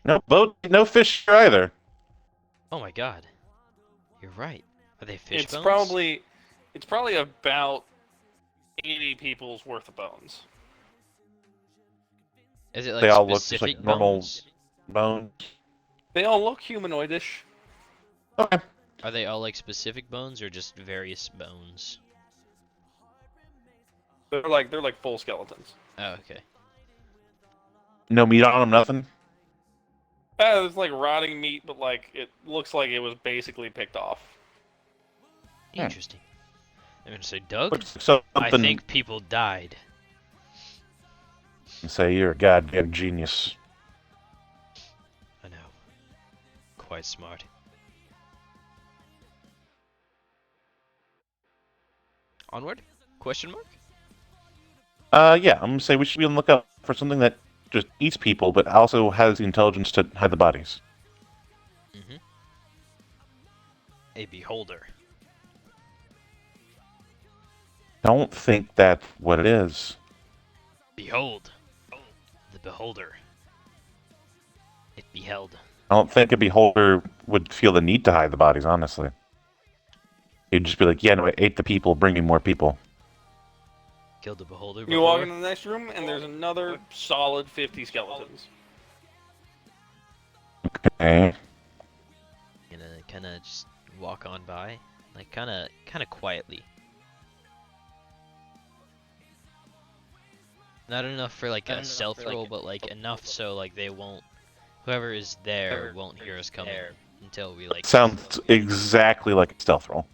S2: No boat, no fish here either.
S1: Oh my god. You're right. Are they fish
S3: It's
S1: bones?
S3: probably about 80 people's worth of bones.
S1: Is it like
S2: They all look just
S1: specific
S2: like normal-
S1: bones?
S2: Bones.
S3: They all look humanoidish.
S2: Okay.
S1: Are they all like specific bones or just various bones?
S3: They're like full skeletons.
S1: Oh, okay.
S2: No meat on them, nothing.
S3: It's like rotting meat, but like it looks like it was basically picked off.
S1: Interesting. I'm gonna say, Doug,
S2: Looks like something.
S1: I think people died.
S2: Say you're a goddamn genius.
S1: I know. Quite smart. Onward? Question mark?
S2: Yeah, I'm gonna say we should be on the lookout for something that just eats people, but also has the intelligence to hide the bodies.
S1: Mm-hmm. A beholder.
S2: Don't think that's what it is.
S1: Behold. The beholder. It beheld.
S2: I don't think a beholder would feel the need to hide the bodies, honestly. He'd just be like, yeah, no, I ate the people, bring me more people.
S1: killed the beholder
S3: You walk
S1: before.
S3: into the next room, and there's another solid 50 skeletons.
S2: Eh.
S1: Gonna kind of just walk on by, like kind of quietly. Not enough for like a stealth roll, but like enough so like they won't, whoever is there won't hear us coming until we like
S2: Sounds exactly like a stealth roll.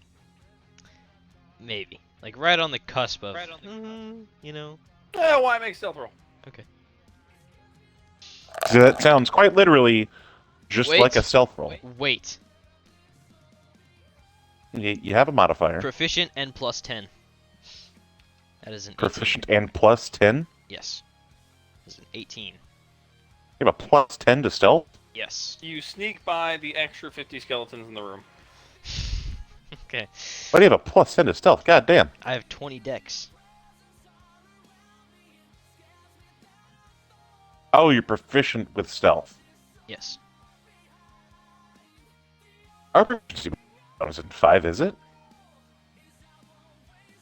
S1: maybe like right on the cusp of, you know.
S3: Why make stealth roll?
S1: Okay.
S2: So that sounds quite literally just
S1: Wait.
S2: like a stealth roll.
S1: Wait.
S2: You have a modifier.
S1: Proficient and plus 10. That is an 18.
S2: Proficient and plus 10.
S1: Yes. This is an 18.
S2: You have a plus 10 to stealth?
S1: Yes.
S3: You sneak by the extra 50 skeletons in the room.
S1: Okay.
S2: Why do you have a plus 10 to stealth? God damn.
S1: I have 20 dex.
S2: Oh, you're proficient with stealth.
S1: Yes.
S2: Our proficiency bonus is 5, is it?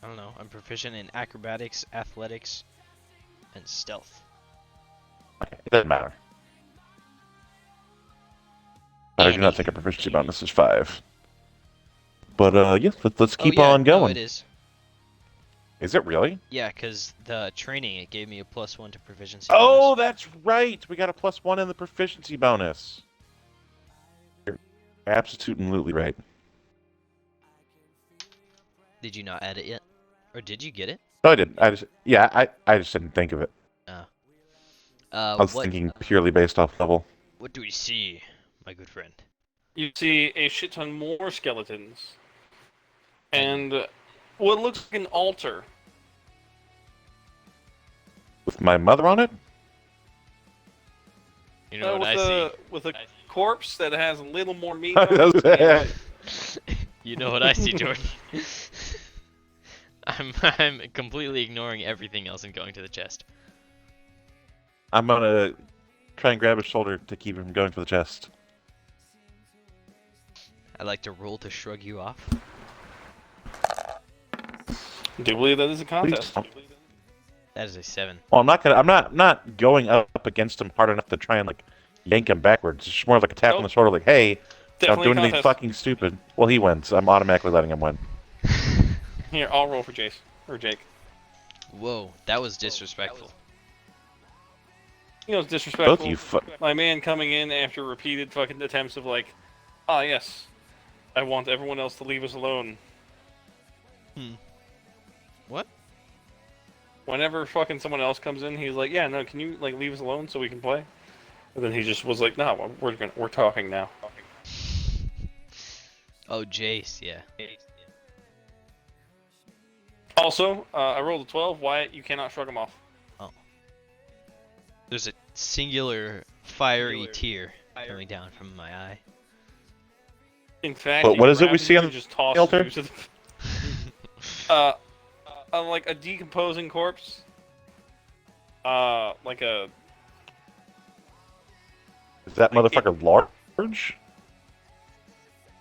S1: I don't know. I'm proficient in acrobatics, athletics, and stealth.
S2: It doesn't matter. I do not think a proficiency bonus is 5. But, yeah, let's keep on going.
S1: No, it is.
S2: Is it really?
S1: Yeah, because the training, it gave me a +1 to proficiency
S2: Oh,
S1: bonus.
S2: that's right. We got a plus 1 in the proficiency bonus. You're absolutely right.
S1: Did you not add it yet? Or did you get it?
S2: No, I didn't. I just didn't think of it. I was
S1: What
S2: thinking purely based off level.
S1: do we see, my good friend?
S3: You see a shit ton more skeletons. And what looks like an altar.
S2: With my mother on it?
S1: You know what I see?
S3: With a corpse that has a little more meat
S2: I
S3: on it.
S2: was-
S3: and-
S1: You know what I see, Jordan? I'm completely ignoring everything else and going to the chest.
S2: I'm gonna try and grab his shoulder to keep him going for the chest.
S1: I'd like to roll to shrug you off.
S3: Do you believe that is a contest?
S2: Please.
S1: That is a 7.
S2: Well, I'm not going up against him hard enough to try and like yank him backwards. It's just more like a tap on the shoulder, like, "Hey,
S3: Definitely
S2: don't do
S3: a
S2: anything
S3: contest.
S2: fucking stupid." Well, he wins. I'm automatically letting him win.
S3: Here, I'll roll for Jace. Or Jake.
S1: Whoa, that was disrespectful.
S3: You know, it's disrespectful.
S2: Both you
S3: My man coming in after repeated fucking attempts of like, yes, I want everyone else to leave us alone.
S1: What?
S3: Whenever fucking someone else comes in, he's like, yeah, no, can you like leave us alone so we can play? And then he just was like, no, we're talking now.
S1: Oh, Jace, yeah.
S3: Also, I rolled a 12. Wyatt, you cannot shrug him off.
S1: There's a singular fiery tear coming down from my eye.
S3: In fact,
S2: But what is it we see on
S3: just toss
S2: the altar?
S3: you to the like a decomposing corpse. Like a
S2: Is that motherfucker large?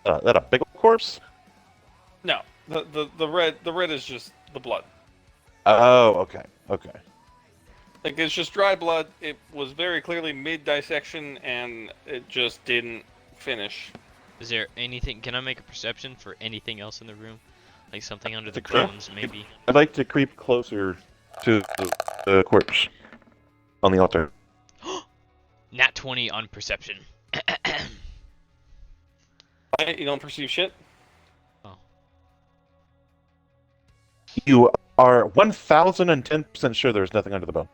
S2: That a big old corpse?
S3: no. The red is just the blood.
S2: Oh, okay.
S3: Like it's just dry blood. It was very clearly mid dissection, and it just didn't finish.
S1: Is there anything? Can I make a perception for anything else in the room? Like something under the
S2: Sure.
S1: bones, maybe?
S2: I'd like to creep closer to the corpse on the altar.
S1: Nat 20 on perception.
S3: Wyatt, you don't perceive shit.
S2: You are 1,010% sure there's nothing under the bone.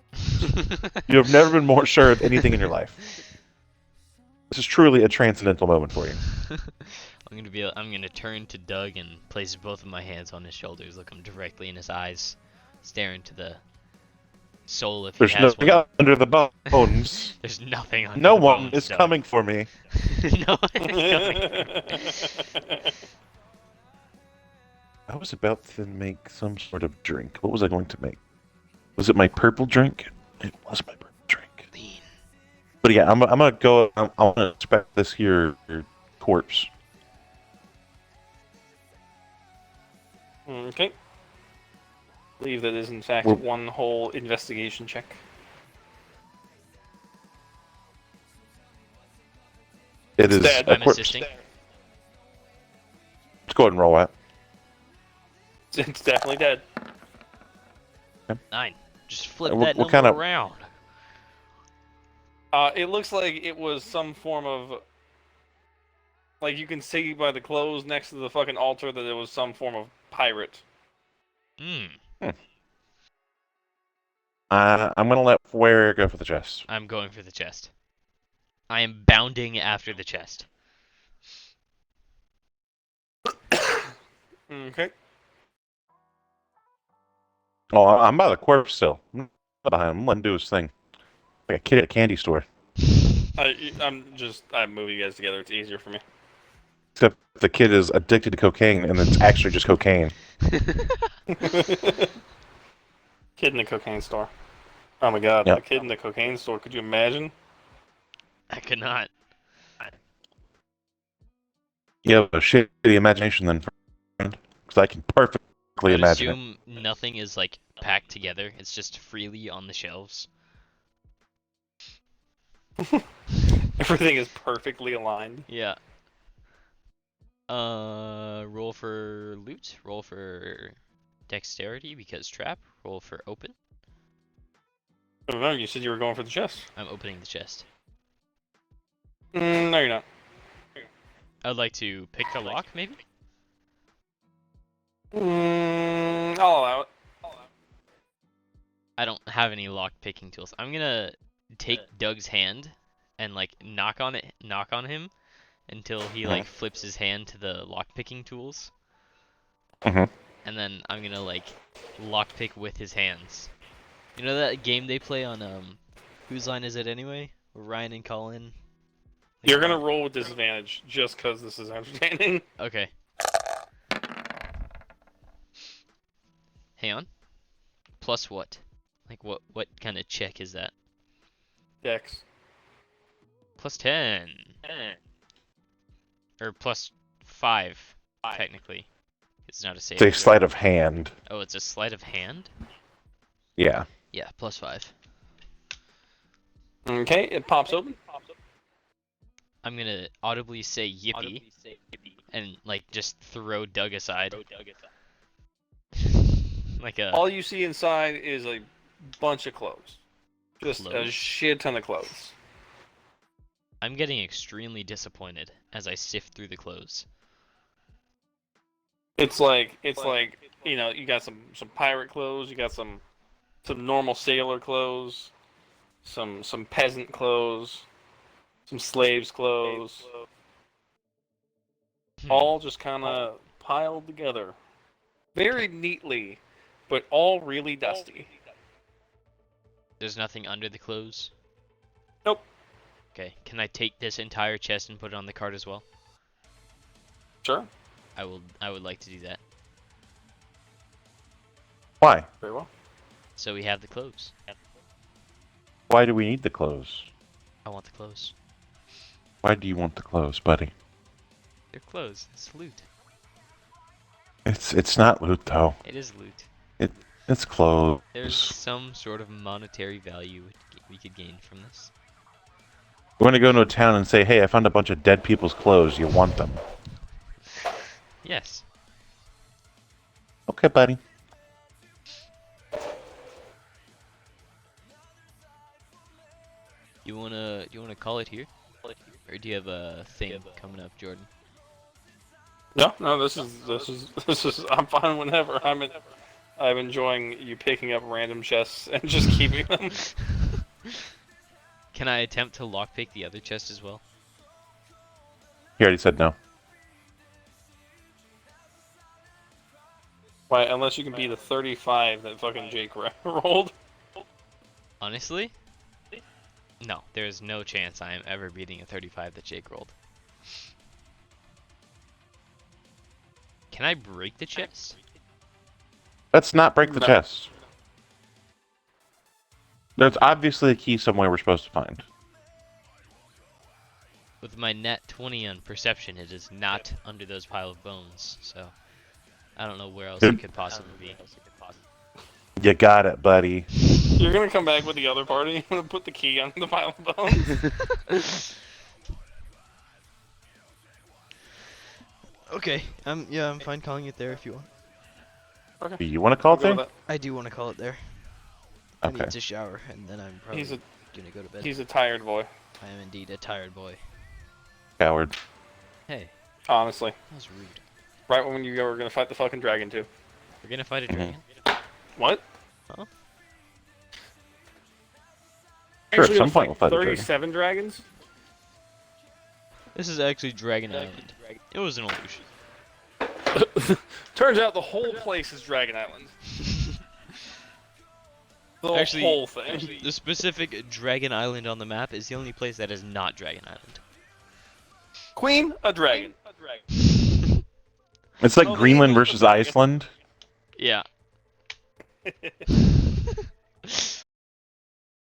S2: You have never been more sure of anything in your life. This is truly a transcendental moment for you.
S1: I'm gonna turn to Doug and place both of my hands on his shoulders, look him directly in his eyes, stare into the soul if he
S2: There's
S1: has
S2: nothing
S1: one.
S2: under the bones.
S1: There's nothing under
S2: No
S1: the
S2: one
S1: bones,
S2: is
S1: Doug.
S2: coming for me.
S1: No one is coming.
S2: I was about to make some sort of drink. What was I going to make? Was it my purple drink? It was my purple drink.
S1: Lean.
S2: But yeah, I'm gonna go. I want to inspect this here corpse.
S3: Okay. believe that is in fact
S2: Well-
S3: one whole investigation check.
S2: It is
S3: dead.
S1: I'm
S2: equipped.
S1: assisting.
S2: Let's go ahead and roll that.
S3: It's definitely dead.
S1: 9. Just flip
S2: What-
S1: that
S2: what
S1: number
S2: kind of-
S1: around.
S3: It looks like it was some form of, like, you can see by the clothes next to the fucking altar that it was some form of pirate.
S1: Hmm.
S2: I'm gonna let Ware go for the chest.
S1: I'm going for the chest. I am bounding after the chest.
S3: Okay.
S2: Oh, I'm by the corpse still. I'm not behind him. I'm letting him do his thing. Like a kid at a candy store.
S3: I'm moving you guys together. It's easier for me.
S2: Except the kid is addicted to cocaine, and it's actually just cocaine.
S3: Kid in the cocaine store. Oh my god,
S2: Yep.
S3: a kid in the cocaine store. Could you imagine?
S1: I could not.
S2: You have a shitty imagination then, friend. Because I can perfectly
S1: I'd
S2: imagine it.
S1: assume nothing is like packed together. It's just freely on the shelves.
S3: Everything is perfectly aligned.
S1: Yeah. Roll for loot. Roll for dexterity because trap. Roll for open.
S3: Remember, you said you were going for the chest.
S1: I'm opening the chest.
S3: No, you're not.
S1: I'd like to pick the lock, maybe.
S3: I'll allow it.
S1: I don't have any lock picking tools. I'm gonna take Doug's hand and like knock on him until he like flips his hand to the lock picking tools.
S2: Mhm.
S1: And then I'm gonna like lock pick with his hands. You know that game they play on whose line is it anyway? Where Ryan and Colin.
S3: You're gonna roll with disadvantage just because this is entertaining.
S1: Okay. Hang on. Plus what? Like what kind of check is that?
S3: Dex.
S1: Plus 10. Or plus 5, technically. It's not a save.
S2: It's a sleight of hand.
S1: Oh, it's a sleight of hand?
S2: Yeah.
S1: Yeah, plus 5.
S3: Okay, it pops open.
S1: I'm gonna audibly say yippee and like just throw Doug aside. Like a
S3: All you see inside is a bunch of clothes. Just a
S1: Clothes?
S3: shit ton of clothes.
S1: I'm getting extremely disappointed as I sift through the clothes.
S3: It's like you know, you got some pirate clothes, you got some normal sailor clothes, some peasant clothes, some slaves clothes, all just kind of piled together, very neatly, but all really dusty.
S1: There's nothing under the clothes?
S3: Nope.
S1: Okay, can I take this entire chest and put it on the cart as well?
S3: Sure.
S1: I would like to do that.
S2: Why?
S3: Very well.
S1: So we have the clothes.
S2: Why do we need the clothes?
S1: I want the clothes.
S2: Why do you want the clothes, buddy?
S1: They're clothes. It's loot.
S2: It's not loot though.
S1: It is loot.
S2: It's clothes.
S1: There's some sort of monetary value we could gain from this.
S2: You want to go into a town and say, "Hey, I found a bunch of dead people's clothes. You want them?"
S1: Yes.
S2: Okay, buddy.
S1: You wanna call it here? Or do you have a thing coming up, Jordan?
S3: No, this is. I'm fine whenever. I'm enjoying you picking up random chests and just keeping them.
S1: Can I attempt to lockpick the other chest as well?
S2: He already said no.
S3: Why? Unless you can be the 35 that fucking Jake rolled.
S1: Honestly? No, there is no chance I am ever beating a 35 that Jake rolled. Can I break the chest?
S2: Let's not break the
S3: No.
S2: chest. There's obviously a key somewhere we're supposed to find.
S1: With my net 20 on perception, it is not under those pile of bones, so I don't know where else it could possibly be.
S2: You got it, buddy.
S3: You're gonna come back with the other party. I'm gonna put the key on the pile of bones.
S1: Okay, I'm fine calling it there if you want.
S3: Okay.
S2: You want to call
S3: I'll
S2: it
S3: go
S2: there?
S3: with
S1: I do want to call it there. I
S2: Okay.
S1: need to shower, and then I'm probably
S3: He's a
S1: gonna go to bed.
S3: he's a tired boy.
S1: I am indeed a tired boy.
S2: Coward.
S1: Hey,
S3: Honestly,
S1: that was rude.
S3: right when you were gonna fight the fucking dragon too.
S1: We're gonna fight a
S2: Mhm.
S1: dragon?
S3: What?
S1: Huh?
S2: Sure,
S3: Actually
S2: at
S3: gonna
S2: some point we'll fight a dragon.
S3: 37 dragons?
S1: This is actually Dragon Island. It was an illusion.
S3: Turns out the whole place is Dragon Island. The
S1: Actually,
S3: whole thing.
S1: The specific Dragon Island on the map is the only place that is not Dragon Island.
S3: Queen, a dragon.
S2: It's like
S3: Oh, the
S2: Greenland
S3: English
S2: versus
S3: dragon.
S2: Iceland.
S1: Yeah.